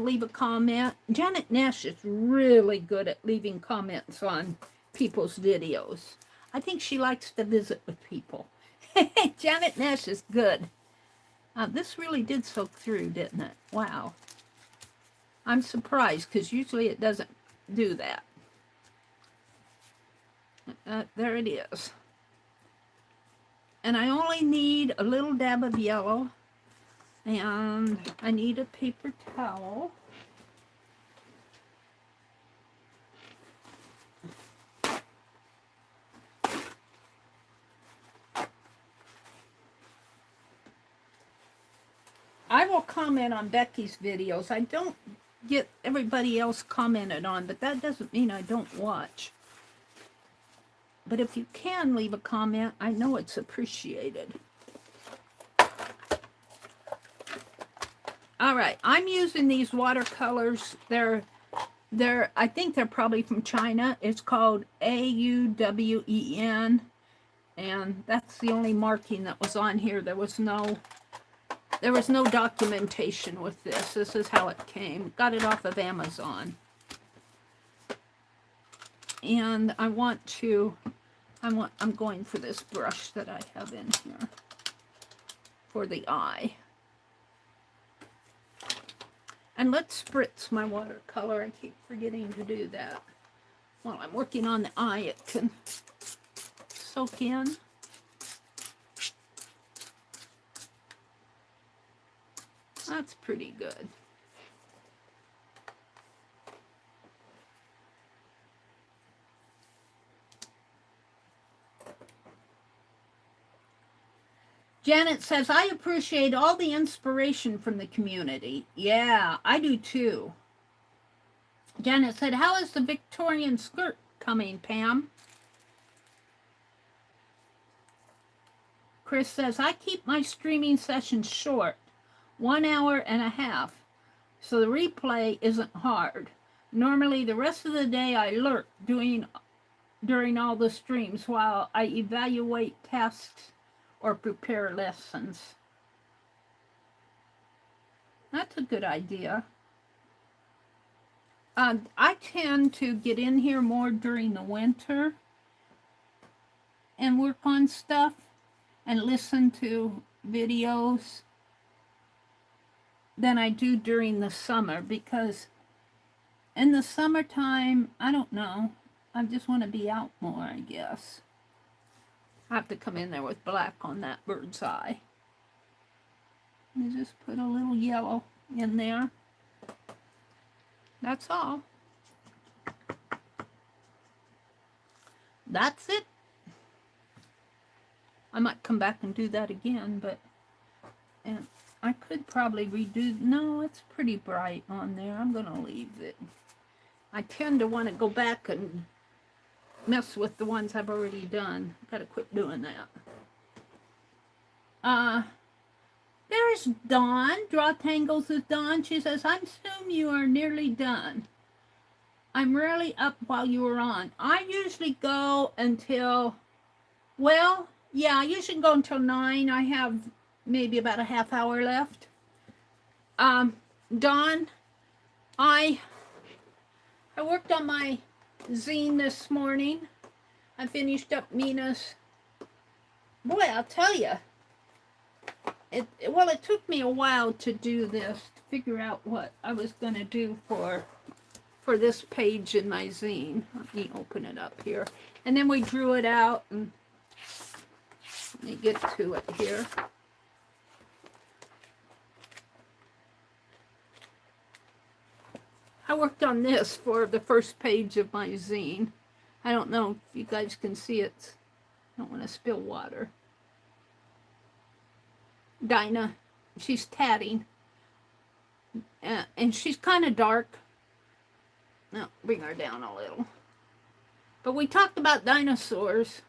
leave a comment. Janet Nash is really good at leaving comments on people's videos. I think she likes to visit with people. Janet Nash is good. This really did soak through, didn't it? Wow. I'm surprised because usually it doesn't do that. There it is. And I only need a little dab of yellow. And I need a paper towel. I will comment on Becky's videos. I don't get everybody else commented on, but that doesn't mean I don't watch. But if you can leave a comment, I know it's appreciated. All right, I'm using these watercolors. I think they're probably from China. It's called AUWEN, and that's the only marking that was on here. There was no documentation with this. This is how it came. Got it off of Amazon. And I'm going for this brush that I have in here for the eye. And let's spritz my watercolor. I keep forgetting to do that. While I'm working on the eye, it can soak in. That's pretty good. Janet says, I appreciate all the inspiration from the community. Yeah, I do too. Janet said, how is the Victorian skirt coming, Pam? Chris says, I keep my streaming sessions short, 1 hour and a half, so the replay isn't hard. Normally, the rest of the day I lurk during all the streams while I evaluate tasks or prepare lessons. That's a good idea. I tend to get in here more during the winter and work on stuff and listen to videos than I do during the summer, because in the summertime, I don't know, I just want to be out more, I guess. I have to come in there with black on that bird's eye. Let me just put a little yellow in there. That's all. That's it. I might come back and do that again, and I could probably redo. No, it's pretty bright on there. I'm going to leave it. I tend to want to go back and mess with the ones I've already done. Gotta quit doing that. There's Dawn. Draw Tangles with Dawn. She says, I assume you are nearly done. I'm rarely up while you are on. I usually go until, well, yeah, I usually go until 9. I have maybe about a half hour left. Dawn, I worked on my zine this morning. I finished up Mina's. Boy, I'll tell you, it took me a while to do this, to figure out what I was going to do for this page in my zine. Let me open it up here. And then we drew it out, and let me get to it here. I worked on this for the first page of my zine. I don't know if you guys can see it. I don't want to spill water. Dinah, she's tatting. And she's kind of dark. Now, bring her down a little. But we talked about dinosaurs.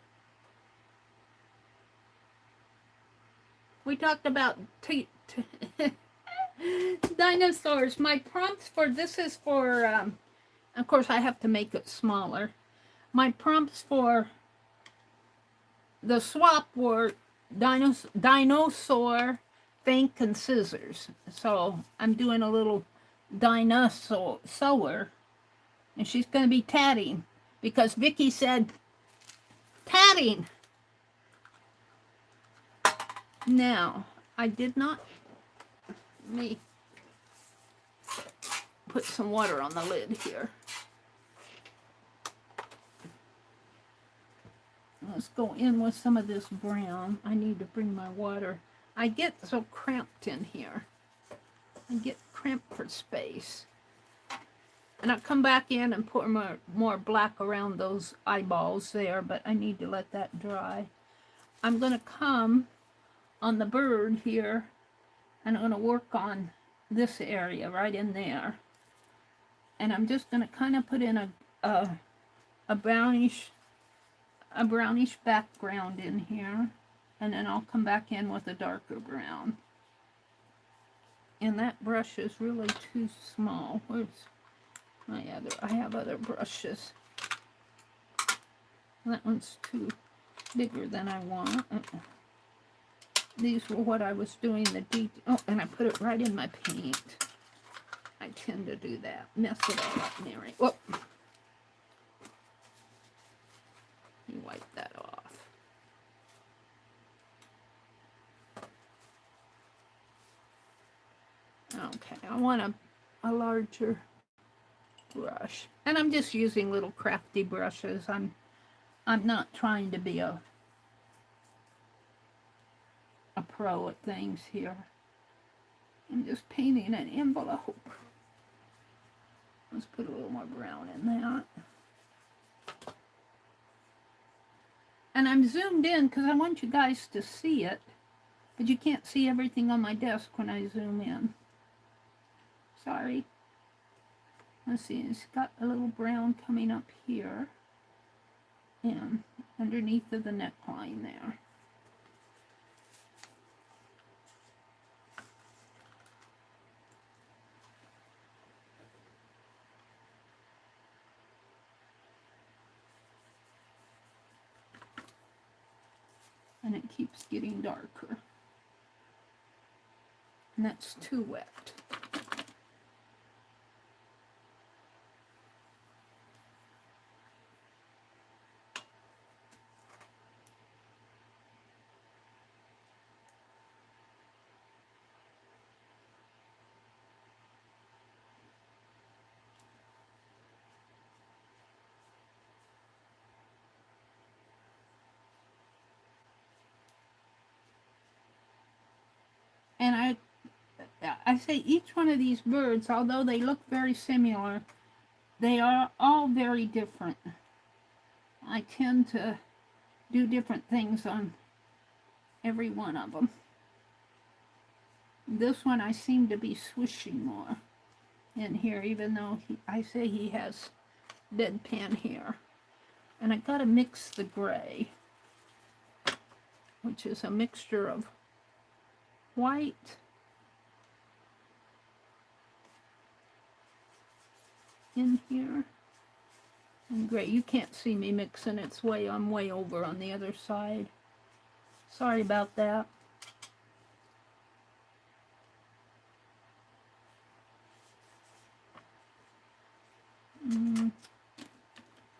We talked about Dinosaurs. My prompts for this is for, of course, I have to make it smaller. My prompts for the swap were dinosaur, think, and scissors. So I'm doing a little dinosaur, and she's going to be tatting because Vicky said tatting. Now, I did not, let me put some water on the lid here. Let's go in with some of this brown. I need to bring my water. I get so cramped in here. I get cramped for space. And I'll come back in and put more black around those eyeballs there, but I need to let that dry. I'm going to come on the bird here, and I'm going to work on this area right in there. And I'm just going to kind of put in a brownish background in here, and then I'll come back in with a darker brown. And that brush is really too small. Where's my other? I have other brushes. That one's too bigger than I want. These were what I was doing the detail. Oh, and I put it right in my paint. I tend to do that. Mess it all up, Mary. Whoop. You wipe that off. Okay, I want a larger brush. And I'm just using little crafty brushes. I'm not trying to be a pro at things here. I'm just painting an envelope. Let's put a little more brown in that. And I'm zoomed in because I want you guys to see it, but you can't see everything on my desk when I zoom in. Sorry. Let's see, it's got a little brown coming up here and underneath of the neckline there. And it keeps getting darker. And that's too wet. And I say each one of these birds, although they look very similar, they are all very different. I tend to do different things on every one of them. This one I seem to be swishing more in here, even though I say he has deadpan hair. And I gotta mix the gray, which is a mixture of white in here and gray. You can't see me mixing. I'm way over on the other side. Sorry about that.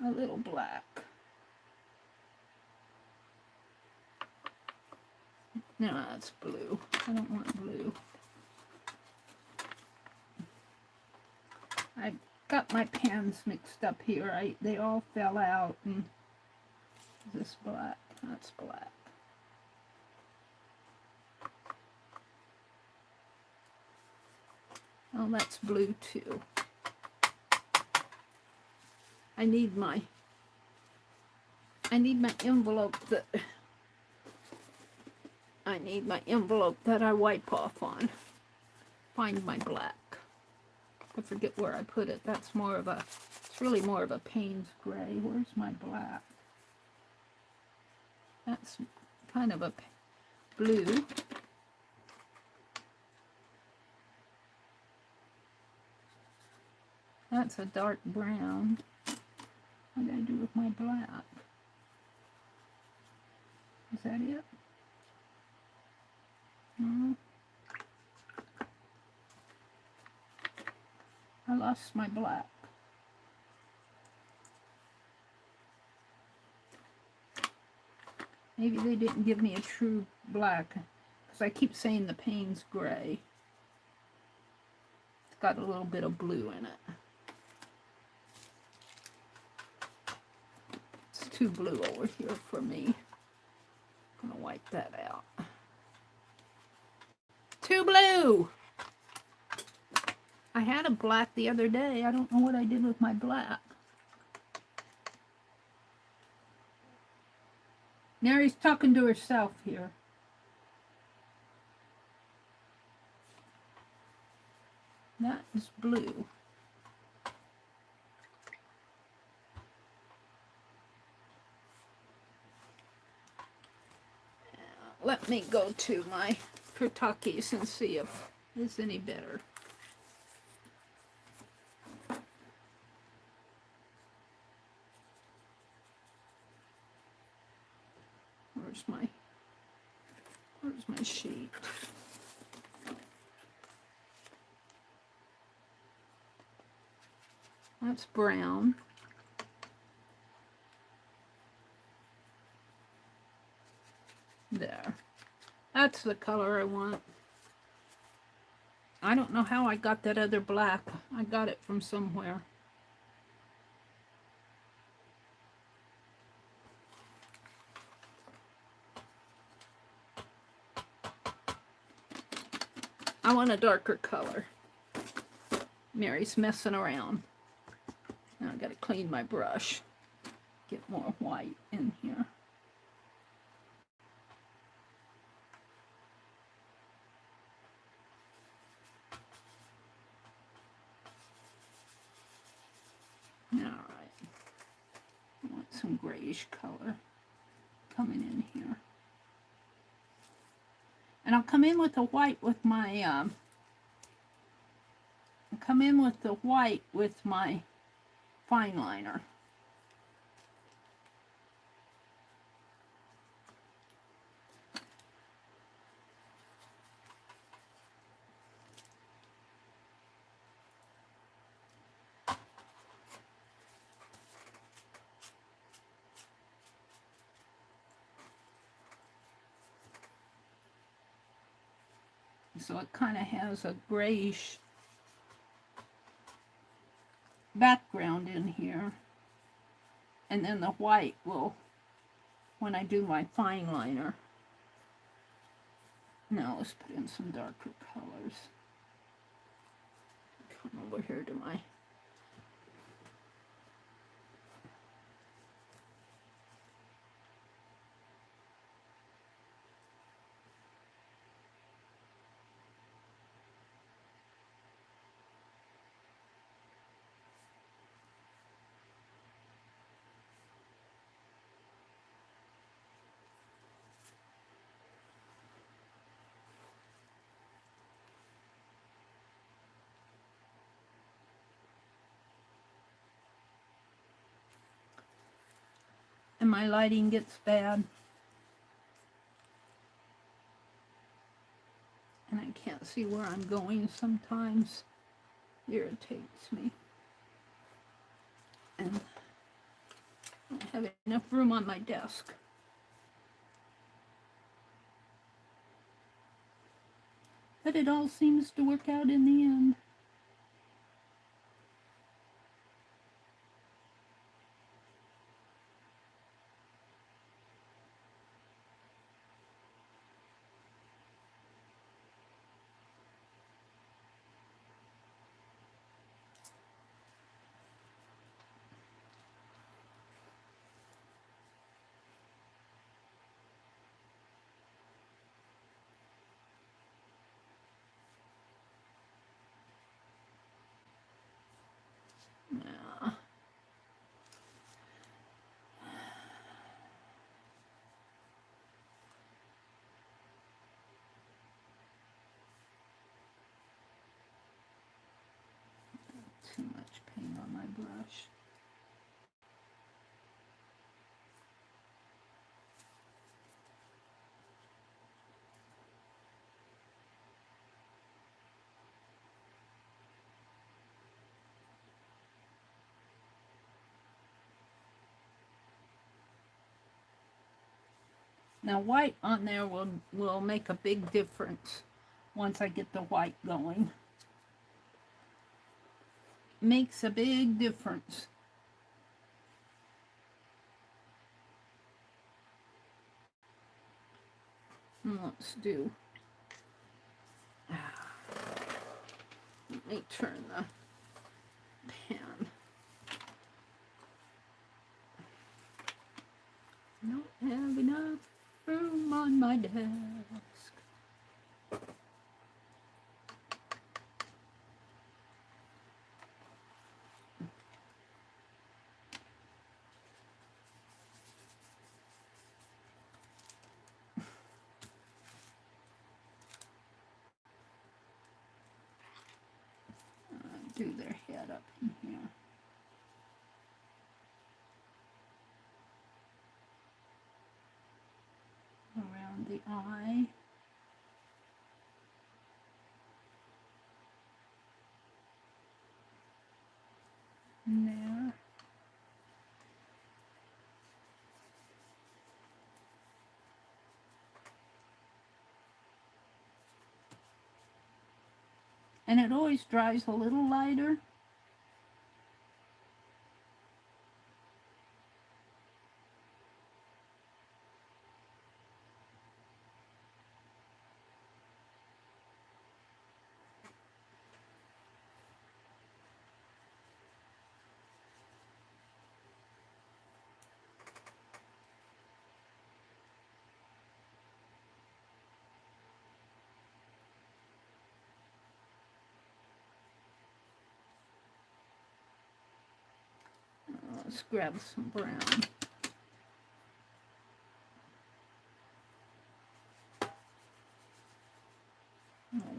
A little black. No, that's blue. I don't want blue. I got my pans mixed up here. They all fell out. And this black? That's black. Oh, that's blue too. I need my envelope that I wipe off on. Find my black. I forget where I put it. It's really more of a Payne's gray. Where's my black? That's kind of a blue. That's a dark brown. What did I do with my black? Is that it? No. I lost my black. Maybe they didn't give me a true black, because I keep saying the paint's gray. It's got a little bit of blue in it. It's too blue over here for me. I'm going to wipe that out. Too blue! I had a black the other day. I don't know what I did with my black. Meri's talking to herself here. That is blue. Let me go to my Pertakis and see if it's any better. Where's my sheet? That's brown. There. That's the color I want. I don't know how I got that other black. I got it from somewhere. I want a darker color. Meri's messing around. Now I gotta clean my brush. Get more white in here. Alright. I want some grayish color coming in here. And I'll come in with the white with my fine liner. So it kind of has a grayish background in here. And then the white will, when I do my fine liner. Now let's put in some darker colors. Come over here to my and my lighting gets bad. And I can't see where I'm going sometimes. Irritates me. And I don't have enough room on my desk. But it all seems to work out in the end. brush. Now white on there will make a big difference once I get the white going. Makes a big difference. And let's do, let me turn the pen. Not have enough room on my desk. Do their head up in here. Around the eye. And there. And it always dries a little lighter. Let's grab some brown.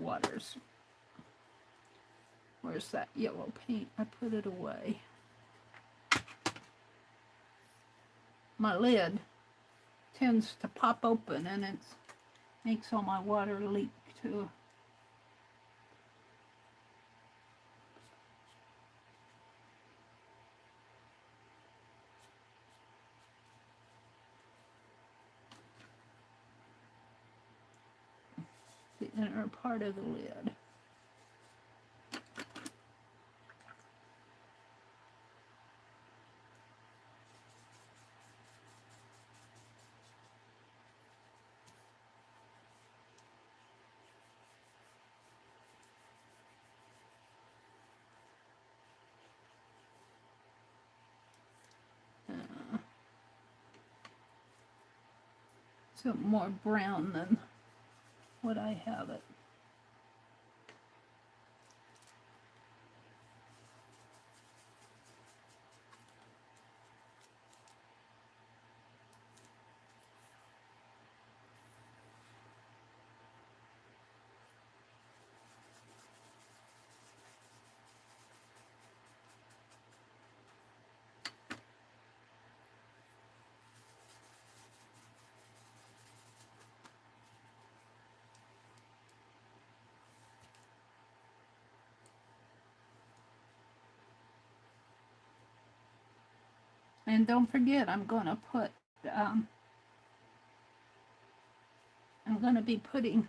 Waters. Where's that yellow paint? I put it away. My lid tends to pop open and it makes all my water leak too. The inner part of the lid. So more brown than what I have it. And don't forget, I'm going to put, I'm going to be putting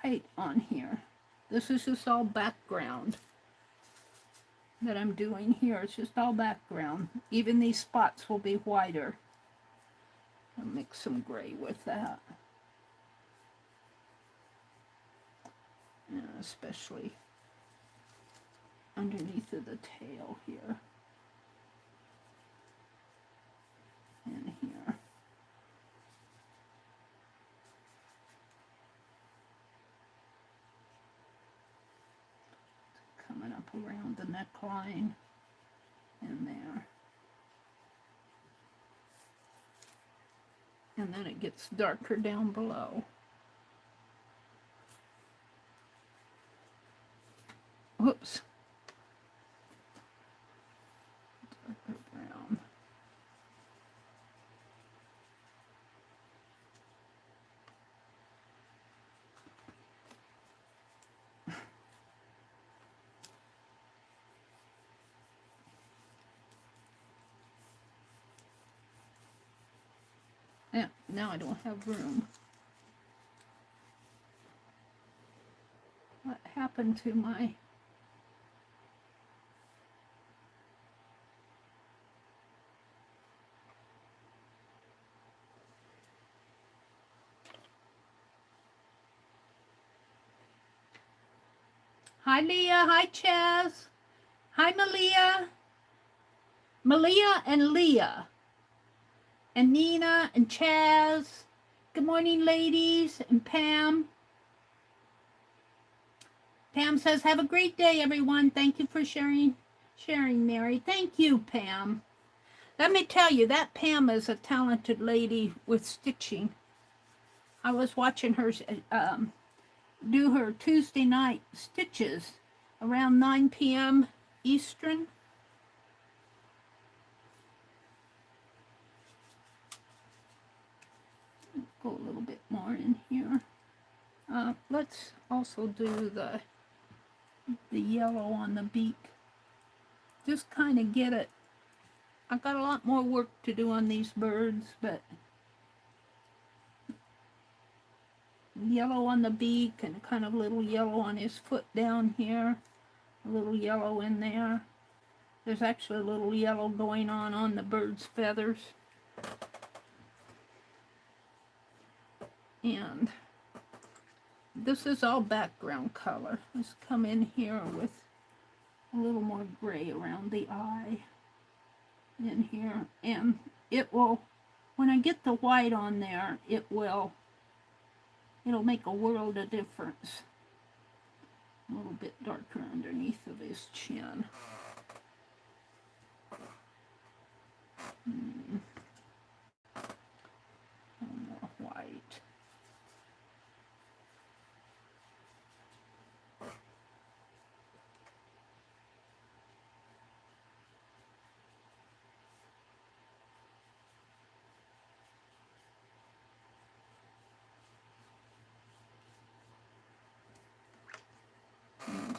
white on here. This is just all background that I'm doing here. It's just all background. Even these spots will be whiter. I'll mix some gray with that. Yeah, especially underneath of the tail here. And here. Coming up around the neckline and there. And then it gets darker down below. Whoops, Yeah, now I don't have room. What happened to my... Hi, Leah. Hi, Chaz. Hi, Malia. Malia and Leah. And Nina and Chaz. Good morning, ladies. And Pam. Pam says, have a great day, everyone. Thank you for sharing, Mary. Thank you, Pam. Let me tell you, that Pam is a talented lady with stitching. I was watching her do her Tuesday night stitches around 9 p.m. Eastern. Go a little bit more in here. Let's also do the yellow on the beak. Just kind of get it. I've got a lot more work to do on these birds, but yellow on the beak and kind of a little yellow on his foot down here. A little yellow in there. There's actually a little yellow going on the bird's feathers. And this is all background color. Let's come in here with a little more gray around the eye in here. And it will, when I get the white on there, it'll make a world of difference. A little bit darker underneath of his chin. More white.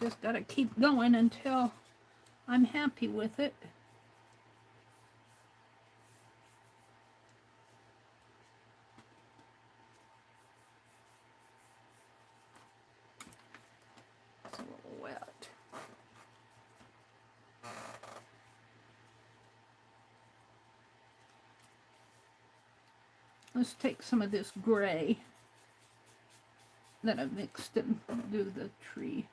Just gotta keep going until I'm happy with it. It's a little wet. Let's take some of this gray that I've mixed and do the tree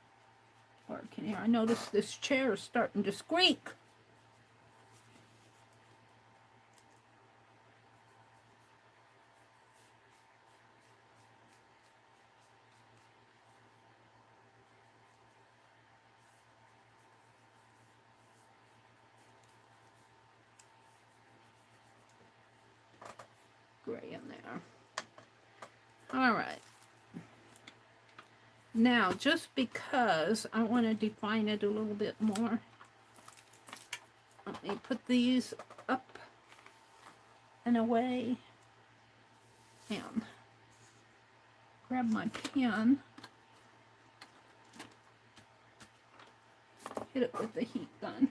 bark in here. I notice this chair is starting to squeak. Gray in there. All right. Now, just because I want to define it a little bit more, let me put these up and away and grab my pen, hit it with the heat gun.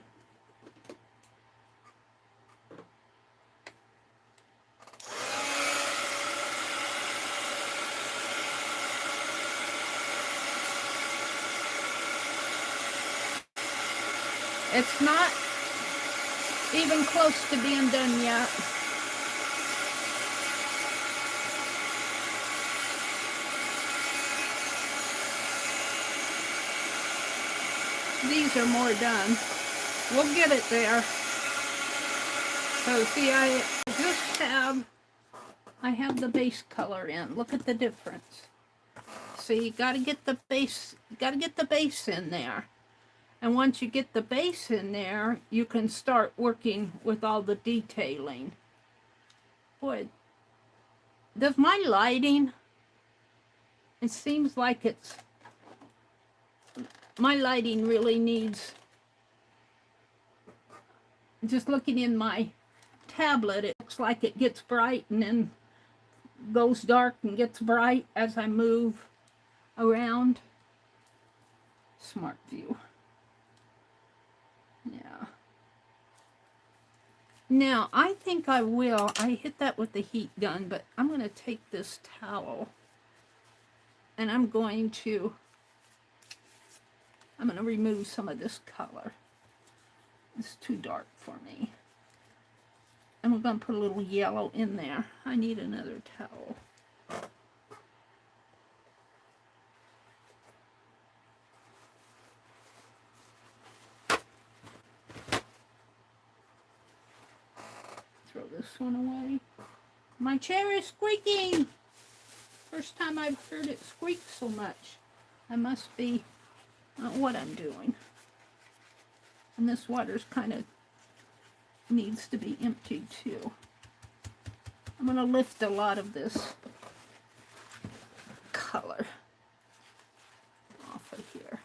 It's not even close to being done yet. These are more done. We'll get it there. So see, I have the base color in. Look at the difference. See, you gotta get the base in there. And once you get the base in there, you can start working with all the detailing. Boy, does my lighting, it seems like my lighting really needs, just looking in my tablet, it looks like it gets bright and then goes dark and gets bright as I move around. Smart view. Yeah. Now, I think I will. I hit that with the heat gun, but I'm going to take this towel and I'm going to remove some of this color. It's too dark for me. And we're going to put a little yellow in there. I need another towel. Throw this one away. My chair is squeaking. First time I've heard it squeak so much. I must be what I'm doing. And this water's kind of needs to be emptied too. I'm going to lift a lot of this color off of here.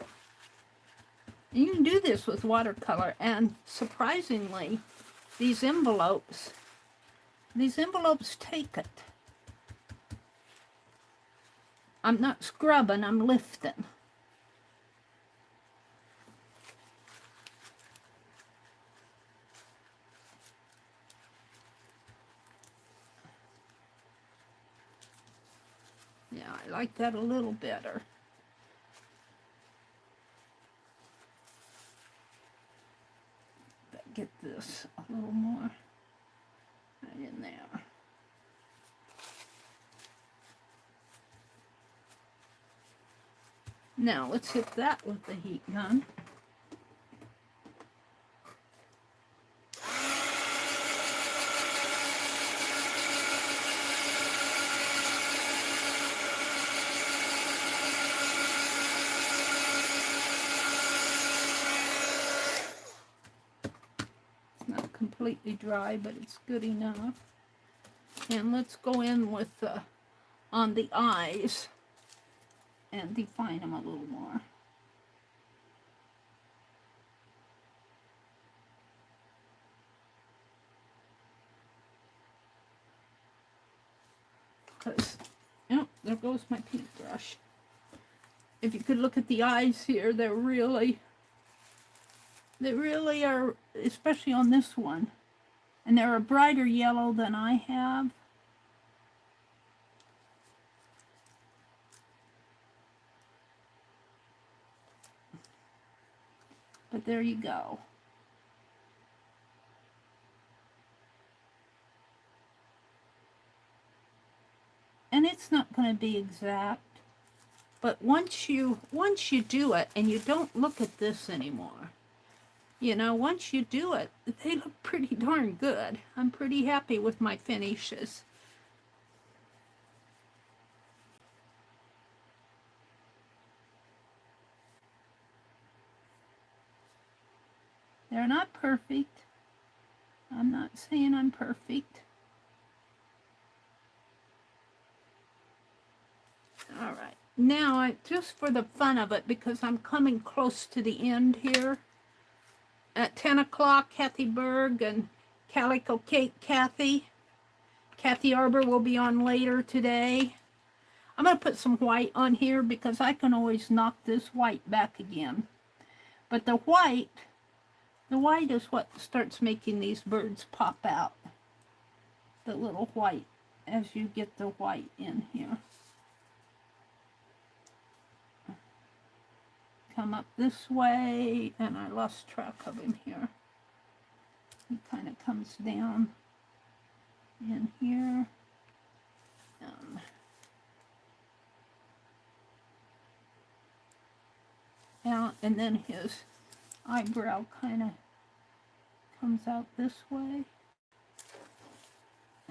And you can do this with watercolor, and surprisingly, these envelopes take it. I'm not scrubbing, I'm lifting. Yeah, I like that a little better. Get this a little more right in there. Now let's hit that with the heat gun. Completely dry, but it's good enough. And let's go in with on the eyes and define them a little more. Because, oh, there goes my paintbrush. If you could look at the eyes here, they really are, especially on this one. And they're a brighter yellow than I have. But there you go. And it's not going to be exact. But once you do it, and you don't look at this anymore, you know, once you do it, they look pretty darn good. I'm pretty happy with my finishes. They're not perfect. I'm not saying I'm perfect. All right. Now, just for the fun of it, because I'm coming close to the end here, at 10 o'clock, Kathy Berg and Calico Cake Kathy Arbor will be on later today. I'm going to put some white on here because I can always knock this white back again. But the white is what starts making these birds pop out. The little white, as you get the white in here. Come up this way, and I lost track of him here. He kind of comes down in here. Out, and then his eyebrow kind of comes out this way.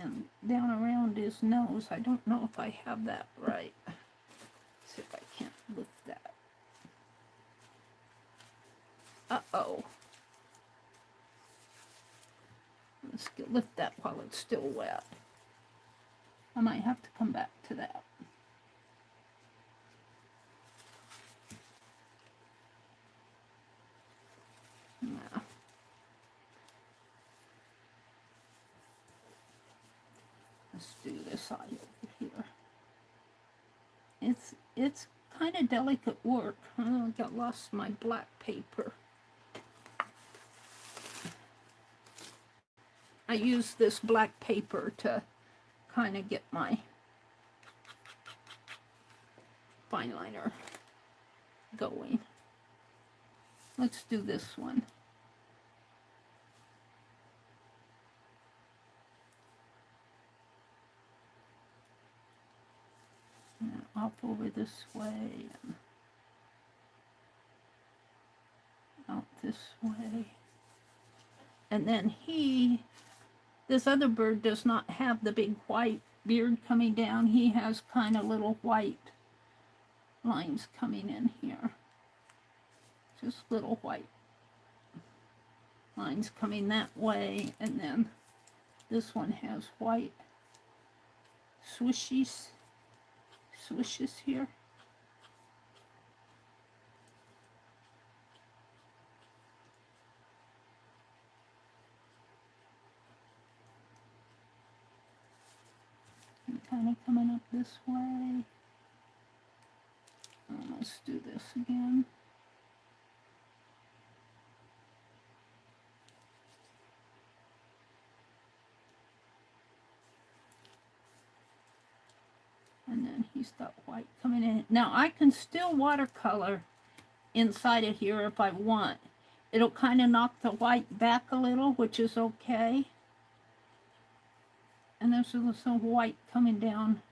And down around his nose. I don't know if I have that right. Let's see if I can't lift that. Uh-oh. Let's lift that while it's still wet. I might have to come back to that. Now, let's do this eye over here. It's kind of delicate work. Oh, I got lost my black paper. I use this black paper to kind of get my fine liner going. Let's do this one. And off over this way, and out this way. And then this other bird does not have the big white beard coming down. He has kind of little white lines coming in here. Just little white lines coming that way. And then this one has white swishes here. And kind of coming up this way. Let's do this again. And then he's got white coming in. Now I can still watercolor inside of here if I want. It'll kind of knock the white back a little, which is okay. And there's some white coming down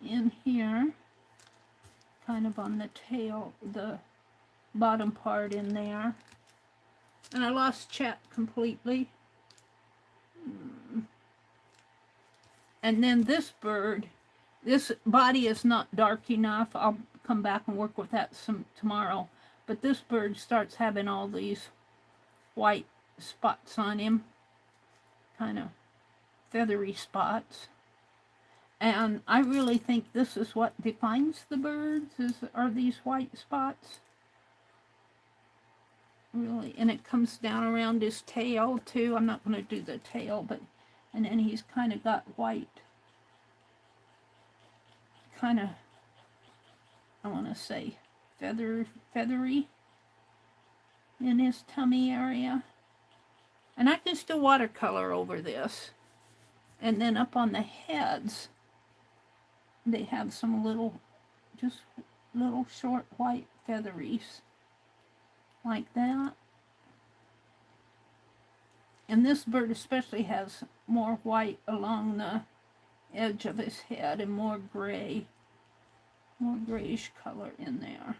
in here, kind of on the tail, the bottom part in there. And I lost chat completely. And then this bird, this body is not dark enough. I'll come back and work with that some tomorrow. But this bird starts having all these white spots on him, kind of feathery spots. And I really think this is what defines the birds, are these white spots. Really, and it comes down around his tail too. I'm not going to do the tail, but, and then he's kind of got white, kind of, I want to say feathery in his tummy area. And I can still watercolor over this. And then up on the heads, they have some just little short white featheries like that. And this bird especially has more white along the edge of his head and more grayish color in there.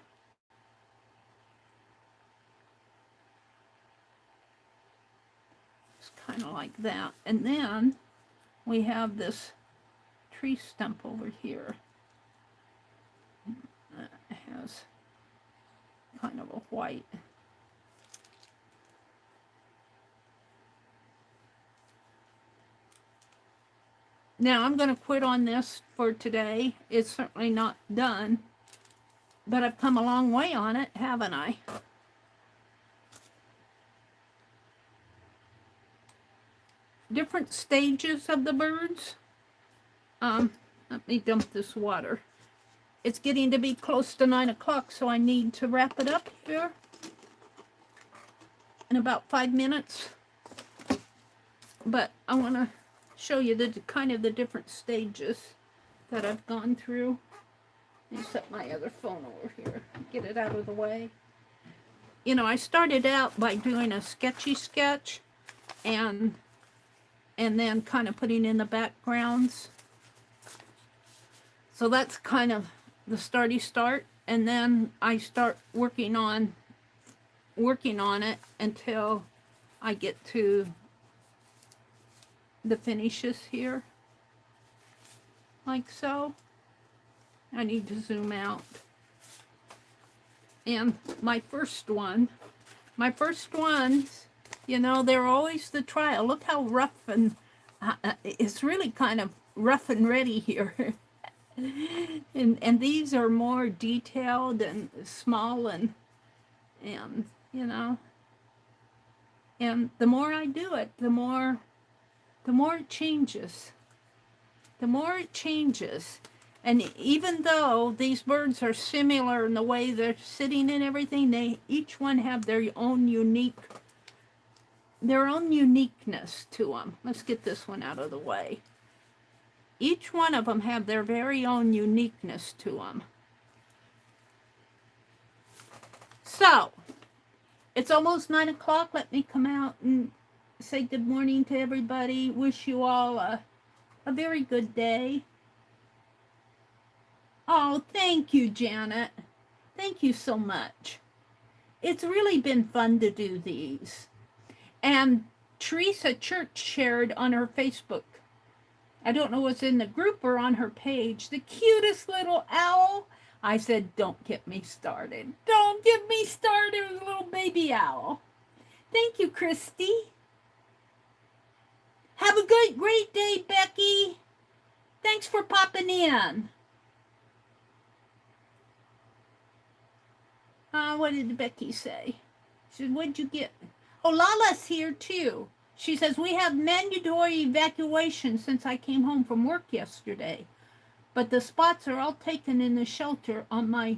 It's kind of like that. And then we have this tree stump over here that has kind of a white. Now I'm going to quit on this for today. It's certainly not done, but I've come a long way on it, haven't I? Different stages of the birds. Let me dump this water. It's getting to be close to 9 o'clock, so I need to wrap it up here in about 5 minutes. But I want to show you the kind of the different stages that I've gone through. Let me set my other phone over here, get it out of the way. You know, I started out by doing a sketchy sketch and then kind of putting in the backgrounds. So that's kind of the start, and then I start working on it until I get to the finishes here, like so. I need to zoom out. And my first ones, you know, they're always the trial. Look how rough and it's really kind of rough and ready here. and these are more detailed and small and you know, and the more I do it, the more it changes. The more it changes. And even though these birds are similar in the way they're sitting and everything, they each one have their own unique their own uniqueness to them. Let's get this one out of the way. Each one of them have their very own uniqueness to them. So, it's almost 9 o'clock. Let me come out and say good morning to everybody. Wish you all a very good day. Oh, thank you, Janet. Thank you so much. It's really been fun to do these. And Teresa Church shared on her Facebook, I don't know what's in the group or on her page, the cutest little owl. I said, don't get me started. Don't get me started with a little baby owl. Thank you, Christy. Have a great day, Becky. Thanks for popping in. What did Becky say? She said, what'd you get? Oh, Lala's here too. She says, we have mandatory evacuation since I came home from work yesterday. But the spots are all taken in the shelter on my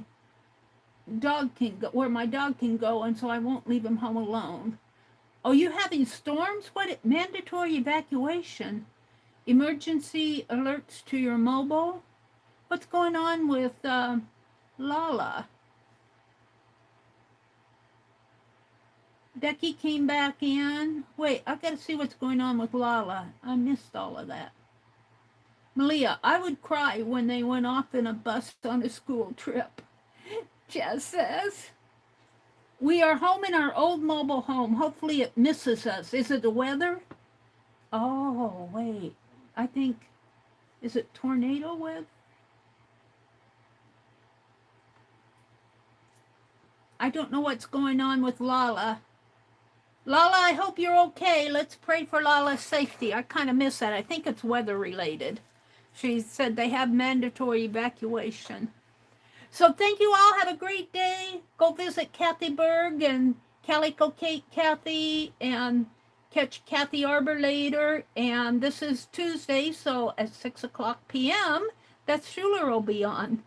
dog can go, where my dog can go, and so I won't leave him home alone. Oh, you having storms? What? Mandatory evacuation? Emergency alerts to your mobile? What's going on with Lala? Becky came back in. Wait, I've got to see what's going on with Lala. I missed all of that. Malia, I would cry when they went off in a bus on a school trip. Jess says. We are home in our old mobile home. Hopefully it misses us. Is it the weather? Oh, wait. I think, is it tornado weather? I don't know what's going on with Lala. Lala, I hope you're okay. Let's pray for Lala's safety. I kind of miss that. I think it's weather related. She said they have mandatory evacuation. So thank you all. Have a great day. Go visit Kathy Berg and Calico Cake Kathy and catch Kathy Arbor later. And this is Tuesday, so at 6 o'clock p.m., Beth Schuler will be on.